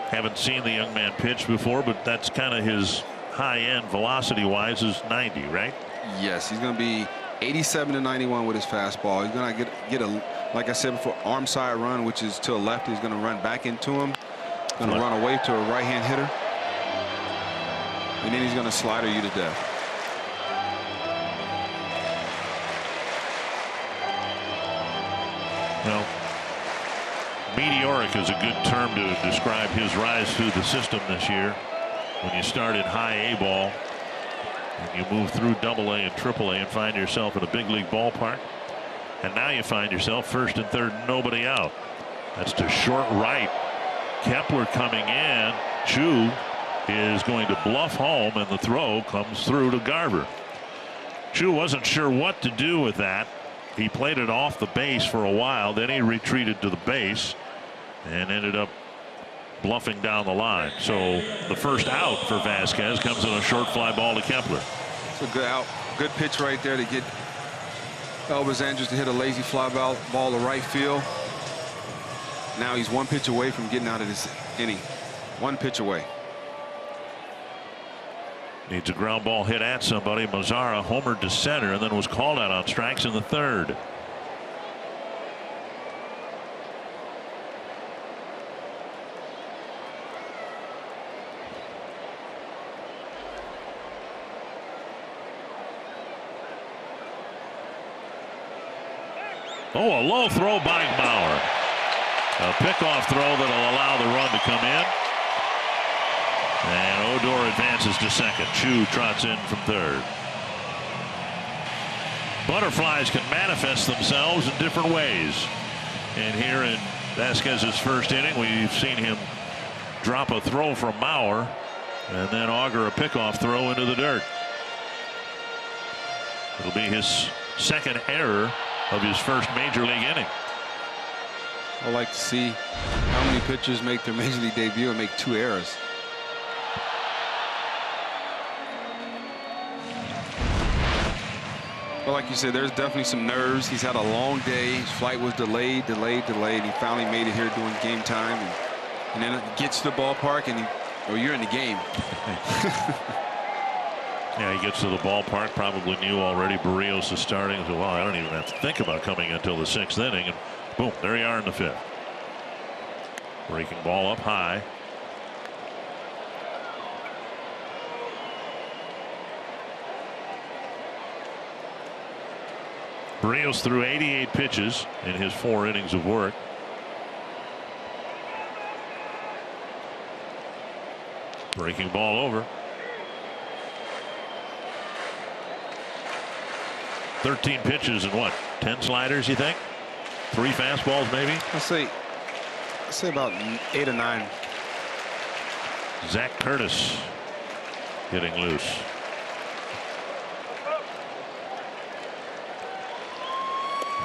Haven't seen the young man pitch before, but that's kind of his high end velocity wise is 90, right? Yes, he's going to be 87 to 91 with his fastball. He's going to get a, like I said before, arm side run, which is to a left. He's going to run back into him. Going to run away to a right hand hitter. And then he's going to slider you to death. Well, meteoric is a good term to describe his rise through the system this year. When you start in high A ball and you move through Double A and Triple A and find yourself in a big league ballpark, and now you find yourself first and third, nobody out. That's to short right. Kepler coming in. Chu is going to bluff home, and the throw comes through to Garver. Chu wasn't sure what to do with that. He played it off the base for a while, then he retreated to the base and ended up bluffing down the line. So the first out for Vasquez comes in a short fly ball to Kepler. It's a good out, good pitch right there to get Elvis Andrus to hit a lazy fly ball to right field. Now he's 1 pitch away from getting out of this inning. 1 pitch away. Needs a ground ball hit at somebody. Mazzara homered to center and then was called out on strikes in the third. Oh, a low throw by Bauer. A pickoff throw that'll allow the run to come in. And Odor advances to second. Chu trots in from third. Butterflies can manifest themselves in different ways. And here in Vasquez's first inning, we've seen him drop a throw from Mauer and then auger a pickoff throw into the dirt. It'll be his second error of his first major league inning. I'd like to see how many pitchers make their major league debut and make 2 errors. But like you said, there's definitely some nerves. He's had a long day. His flight was delayed. And he finally made it here during game time. And then it gets to the ballpark and you're in the game. Yeah, he gets to the ballpark, probably knew already Barrios is starting. So, well, I don't even have to think about coming until the 6th inning. And boom, there you are in the 5th. Breaking ball up high. Barrios threw 88 pitches in his 4 innings of work. Breaking ball over. 13 pitches and what? 10 sliders, you think? 3 fastballs, maybe? I say about 8 or 9. Zach Curtis getting loose.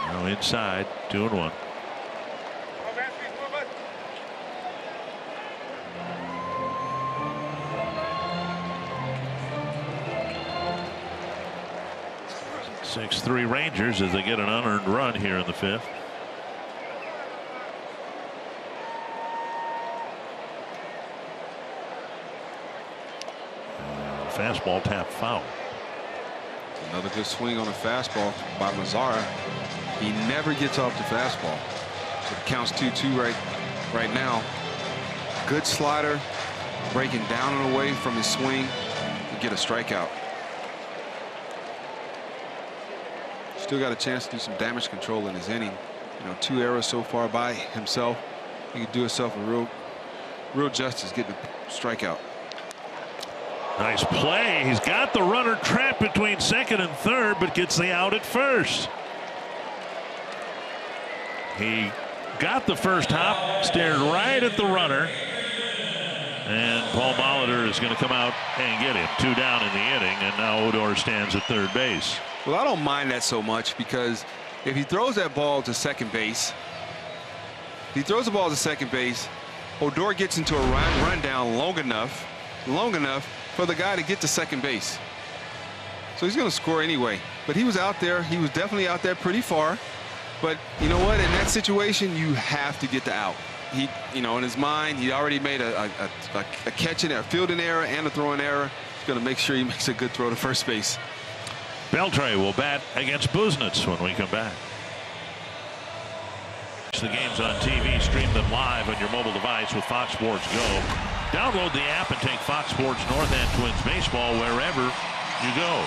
Now inside, 2-1. Six-3 Rangers as they get an unearned run here in the 5th. Fastball tap foul. Another good swing on a fastball by Mazzara. He never gets off the fastball. It counts 2-2 right now. Good slider, breaking down and away from his swing to get a strikeout. Still got a chance to do some damage control in his inning. You know, 2 errors so far by himself. He could do himself a real justice getting a strikeout. Nice play. He's got the runner trapped between second and third, but gets the out at first. He got the first hop, stared right at the runner, and Paul Molitor is going to come out and get him. 2 down in the inning, and now Odor stands at third base. Well, I don't mind that so much, because if he throws that ball to second base, Odor gets into a rundown long enough for the guy to get to second base. So he's going to score anyway. But he was out there. He was definitely out there pretty far. But you know what? In that situation, you have to get the out. He, you know, in his mind, he already made a catching, a fielding error and a throwing error. He's going to make sure he makes a good throw to first base. Beltre will bat against Buznitz when we come back. The games on TV, stream them live on your mobile device with Fox Sports Go. Download the app and take Fox Sports North and Twins baseball wherever you go.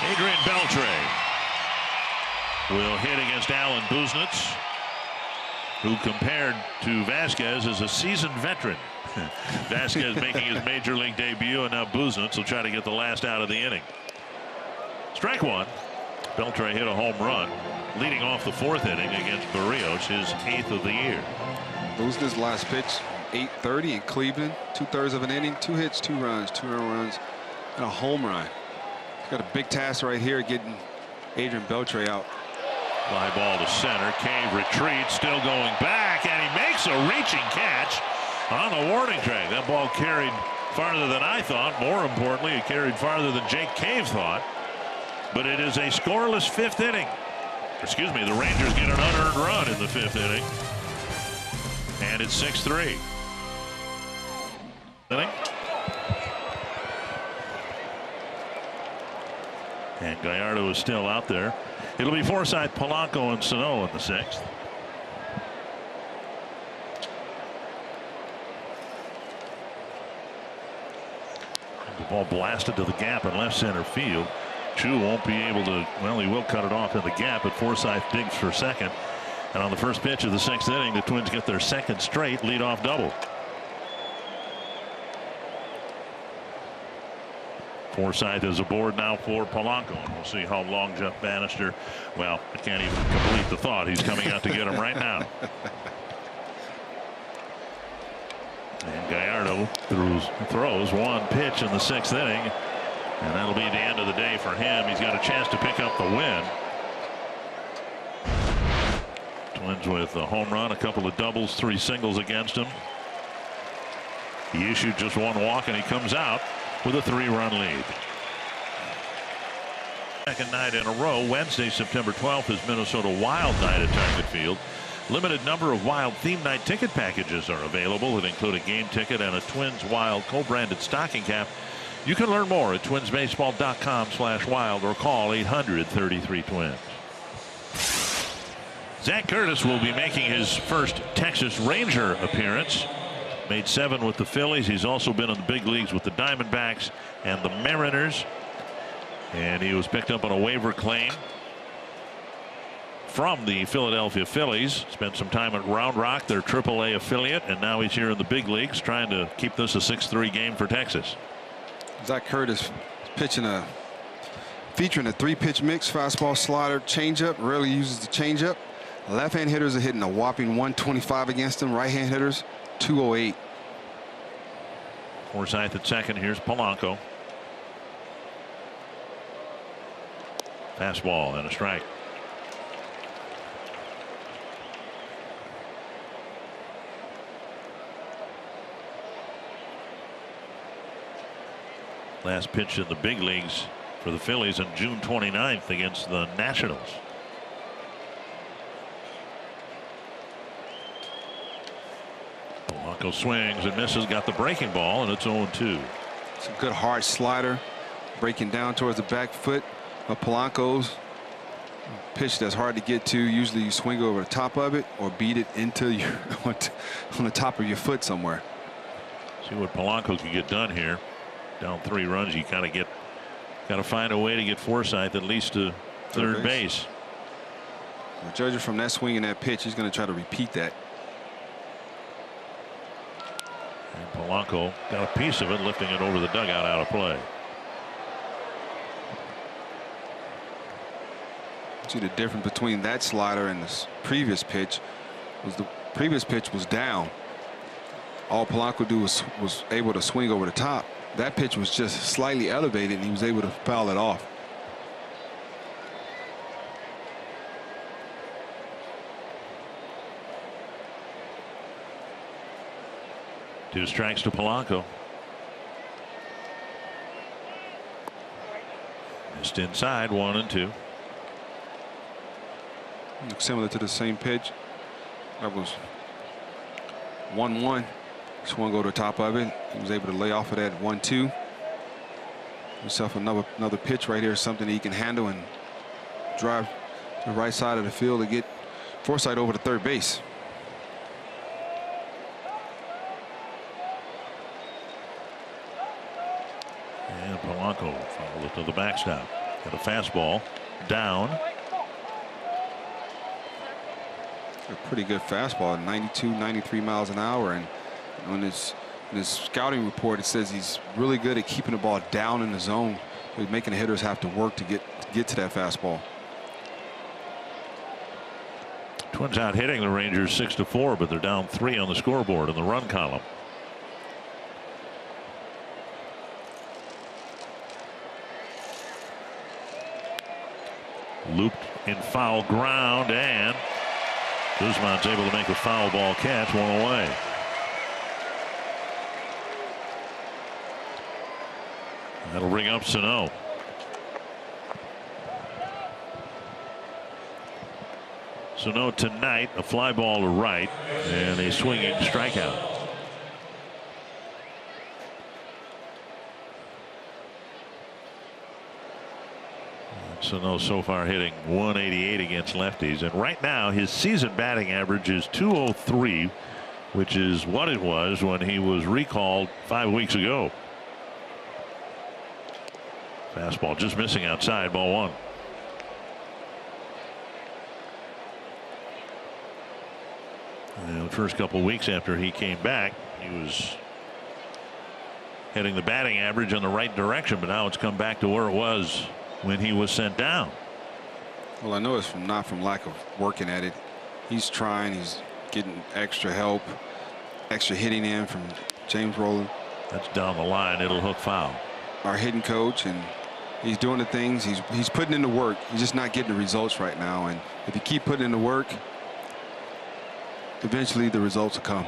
Adrian Beltre will hit against Alan Buznitz, who compared to Vasquez as a seasoned veteran. Vasquez making his major league debut, and now Buznitz will try to get the last out of the inning. Strike one. Beltre hit a home run leading off the 4th inning against Barrios, his 8th of the year. Buznitz's last pitch, 8:30 in Cleveland, 2/3 of an inning, 2 hits, 2 runs, 2 earned runs, and a home run. He's got a big task right here, getting Adrian Beltre out. Fly ball to center. Cave retreats, still going back, and he makes a reaching catch on the warning track. That ball carried farther than I thought. More importantly, it carried farther than Jake Cave thought. But it is a scoreless 5th inning. Excuse me, the Rangers get an unearned run in the 5th inning. And it's 6-3. And Gallardo is still out there. It'll be Forsythe, Polanco, and Sano in the 6th. The ball blasted to the gap in left center field. Chu won't be able to, well, he will cut it off in the gap, but Forsythe digs for second. And on the first pitch of the 6th inning, the Twins get their 2nd straight leadoff double. Forsythe is aboard now for Polanco. And we'll see how long Jeff Bannister, well, I can't even complete the thought. He's coming out to get him right now. And Gallardo throws one pitch in the 6th inning. And that'll be the end of the day for him. He's got a chance to pick up the win. Twins with a home run, a couple of doubles, 3 singles against him. He issued just 1 walk, and he comes out with a 3-run lead. Second night in a row. Wednesday, September 12th is Minnesota Wild night at Target Field. Limited number of Wild theme night ticket packages are available that include a game ticket and a Twins Wild co-branded stocking cap. You can learn more at twinsbaseball.com/wild or call 800-33-TWINS. Zach Curtis will be making his first Texas Ranger appearance. Made 7 with the Phillies. He's also been in the big leagues with the Diamondbacks and the Mariners. And he was picked up on a waiver claim from the Philadelphia Phillies. Spent some time at Round Rock, their AAA affiliate, and now he's here in the big leagues trying to keep this a 6-3 game for Texas. Zach Curtis featuring a 3-pitch mix: fastball, slider, changeup. Rarely uses the changeup. Left-hand hitters are hitting a whopping 125 against him. Right-hand hitters 208. Forsythe at second. Here's Polanco. Fastball and a strike. Last pitch in the big leagues for the Phillies on June 29th against the Nationals. Polanco swings and misses, got the breaking ball, and it's 0-2. It's a good hard slider breaking down towards the back foot of Polanco's. Pitch that's hard to get to. Usually you swing over the top of it or beat it into your on the top of your foot somewhere. See what Polanco can get done here. Down 3 runs, you kind of got to find a way to get Forsythe at least to third base. Well, judging from that swing and that pitch, he's going to try to repeat that. And Polanco got a piece of it, lifting it over the dugout out of play. See the difference between that slider and this previous pitch was the previous pitch was down. All Polanco do was able to swing over the top. That pitch was just slightly elevated and he was able to foul it off. Two strikes to Polanco. Just inside, 1-2. Similar to the same pitch. That was 1-1. Swung over the top of it. He was able to lay off of that 1-2. Himself another pitch right here, something he can handle and drive to the right side of the field to get Forsythe over to third base. And Polanco fouled it to the backstop. Got a fastball down. A pretty good fastball, 92, 93 miles an hour, and on his scouting report it says he's really good at keeping the ball down in the zone. He's making the hitters have to work to get to that fastball. Twins out hitting the Rangers 6-4, but they're down 3 on the scoreboard in the run column. Looped in foul ground, and Guzman's able to make a foul ball catch, 1 away. That'll bring up Sano. Sano tonight, a fly ball to right and a swinging strikeout. Sano so far hitting 188 against lefties, and right now his season batting average is 203, which is what it was when he was recalled 5 weeks ago. Fastball just missing outside, ball 1. And the first couple of weeks after he came back, he was heading the batting average in the right direction, but now it's come back to where it was when he was sent down. Well, I know it's not from lack of working at it. He's trying. He's getting extra help, extra hitting in from James Rowland. That's down the line. It'll hook foul. Our hitting coach, and he's doing the things. He's putting in the work. He's just not getting the results right now. And if you keep putting in the work, eventually the results will come.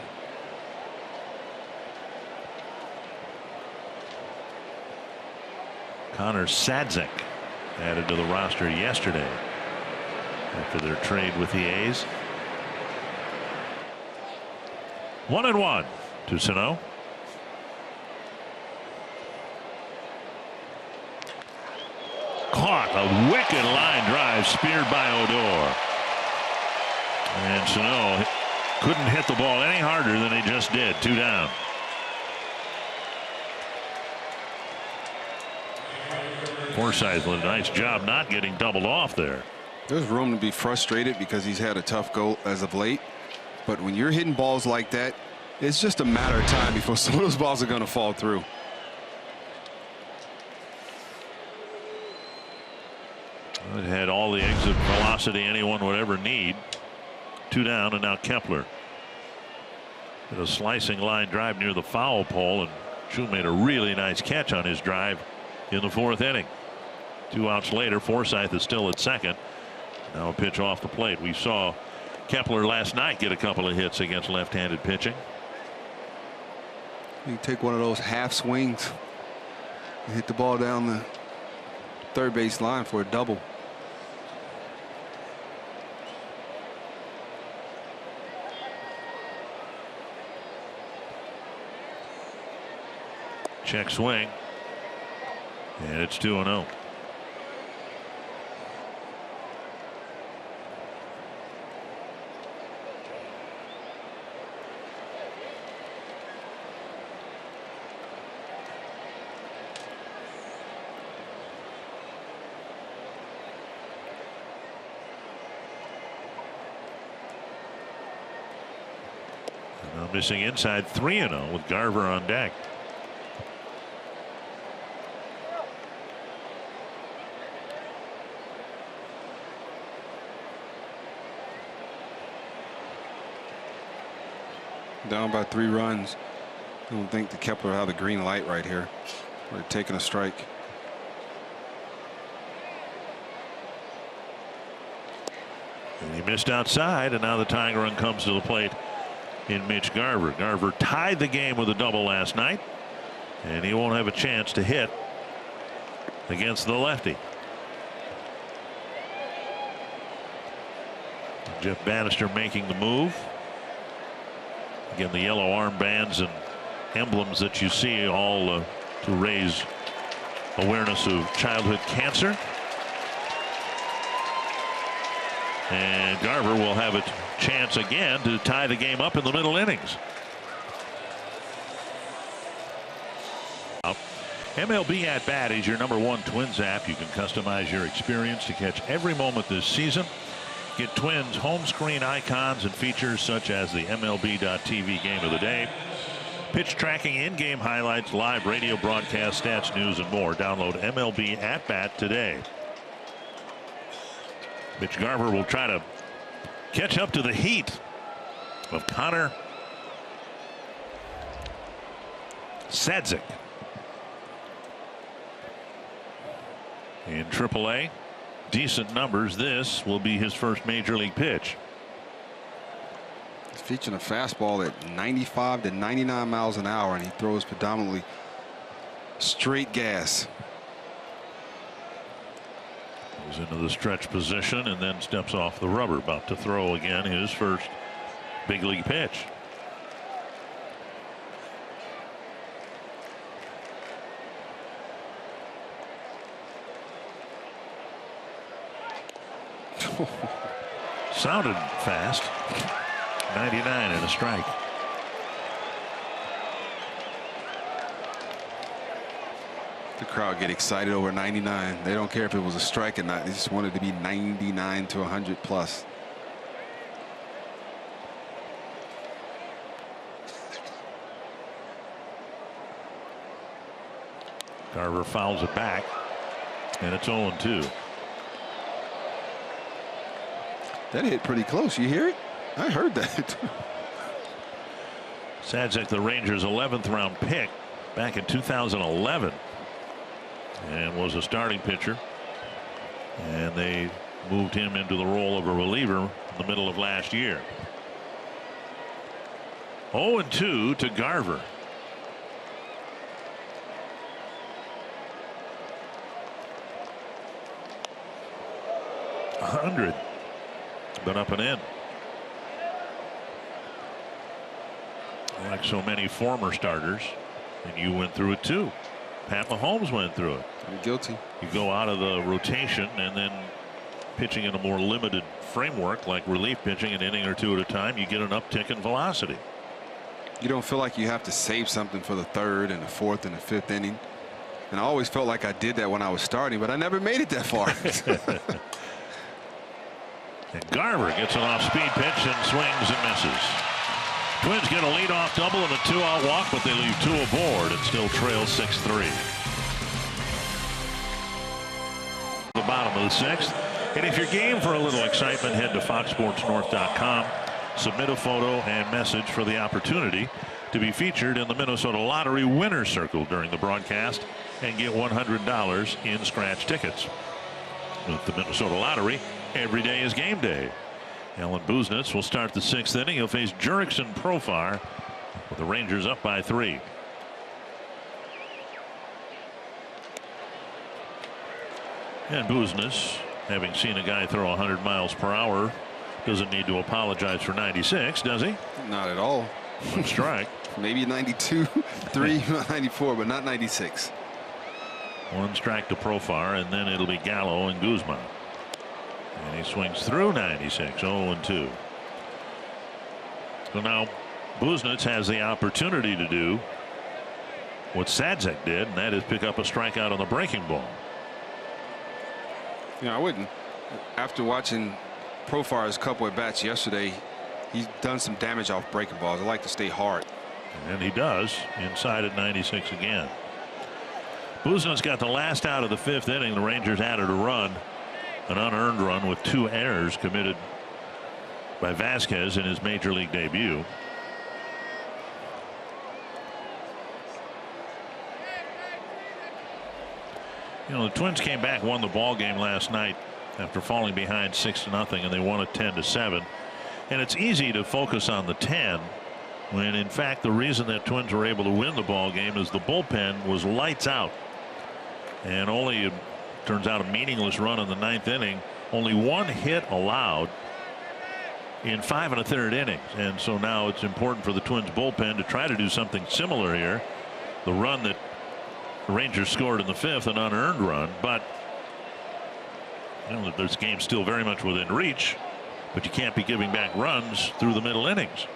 Connor Sadzik added to the roster yesterday after their trade with the A's. 1-1 to Sano. Caught a wicked line drive, speared by Odor. And Sano couldn't hit the ball any harder than he just did. 2 down. Forsythe did a nice job not getting doubled off there. There's room to be frustrated because he's had a tough go as of late. But when you're hitting balls like that, it's just a matter of time before some of those balls are going to fall through. It had all the exit velocity anyone would ever need. 2 down, and now Kepler. Did a slicing line drive near the foul pole, and Chu made a really nice catch on his drive in the 4th inning. 2 outs later, Forsythe is still at second. Now a pitch off the plate. We saw Kepler last night get a couple of hits against left-handed pitching. You take one of those half swings and hit the ball down the third base line for a double. Check swing, and it's 2-0. Missing inside 3-0 with Garver on deck. Down by 3 runs. I don't think the Kepler will have the green light right here. We're taking a strike. And he missed outside, and now the tying run comes to the plate in Mitch Garver. Garver tied the game with a double last night, and he won't have a chance to hit against the lefty. Jeff Bannister making the move. Again, the yellow armbands and emblems that you see all to raise awareness of childhood cancer. And Garver will have a chance again to tie the game up in the middle innings. MLB At Bat is your #1 Twins app. You can customize your experience to catch every moment this season. Get Twins home screen icons and features such as the MLB.TV Game of the Day, pitch tracking, in-game highlights, live radio broadcast, stats, news, and more. Download MLB At Bat today. Mitch Garver will try to catch up to the heat of Connor Sadzik in AAA. Decent numbers. This will be his first major league pitch. He's featuring a fastball at 95 to 99 miles an hour, and he throws predominantly straight gas. Goes into the stretch position and then steps off the rubber, about to throw again his first big league pitch. Sounded fast. 99 and a strike. The crowd get excited over 99. They don't care if it was a strike or not. They just wanted to be 99 to 100 plus. Garver fouls it back, and it's 0-2. That hit pretty close. You hear it? I heard that. Sadzik, the Rangers' 11th round pick back in 2011, and was a starting pitcher, and they moved him into the role of a reliever in the middle of last year. 0-2 to Garver. .100, but up and in. Like so many former starters, and you went through it too. Pat Mahomes went through it. I'm guilty. You go out of the rotation and then pitching in a more limited framework like relief pitching, an inning or two at a time, you get an uptick in velocity. You don't feel like you have to save something for the third and the fourth and the fifth inning. And I always felt like I did that when I was starting, but I never made it that far. And Garver gets an off-speed pitch and swings and misses. Twins get a leadoff double and a 2-out walk, but they leave 2 aboard and still trail 6-3. The bottom of the 6th. And if you're game for a little excitement, head to foxsportsnorth.com. Submit a photo and message for the opportunity to be featured in the Minnesota Lottery Winner's Circle during the broadcast and get $100 in scratch tickets. With the Minnesota Lottery, every day is game day. Alan Buznitz will start the 6th inning. He'll face Jurickson Profar with the Rangers up by 3. And Buznitz, having seen a guy throw 100 miles per hour, doesn't need to apologize for 96, does he? Not at all. One strike. Maybe 92, 3, 94, but not 96. 1 strike to Profar, and then it'll be Gallo and Guzman. And he swings through 96, 0-2. So now Buznitz has the opportunity to do what Sadzik did, and that is pick up a strikeout on the breaking ball. Yeah, I wouldn't. After watching Profar's couple at bats yesterday, He's done some damage off breaking balls. I like to stay hard. And he does inside at 96 again. Buznit's got the last out of the 5th inning. The Rangers added a run, an unearned run with 2 errors committed by Vasquez in his major league debut. You know, the Twins came back, won the ball game last night after falling behind 6-0, and they won it 10-7. And it's easy to focus on the 10 when, in fact, the reason that Twins were able to win the ball game is the bullpen was lights out, and only turns out a meaningless run in the 9th inning. Only 1 hit allowed in 5 1/3 innings, and so now it's important for the Twins bullpen to try to do something similar here. The run that the Rangers scored in the 5th, an unearned run, but you know, this game's still very much within reach, but you can't be giving back runs through the middle innings.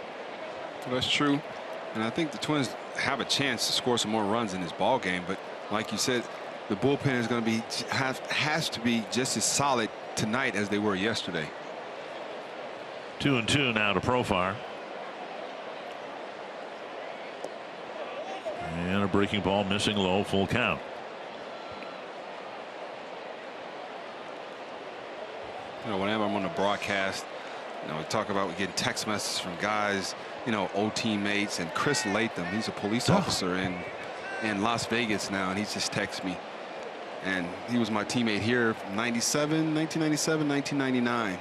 Well, that's true, and I think the Twins have a chance to score some more runs in this ball game, but like you said, the bullpen is going to be has to be just as solid tonight as they were yesterday. 2-2 now to Profar. And a breaking ball missing low, full count. You know, whenever I'm on the broadcast, you know, we talk about getting text messages from guys, you know, old teammates, and Chris Latham, he's a police officer in Las Vegas now, and he just texts me. And he was my teammate here from 1997, 1999.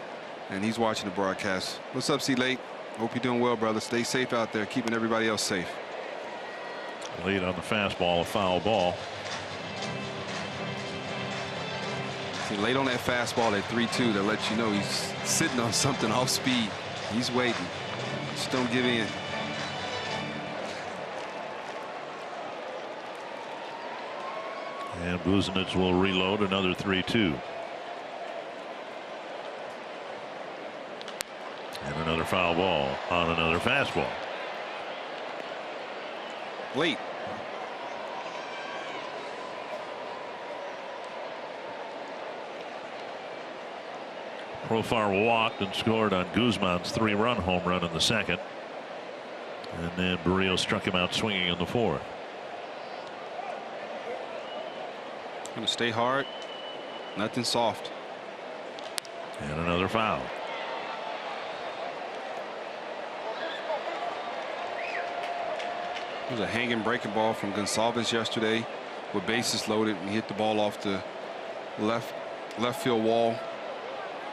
And he's watching the broadcast. What's up, C-Late? Hope you're doing well, brother. Stay safe out there, keeping everybody else safe. Late on the fastball, a foul ball. See, late on that fastball at 3-2 that lets you know he's sitting on something off speed. He's waiting. Just don't give in. And Buznitz will reload another 3-2. And another foul ball on another fastball. Late. Profar walked and scored on Guzman's 3-run home run in the 2nd. And then Barrios struck him out swinging in the 4th. Gonna stay hard. Nothing soft. And another foul. It was a hanging breaking ball from Gonsalves yesterday with bases loaded, and he hit the ball off the left field wall.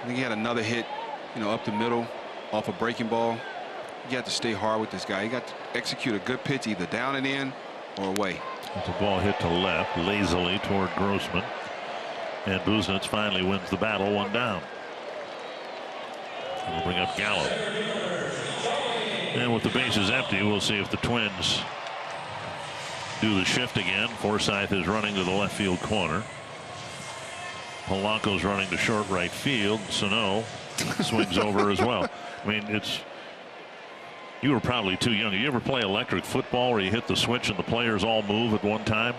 I think he had another hit, you know, up the middle off a breaking ball. You got to stay hard with this guy. You got to execute a good pitch either down and in or away. It's a ball hit to left lazily toward Grossman, and Buznitz finally wins the battle, 1 down. We'll bring up Gallo, and with the bases empty, we'll see if the Twins do the shift again. Forsythe is running to the left field corner. Polanco's running to short right field. Sano swings over as well. I mean, you were probably too young. You ever play electric football where you hit the switch and the players all move at one time?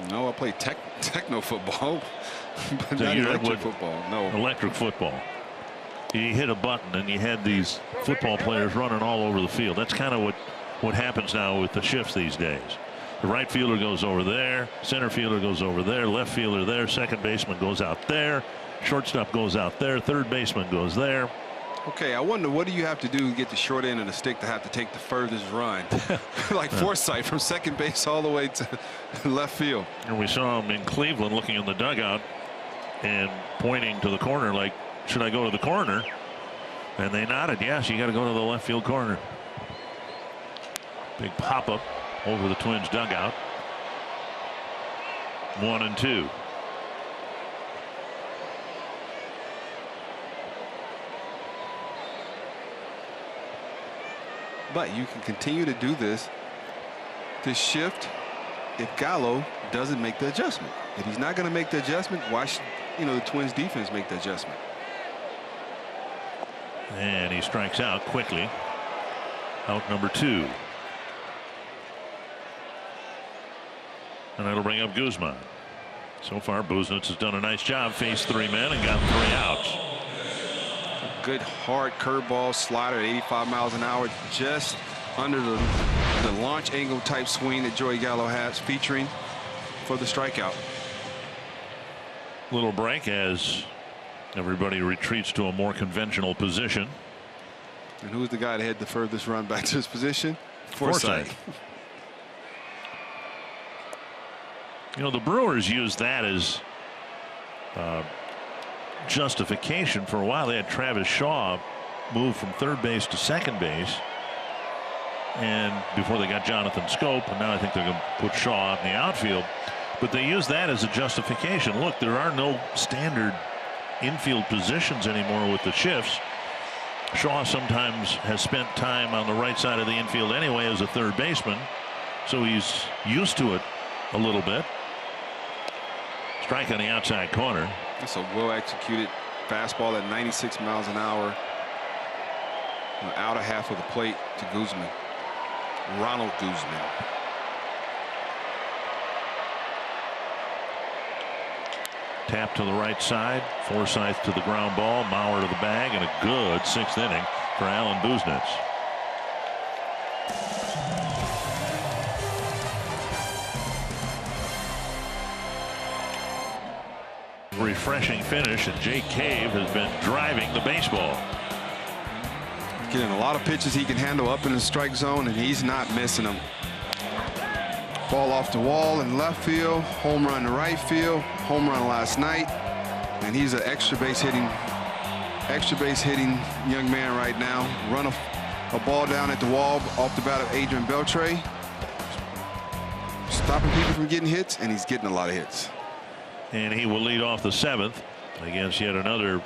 No, I played techno football, but So not you electric football. No. Electric football. You hit a button and you had these football players running all over the field. That's kind of what happens now with the shifts these days. The right fielder goes over there, center fielder goes over there, left fielder there, second baseman goes out there, shortstop goes out there, third baseman goes there. Okay, I wonder, what do you have to do to get the short end of the stick to have to take the furthest run? Like Forsythe from second base all the way to left field. And we saw him in Cleveland looking in the dugout and pointing to the corner like, should I go to the corner? And they nodded, yes, you got to go to the left field corner. Big pop-up over the Twins dugout. 1-2. But you can continue to do this shift if Gallo doesn't make the adjustment. If he's not going to make the adjustment, why should, you know, the Twins defense make the adjustment? And he strikes out quickly. Out number 2. And that'll bring up Guzman. So far, Buznitz has done a nice job. Faced 3 men and got 3 outs. good hard curveball slider at 85 miles an hour, just under the launch angle type swing that Joey Gallo has, featuring for the strikeout. Little break as everybody retreats to a more conventional position. And who's the guy that had the furthest run back to his position? Forsythe. You know, the Brewers used that as justification for a while. They had Travis Shaw move from third base to second base, and before they got Jonathan Scope, and now I think they're going to put Shaw out in the outfield. But they use that as a justification. Look, there are no standard infield positions anymore with the shifts. Shaw sometimes has spent time on the right side of the infield anyway as a third baseman, so he's used to it a little bit. Strike on the outside corner. That's a well-executed fastball at 96 miles an hour. Out of half of the plate to Guzman. Ronald Guzman. Tap to the right side. Forsythe to the ground ball. Mauer to the bag, and a good sixth inning for Alan Buznitz. Refreshing finish, and Jake Cave has been driving the baseball. Getting a lot of pitches he can handle up in the strike zone, and he's not missing them. Ball off the wall in left field, home run to right field, home run last night, and he's an extra base hitting young man right now. Run a ball down at the wall off the bat of Adrian Beltre, stopping people from getting hits, and he's getting a lot of hits. And he will lead off the seventh against yet another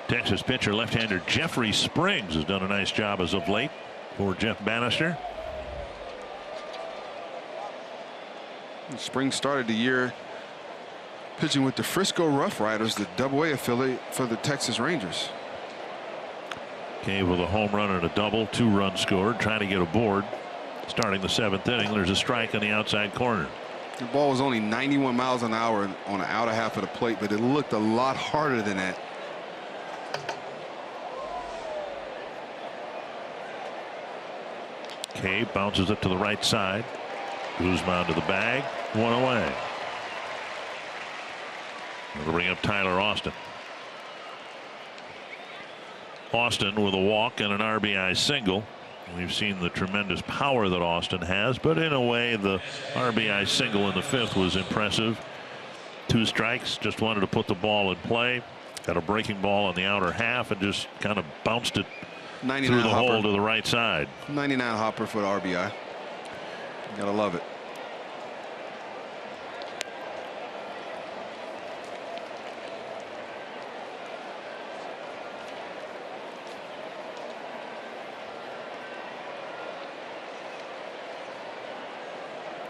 Texas pitcher. Left-hander Jeffrey Springs has done a nice job as of late for Jeff Bannister. Springs started the year pitching with the Frisco Rough Riders, the Double-A affiliate for the Texas Rangers. Cave with a home run and a double, 2 runs scored, trying to get aboard. Starting the seventh inning, there's a strike on the outside corner. The ball was only 91 miles an hour on the outer half of the plate, but it looked a lot harder than that. Cave bounces it to the right side. Guzman to the bag. 1 away. We'll bring up Tyler Austin. Austin with a walk and an RBI single. We've seen the tremendous power that Austin has, but in a way the RBI single in the fifth was impressive. 2 strikes, just wanted to put the ball in play. Got a breaking ball on the outer half and just kind of bounced it through the hole to the right side. 99 hopper for the RBI. Gotta love it.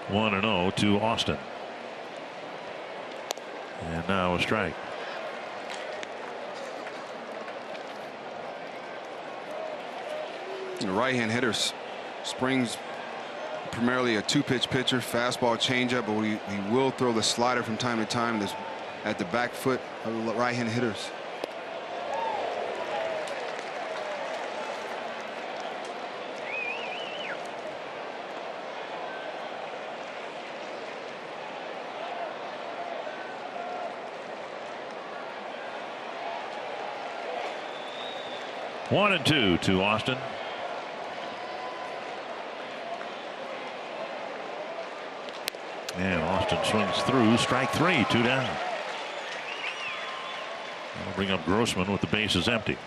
One and 0 to Austin. And now a strike. The right-hand hitters, Springs primarily a 2-pitch pitcher, fastball, changeup, but he will throw the slider from time to time. That's at the back foot of the right-hand hitters. One and 2 to Austin. And Austin swings through. Strike 3, 2 down. That'll bring up Grossman with the bases empty.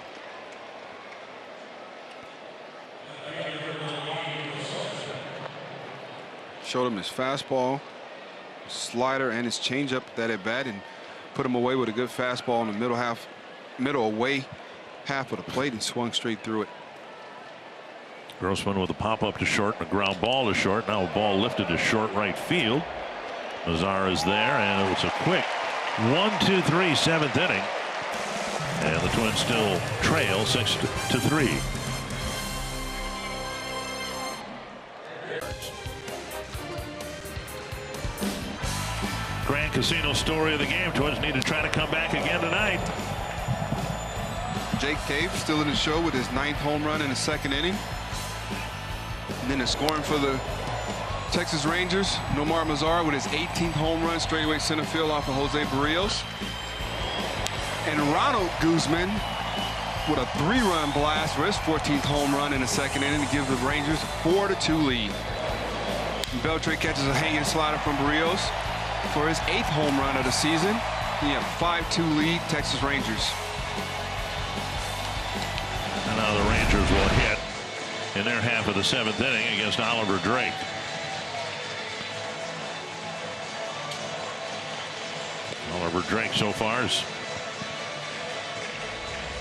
Showed him his fastball, slider, and his changeup that at bat, and put him away with a good fastball in the middle away half of the plate, and swung straight through it. Grossman with a pop up to short and a ground ball to short. Now a ball lifted to short right field. Mazar is there, and it was a quick 1-2-3 7th inning, and the Twins still trail 6-3. Grand Casino story of the game. Twins need to try to come back again tonight. Jake Cave still in the show with his 9th home run in the 2nd inning. And then the scoring for the Texas Rangers, Nomar Mazara with his 18th home run straightaway center field off of Jose Barrios. And Ronald Guzman with a 3-run blast for his 14th home run in the 2nd inning to give the Rangers a 4-2 lead. And Beltre catches a hanging slider from Barrios for his 8th home run of the season. He had a 5-2 lead, Texas Rangers. And now the Rangers will hit in their half of the 7th inning against Oliver Drake. Oliver Drake so far has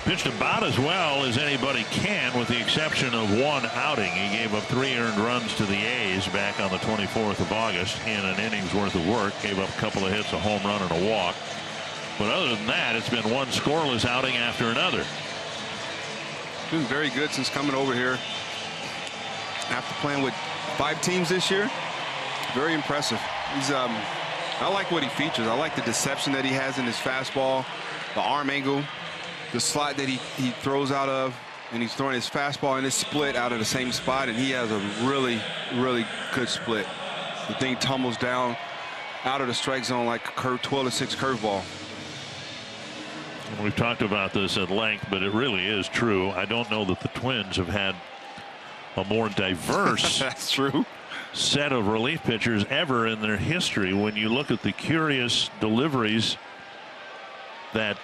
pitched about as well as anybody can, with the exception of one outing. He gave up 3 earned runs to the A's back on the 24th of August in an inning's worth of work. Gave up a couple of hits, a home run, and a walk. But other than that, it's been one scoreless outing after another. Been very good since coming over here after playing with 5 teams this year. Very impressive. He's I like what he features. I like the deception that he has in his fastball, the arm angle, the slot that he throws out of, and he's throwing his fastball and his split out of the same spot, and he has a really, really good split. The thing tumbles down out of the strike zone like a 12-6 curveball. We've talked about this at length, but it really is true. I don't know that the Twins have had a more diverse That's true. set of relief pitchers ever in their history. When you look at the curious deliveries that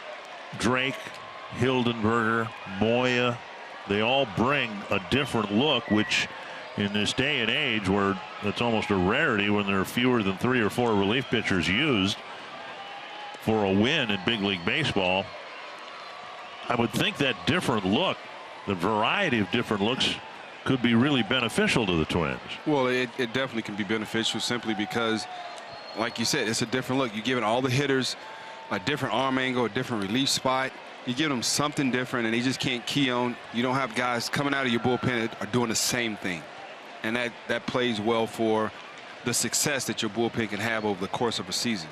Drake, Hildenberger, Moya, they all bring a different look, which in this day and age where it's almost a rarity when there are fewer than 3 or 4 relief pitchers used for a win in big league baseball, I would think that different look, the variety of different looks, could be really beneficial to the Twins. Well, it definitely can be beneficial simply because, like you said, it's a different look. You're giving all the hitters a different arm angle, a different relief spot. You give them something different, and they just can't key on. You don't have guys coming out of your bullpen that are doing the same thing. And that plays well for the success that your bullpen can have over the course of a season.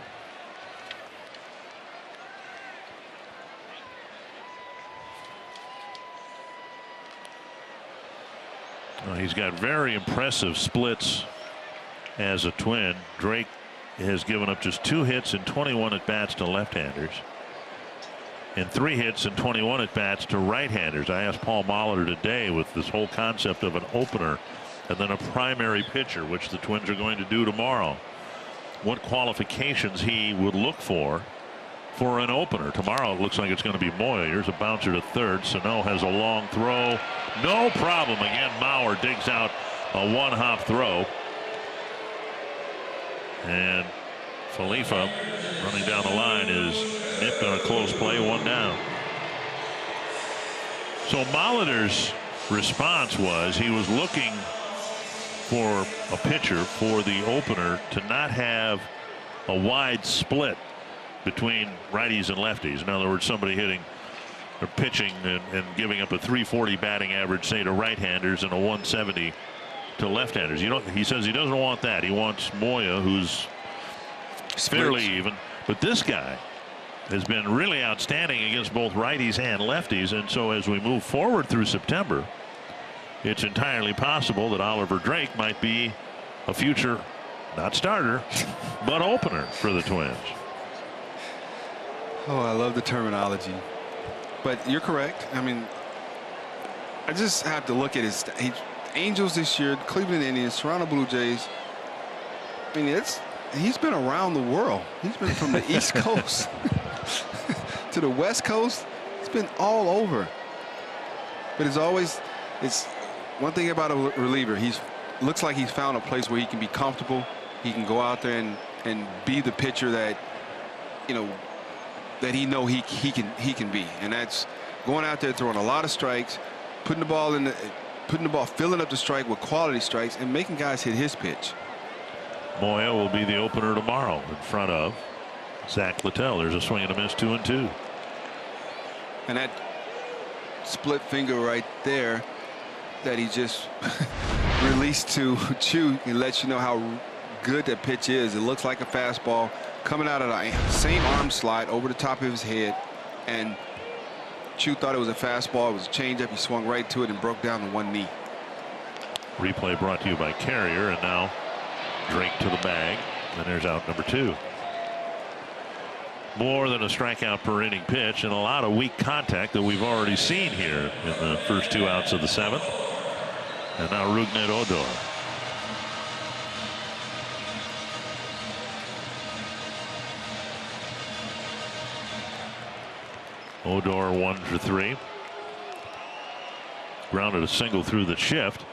Well, he's got very impressive splits as a Twin. Drake has given up just 2 hits and 21 at-bats to left-handers, and 3 hits and 21 at-bats to right-handers. I asked Paul Molitor today with this whole concept of an opener and then a primary pitcher, which the Twins are going to do tomorrow, what qualifications he would look for an opener. Tomorrow it looks like it's going to be Moya. Here's a bouncer to third. Sano has a long throw. No problem. Again, Mauer digs out a one-hop throw. And Khalifa running down the line is nipped on a close play, 1 down. So Molitor's response was he was looking for a pitcher for the opener to not have a wide split between righties and lefties. In other words, somebody hitting or pitching and giving up a 340 batting average, say, to right-handers and a 170 to left-handers. He says he doesn't want that. He wants Moya, who's fairly even. But this guy has been really outstanding against both righties and lefties. And so as we move forward through September, it's entirely possible that Oliver Drake might be a future, not starter, but opener for the Twins. Oh, I love the terminology. But you're correct. I mean, I just have to look at his Angels this year, Cleveland Indians, Toronto Blue Jays. I mean, he's been around the world. He's been from the East Coast to the West Coast. He's been all over. But it's one thing about a reliever. Looks like he's found a place where he can be comfortable. He can go out there and be the pitcher that, that he can be, and that's going out there throwing a lot of strikes, putting the ball filling up the strike with quality strikes, and making guys hit his pitch. Moya will be the opener tomorrow in front of Zach Littell. There's a swing and a miss, 2-2. And that split finger right there that he just released to Chu, it lets you know how good that pitch is. It looks like a fastball coming out of the same arm slide over the top of his head, and Chu thought it was a fastball. It was a changeup. He swung right to it and broke down to one knee. Replay brought to you by Carrier, and now Drake to the bag. And there's out number 2. More than a strikeout per inning pitch, and a lot of weak contact that we've already seen here in the first 2 outs of the 7th. And now Rougned Odor. Odor 1 for 3. Grounded a single through the shift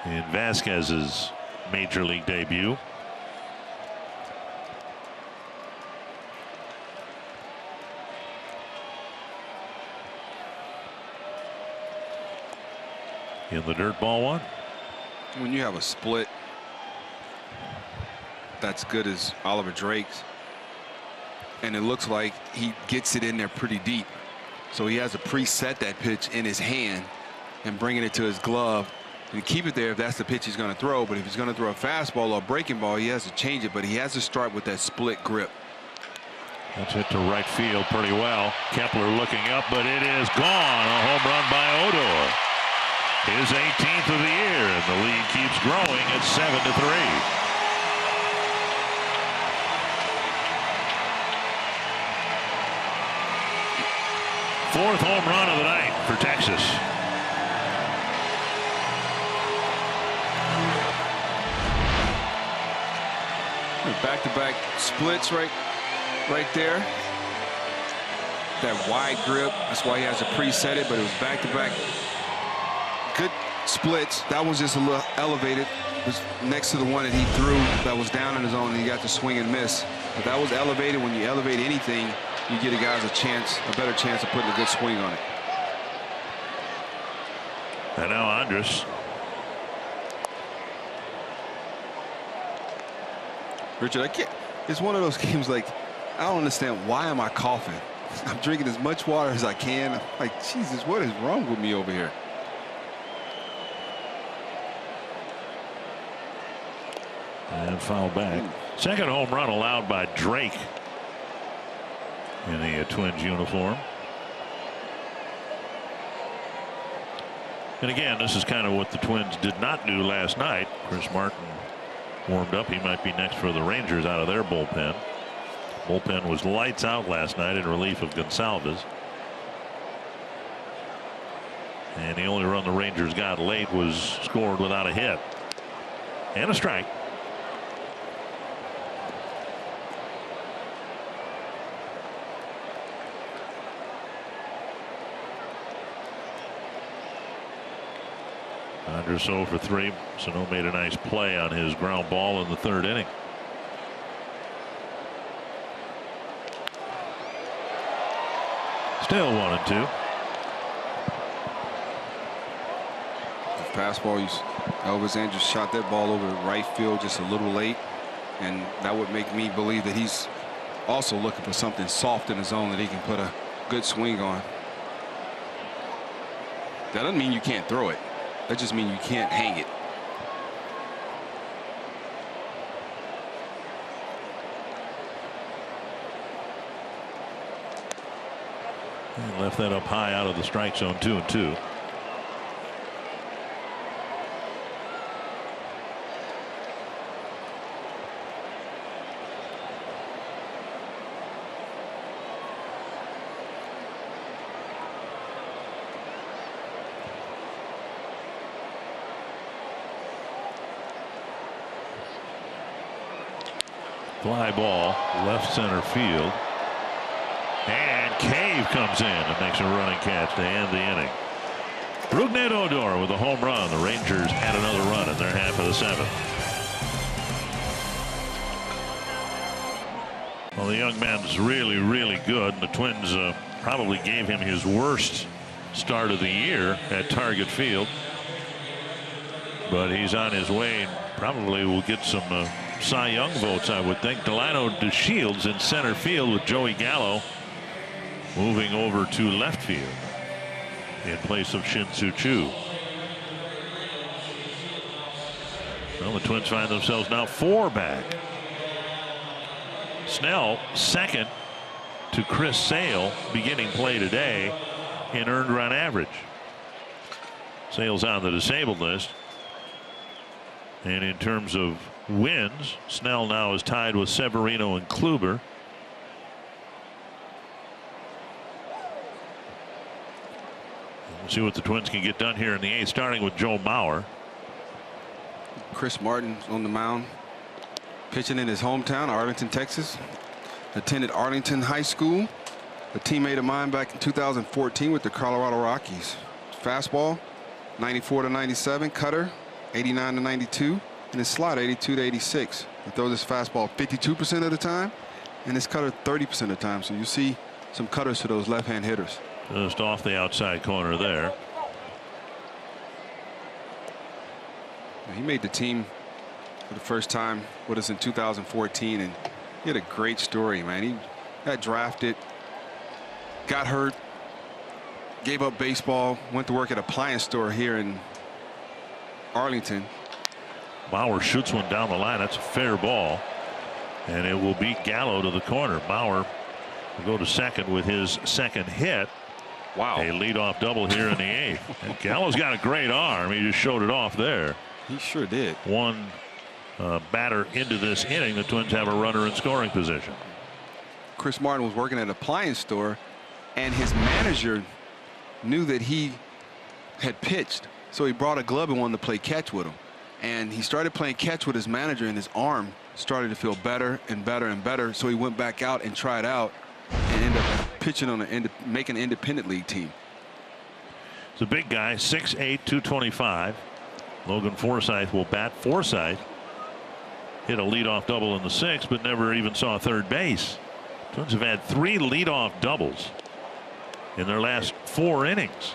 in Vasquez's major league debut. In the dirt, ball 1. When you have a split that's good as Oliver Drake's, and it looks like he gets it in there pretty deep, so he has to preset that pitch in his hand and bringing it to his glove and keep it there if that's the pitch he's going to throw. But if he's going to throw a fastball or a breaking ball, he has to change it, but he has to start with that split grip. That's hit to right field pretty well. Kepler looking up, but it is gone. A home run by Odor. His 18th of the year, and the lead keeps growing at 7-3. Fourth home run of the night for Texas. Back-to-back splits right there. That wide grip. That's why he has to preset it, but it was back-to-back. Good splits. That was just a little elevated. It was next to the one that he threw that was down in his own, and he got the swing and miss. But that was elevated. When you elevate anything, you get a guys a better chance of putting a good swing on it. And now Andres. Richard, I can't. It's one of those games like I don't understand, why am I coughing? I'm drinking as much water as I can. I'm like, Jesus, what is wrong with me over here? And foul back. Second home run allowed by Drake in the Twins uniform. And again, this is kind of what the Twins did not do last night. Chris Martin warmed up. He might be next for the Rangers out of their bullpen. Bullpen was lights out last night in relief of Gonsalves. And the only run the Rangers got late was scored without a hit. And a strike. Andres 0 for 3. Sano made a nice play on his ground ball in the 3rd inning. Still 1-2. The fastball, Elvis Andrus shot that ball over right field just a little late, and that would make me believe that he's also looking for something soft in his zone that he can put a good swing on. That doesn't mean you can't throw it. That just means you can't hang it. He left that up high out of the strike zone. 2-2. Fly ball left center field, and Cave comes in and makes a running catch to end the inning. Rougned Odor with a home run. The Rangers had another run in their half of the 7th. Well, the young man's really good. The Twins probably gave him his worst start of the year at Target Field, but he's on his way and probably will get some Cy Young votes, I would think. Delano DeShields in center field with Joey Gallo moving over to left field in place of Shin-Soo Choo. Well, the Twins find themselves now 4 back. Snell second to to Chris Sale beginning play today in earned run average. Sale's on the disabled list. And in terms of wins, Snell now is tied with Severino and Kluber. We'll see what the Twins can get done here in the 8th, starting with Joe Mauer. Chris Martin's on the mound, pitching in his hometown, Arlington, Texas. Attended Arlington High School, a teammate of mine back in 2014 with the Colorado Rockies. Fastball, 94 to 97, cutter, 89 to 92, and his slider, 82 to 86. He throws his fastball 52% of the time, and his cutter 30% of the time. So you see some cutters to those left-hand hitters. Just off the outside corner there. He made the team for the first time with us in 2014, and he had a great story, man. He got drafted, got hurt, gave up baseball, went to work at an appliance store here in Arlington. Bauer shoots one down the line. That's a fair ball, and it will beat Gallo to the corner. Bauer will go to second with his second hit. Wow. A leadoff double here in the 8th. And Gallo's got a great arm. He just showed it off there. He sure did. One batter into this inning, the Twins have a runner in scoring position. Chris Martin was working at an appliance store, and his manager knew that he had pitched, so he brought a glove and wanted to play catch with him. And he started playing catch with his manager, and his arm started to feel better and better and better. So he went back out and tried out and ended up pitching on making an independent league team. It's a big guy, 6'8", 225. Logan Forsythe will bat. Forsythe hit a leadoff double in the 6th, but never even saw third base. Twins have had 3 leadoff doubles in their last 4 innings.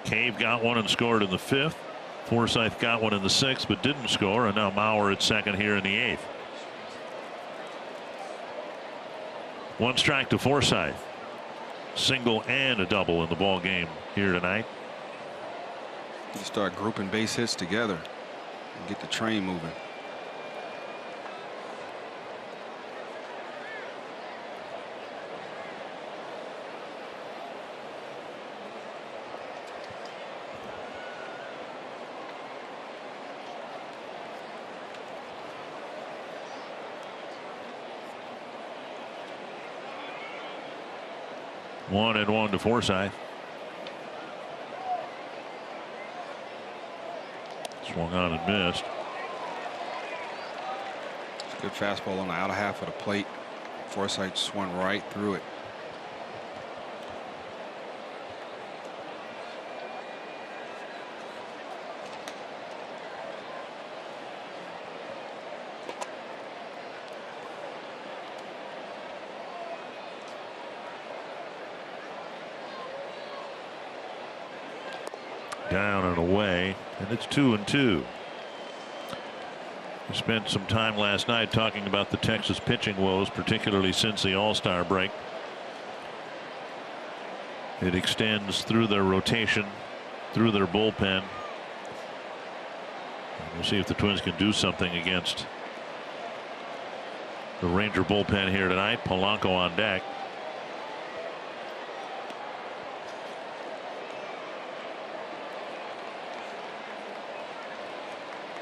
Cave got one and scored in the 5th. Forsythe got one in the 6th, but didn't score, and now Mauer at second here in the 8th. 1 strike to Forsythe. Single and a double in the ball game here tonight. You start grouping base hits together and get the train moving. One and one to Forsythe. Swung on and missed. It's a good fastball on the outer half of the plate. Forsythe swung right through it. Down and away, and it's 2-2. We spent some time last night talking about the Texas pitching woes, particularly since the All-Star break. It extends through their rotation, through their bullpen. We'll see if the Twins can do something against the Ranger bullpen here tonight. Polanco on deck.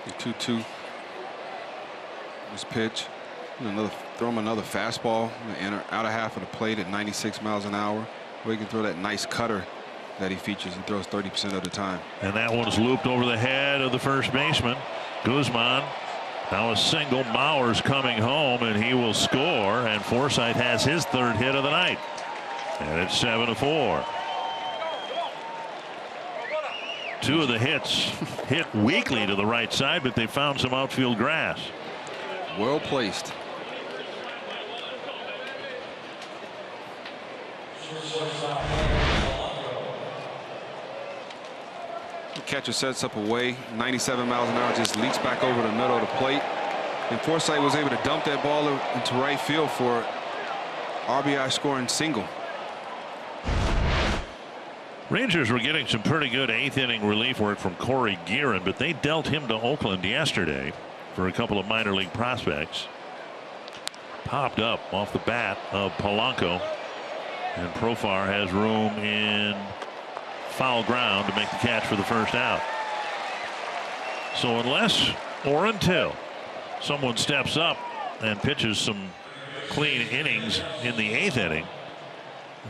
The 2-2. This pitch. Throw him another fastball in the outer half of the plate at 96 miles an hour. Or he can throw that nice cutter that he features and throws 30% of the time. And that one's looped over the head of the first baseman. Guzman. Now a single. Mauer's coming home, and he will score. And Forsythe has his 3rd hit of the night. And it's 7-4. 2 of the hits hit weakly to the right side, but they found some outfield grass. Well placed. The catcher sets up away. 97 miles an hour, just leaks back over the middle of the plate. And Forsythe was able to dump that ball into right field for RBI scoring single. Rangers were getting some pretty good 8th inning relief work from Corey Guerin, but they dealt him to Oakland yesterday for a couple of minor league prospects. popped up off the bat of Polanco, and Profar has room in foul ground to make the catch for the first out. So unless or until someone steps up and pitches some clean innings in the 8th inning,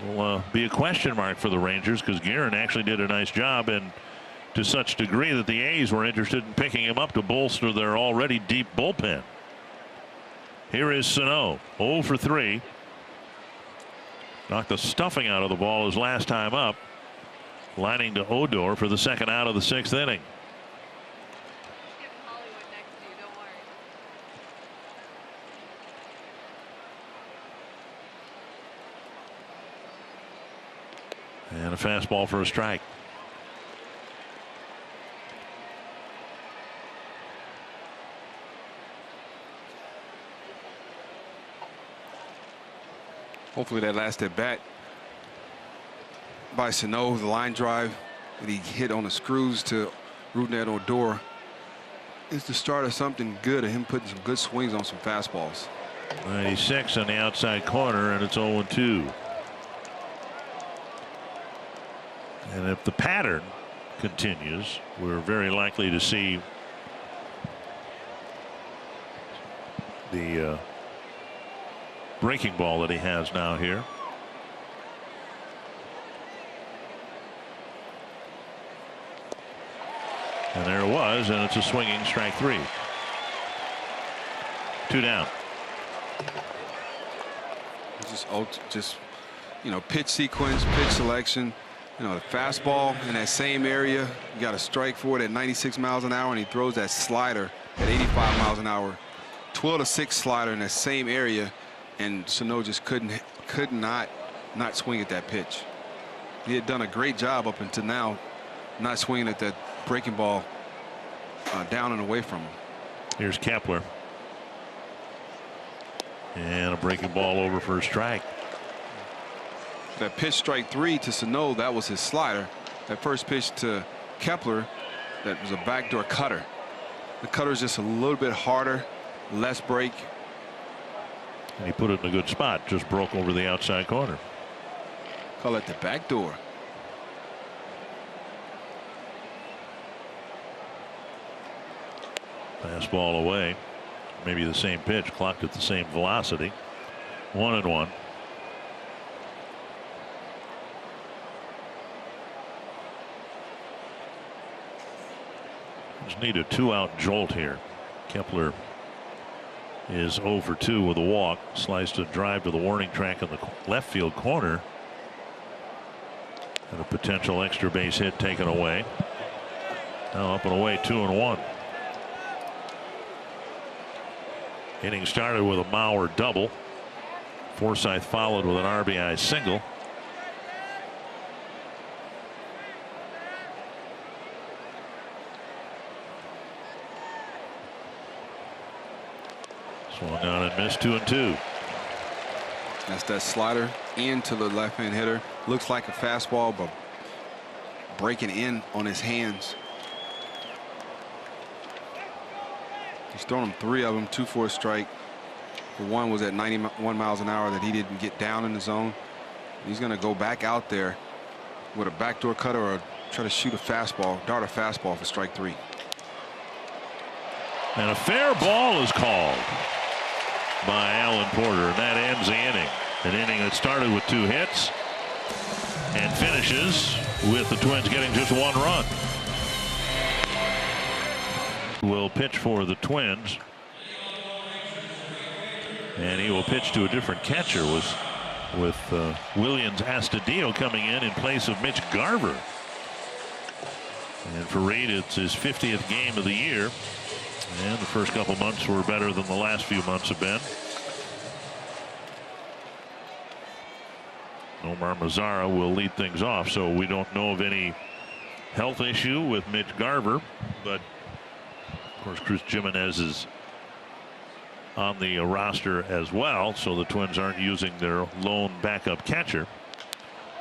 will be a question mark for the Rangers, because Guerin actually did a nice job, and to such degree that the A's were interested in picking him up to bolster their already deep bullpen. Here is Sano, 0 for 3. Knocked the stuffing out of the ball his last time up. Lining to Odor for the second out of the 6th inning. And a fastball for a strike. Hopefully that last at bat by Sano, the line drive that he hit on the screws to Rougned Odor, is the start of something good, of him putting some good swings on some fastballs. 96 on the outside corner, and it's 0-2. And if the pattern continues, we're very likely to see the breaking ball that he has now here. And there it was, and it's a swinging strike 3. 2 down. Just you know, pitch sequence, pitch selection. You know, the fastball in that same area, you got a strike for it at 96 miles an hour, and he throws that slider at 85 miles an hour. 12-6 slider in that same area, and Sano just could not swing at that pitch. He had done a great job up until now, not swinging at that breaking ball down and away from him. Here's Kepler, and a breaking ball over for a strike. That pitch, strike 3 to Sano, that was his slider. That first pitch to Kepler, that was a backdoor cutter. The cutter is just a little bit harder, less break. And he put it in a good spot, just broke over the outside corner. Call it the backdoor. Fastball away. Maybe the same pitch, clocked at the same velocity. 1-1. Just need a 2-out jolt here. Kepler is 0 for 2 with a walk. Sliced a drive to the warning track in the left field corner. And a potential extra base hit taken away. Now up and away, 2-1. Inning started with a Mauer double. Forsythe followed with an RBI single. Swung on and missed, 2-2. That's that slider into the left-hand hitter. Looks like a fastball, but breaking in on his hands. He's thrown him 3 of them, 2 for a strike. The one was at 91 miles an hour that he didn't get down in the zone. He's going to go back out there with a backdoor cutter or try to shoot a fastball, dart a fastball for strike 3. And a fair ball is called by Alan Porter, and that ends the inning. An inning that started with 2 hits and finishes with the Twins getting just 1 run. Will pitch for the Twins, and he will pitch to a different catcher, with Williams Astudillo coming in place of Mitch Garver. And for Reed, it's his 50th game of the year, and the first couple months were better than the last few months have been. Omar Mazara will lead things off, so we don't know of any health issue with Mitch Garver, but of course Cruz Jimenez is on the roster as well, so the Twins aren't using their lone backup catcher.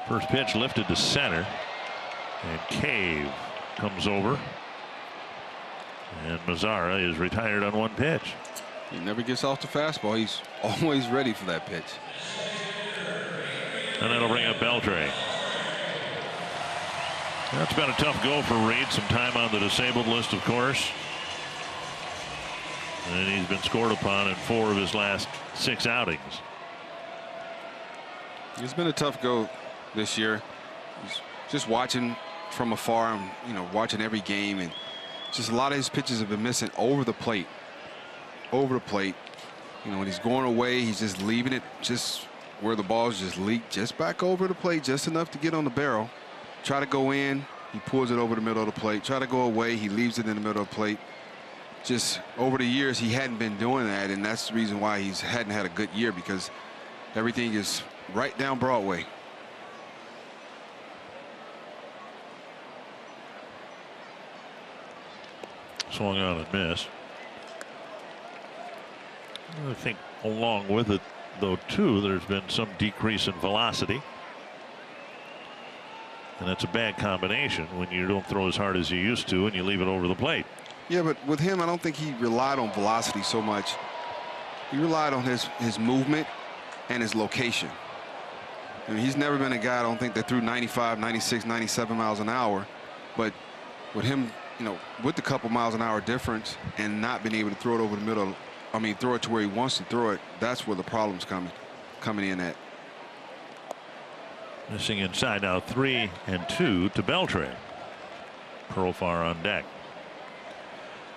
First pitch lifted to center, and Cave comes over, and Mazara is retired on 1 pitch. He never gets off the fastball. He's always ready for that pitch. And that'll bring up Beltre. That's been a tough go for Reed. Some time on the disabled list, of course. And he's been scored upon in 4 of his last 6 outings. It's been a tough go this year. Just watching from afar, and, you know, watching every game, and just a lot of his pitches have been missing over the plate. Over the plate. You know, when he's going away, he's just leaving it just where the balls just leak, just back over the plate, just enough to get on the barrel. Try to go in, he pulls it over the middle of the plate. Try to go away, he leaves it in the middle of the plate. Just over the years, he hadn't been doing that, and that's the reason why he hadn't had a good year, because everything is right down Broadway. Swung on and missed. I think along with it, though, too, there's been some decrease in velocity. And that's a bad combination when you don't throw as hard as you used to and you leave it over the plate. Yeah, but with him, I don't think he relied on velocity so much. He relied on his movement and his location. I mean, he's never been a guy, I don't think, that threw 95, 96, 97 miles an hour. But with him, you know, with the couple miles an hour difference and not being able to throw it over the middle, I mean, throw it to where he wants to throw it, that's where the problem's coming in at. Missing inside now, 3-2 to Beltre. Profar on deck.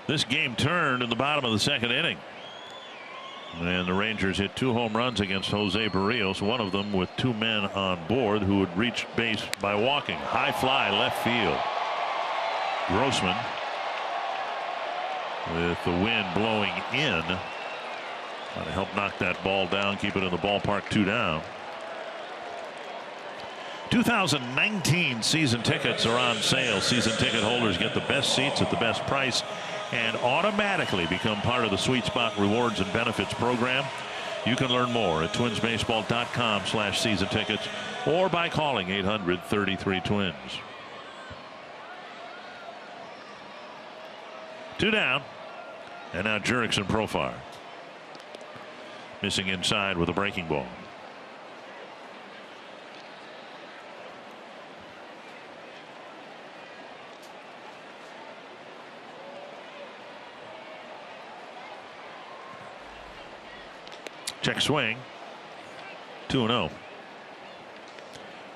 This game turned in the bottom of the 2nd inning. And the Rangers hit 2 home runs against Jose Barrios, one of them with 2 men on board who had reached base by walking. High fly left field. Grossman, with the wind blowing in, trying to help knock that ball down, keep it in the ballpark, 2 down. 2019 season tickets are on sale. Season ticket holders get the best seats at the best price and automatically become part of the Sweet Spot Rewards and Benefits program. You can learn more at twinsbaseball.com/season tickets or by calling 800-33-TWINS. 2 down, and now Jurickson and Profar. Missing inside with a breaking ball. Check swing. 2-0.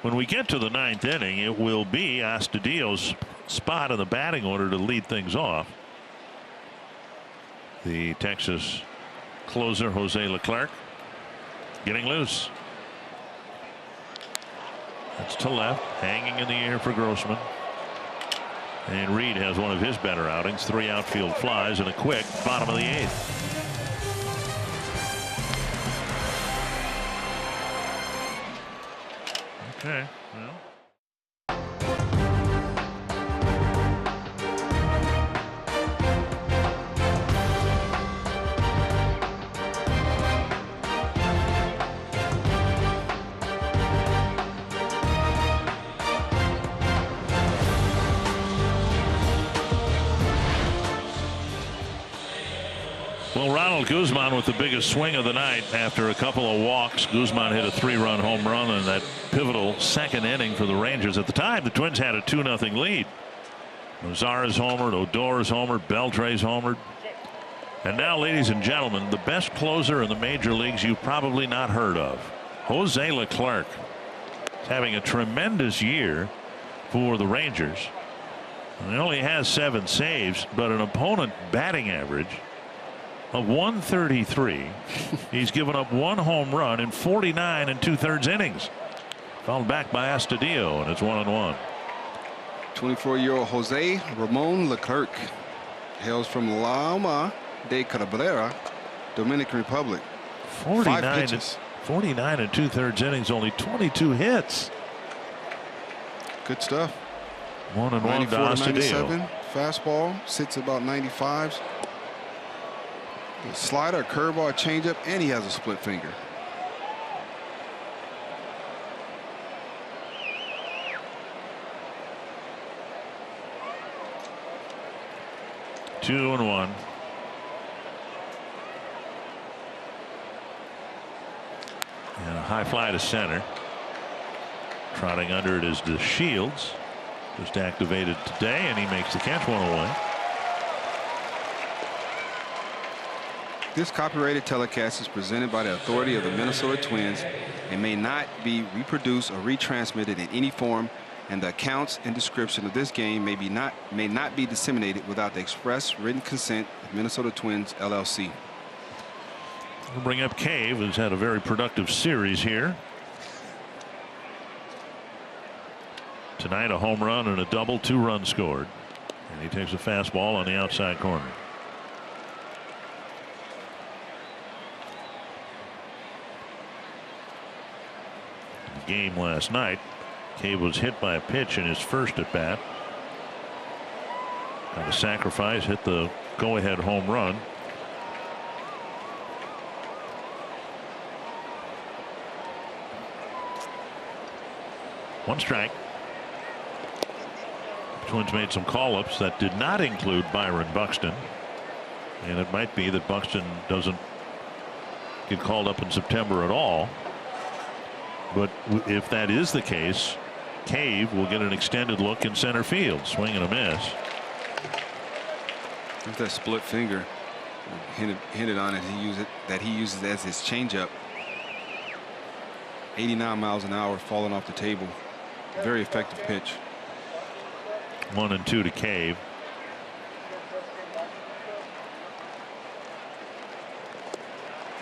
When we get to the 9th inning, it will be Astudillo's spot in the batting order to lead things off. The Texas closer, Jose Leclerc, getting loose. That's to left, hanging in the air for Grossman. And Reed has one of his better outings, 3 outfield flies and a quick bottom of the 8th. Okay, well. Well, Ronald Guzman with the biggest swing of the night after a couple of walks. Guzman hit a 3-run home run in that pivotal 2nd inning for the Rangers. At the time, the Twins had a 2-0 lead. Mazara's homered, Odor's homered, Beltre's homered. And now, ladies and gentlemen, the best closer in the major leagues you've probably not heard of. Jose Leclerc is having a tremendous year for the Rangers. And he only has 7 saves, but an opponent batting average of 133. He's given up 1 home run in 49 2/3 innings. Fouled back by Astudillo, and it's 1-1. 24-year-old Jose Ramon Leclerc hails from Loma de Cabrera, Dominican Republic. 49 2/3 innings, only 22 hits. Good stuff. 1-1 to 94 to Astudillo. 97. Fastball sits about 95s. Slider, curveball, changeup, and he has a split finger. And a high fly to center. Trotting under it is the Shields. Just activated today, and he makes the catch, one away. This copyrighted telecast is presented by the authority of the Minnesota Twins and may not be reproduced or retransmitted in any form, and the accounts and description of this game may not be disseminated without the express written consent of Minnesota Twins LLC. We'll bring up Cave, who's had a very productive series here. Tonight, a home run and a double, 2 runs scored. And he takes a fastball on the outside corner. The game last night, Cave was hit by a pitch in his first at bat. Got a sacrifice, hit the go-ahead home run. One strike. Twins made some call-ups that did not include Byron Buxton, and it might be that Buxton doesn't get called up in September at all. But if that is the case, Cave will get an extended look in center field. Swing and a miss. With that split finger hinted on it, he uses as his changeup. 89 miles an hour falling off the table. Very effective pitch. 1-2 to Cave.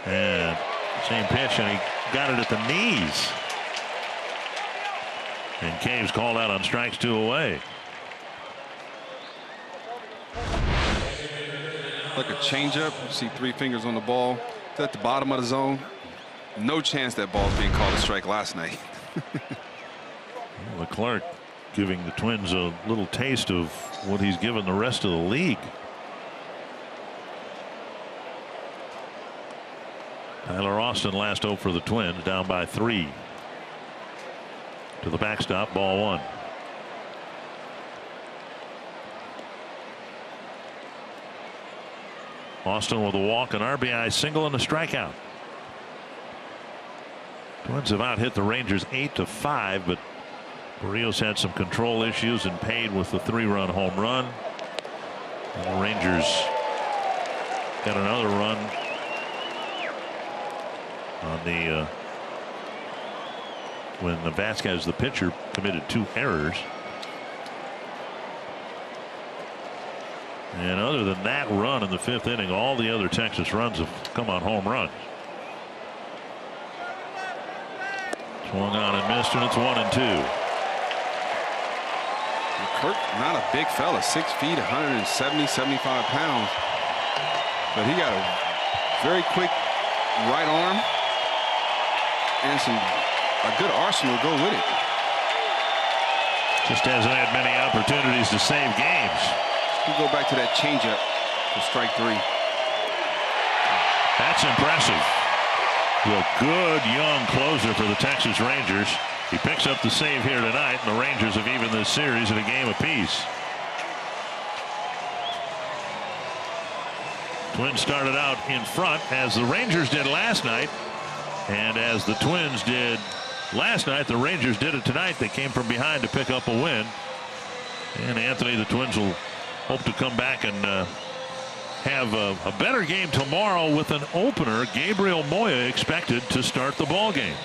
And same pitch, and he got it at the knees. And Cave's called out on strikes 2 away. Like a changeup. You see 3 fingers on the ball. It's at the bottom of the zone. No chance that ball's being called a strike last night. Leclerc giving the Twins a little taste of what he's given the rest of the league. Tyler Austin last hope for the Twins, down by 3. To the backstop, ball 1. Austin with a walk, an RBI single, and a strikeout. Twins have out hit the Rangers 8-5, but Barrios had some control issues and paid with the 3-run home run. And the Rangers got another run on the when Vasquez, the pitcher, committed 2 errors. And other than that run in the 5th inning, all the other Texas runs have come on home runs. Swung on and missed, and it's 1-2. Kirk, not a big fella, 6 feet, 170, 75 pounds. But he got a very quick right arm and a good arsenal to go with it. Just hasn't had many opportunities to save games. We'll go back to that changeup for strike 3. That's impressive. A good young closer for the Texas Rangers. He picks up the save here tonight, and the Rangers have evened this series at a game apiece. Twins started out in front, as the Rangers did last night, and as the Twins did last night, the Rangers did it tonight. They came from behind to pick up a win. And Anthony, the Twins will hope to come back and have a better game tomorrow with an opener. Gabriel Moya expected to start the ball game.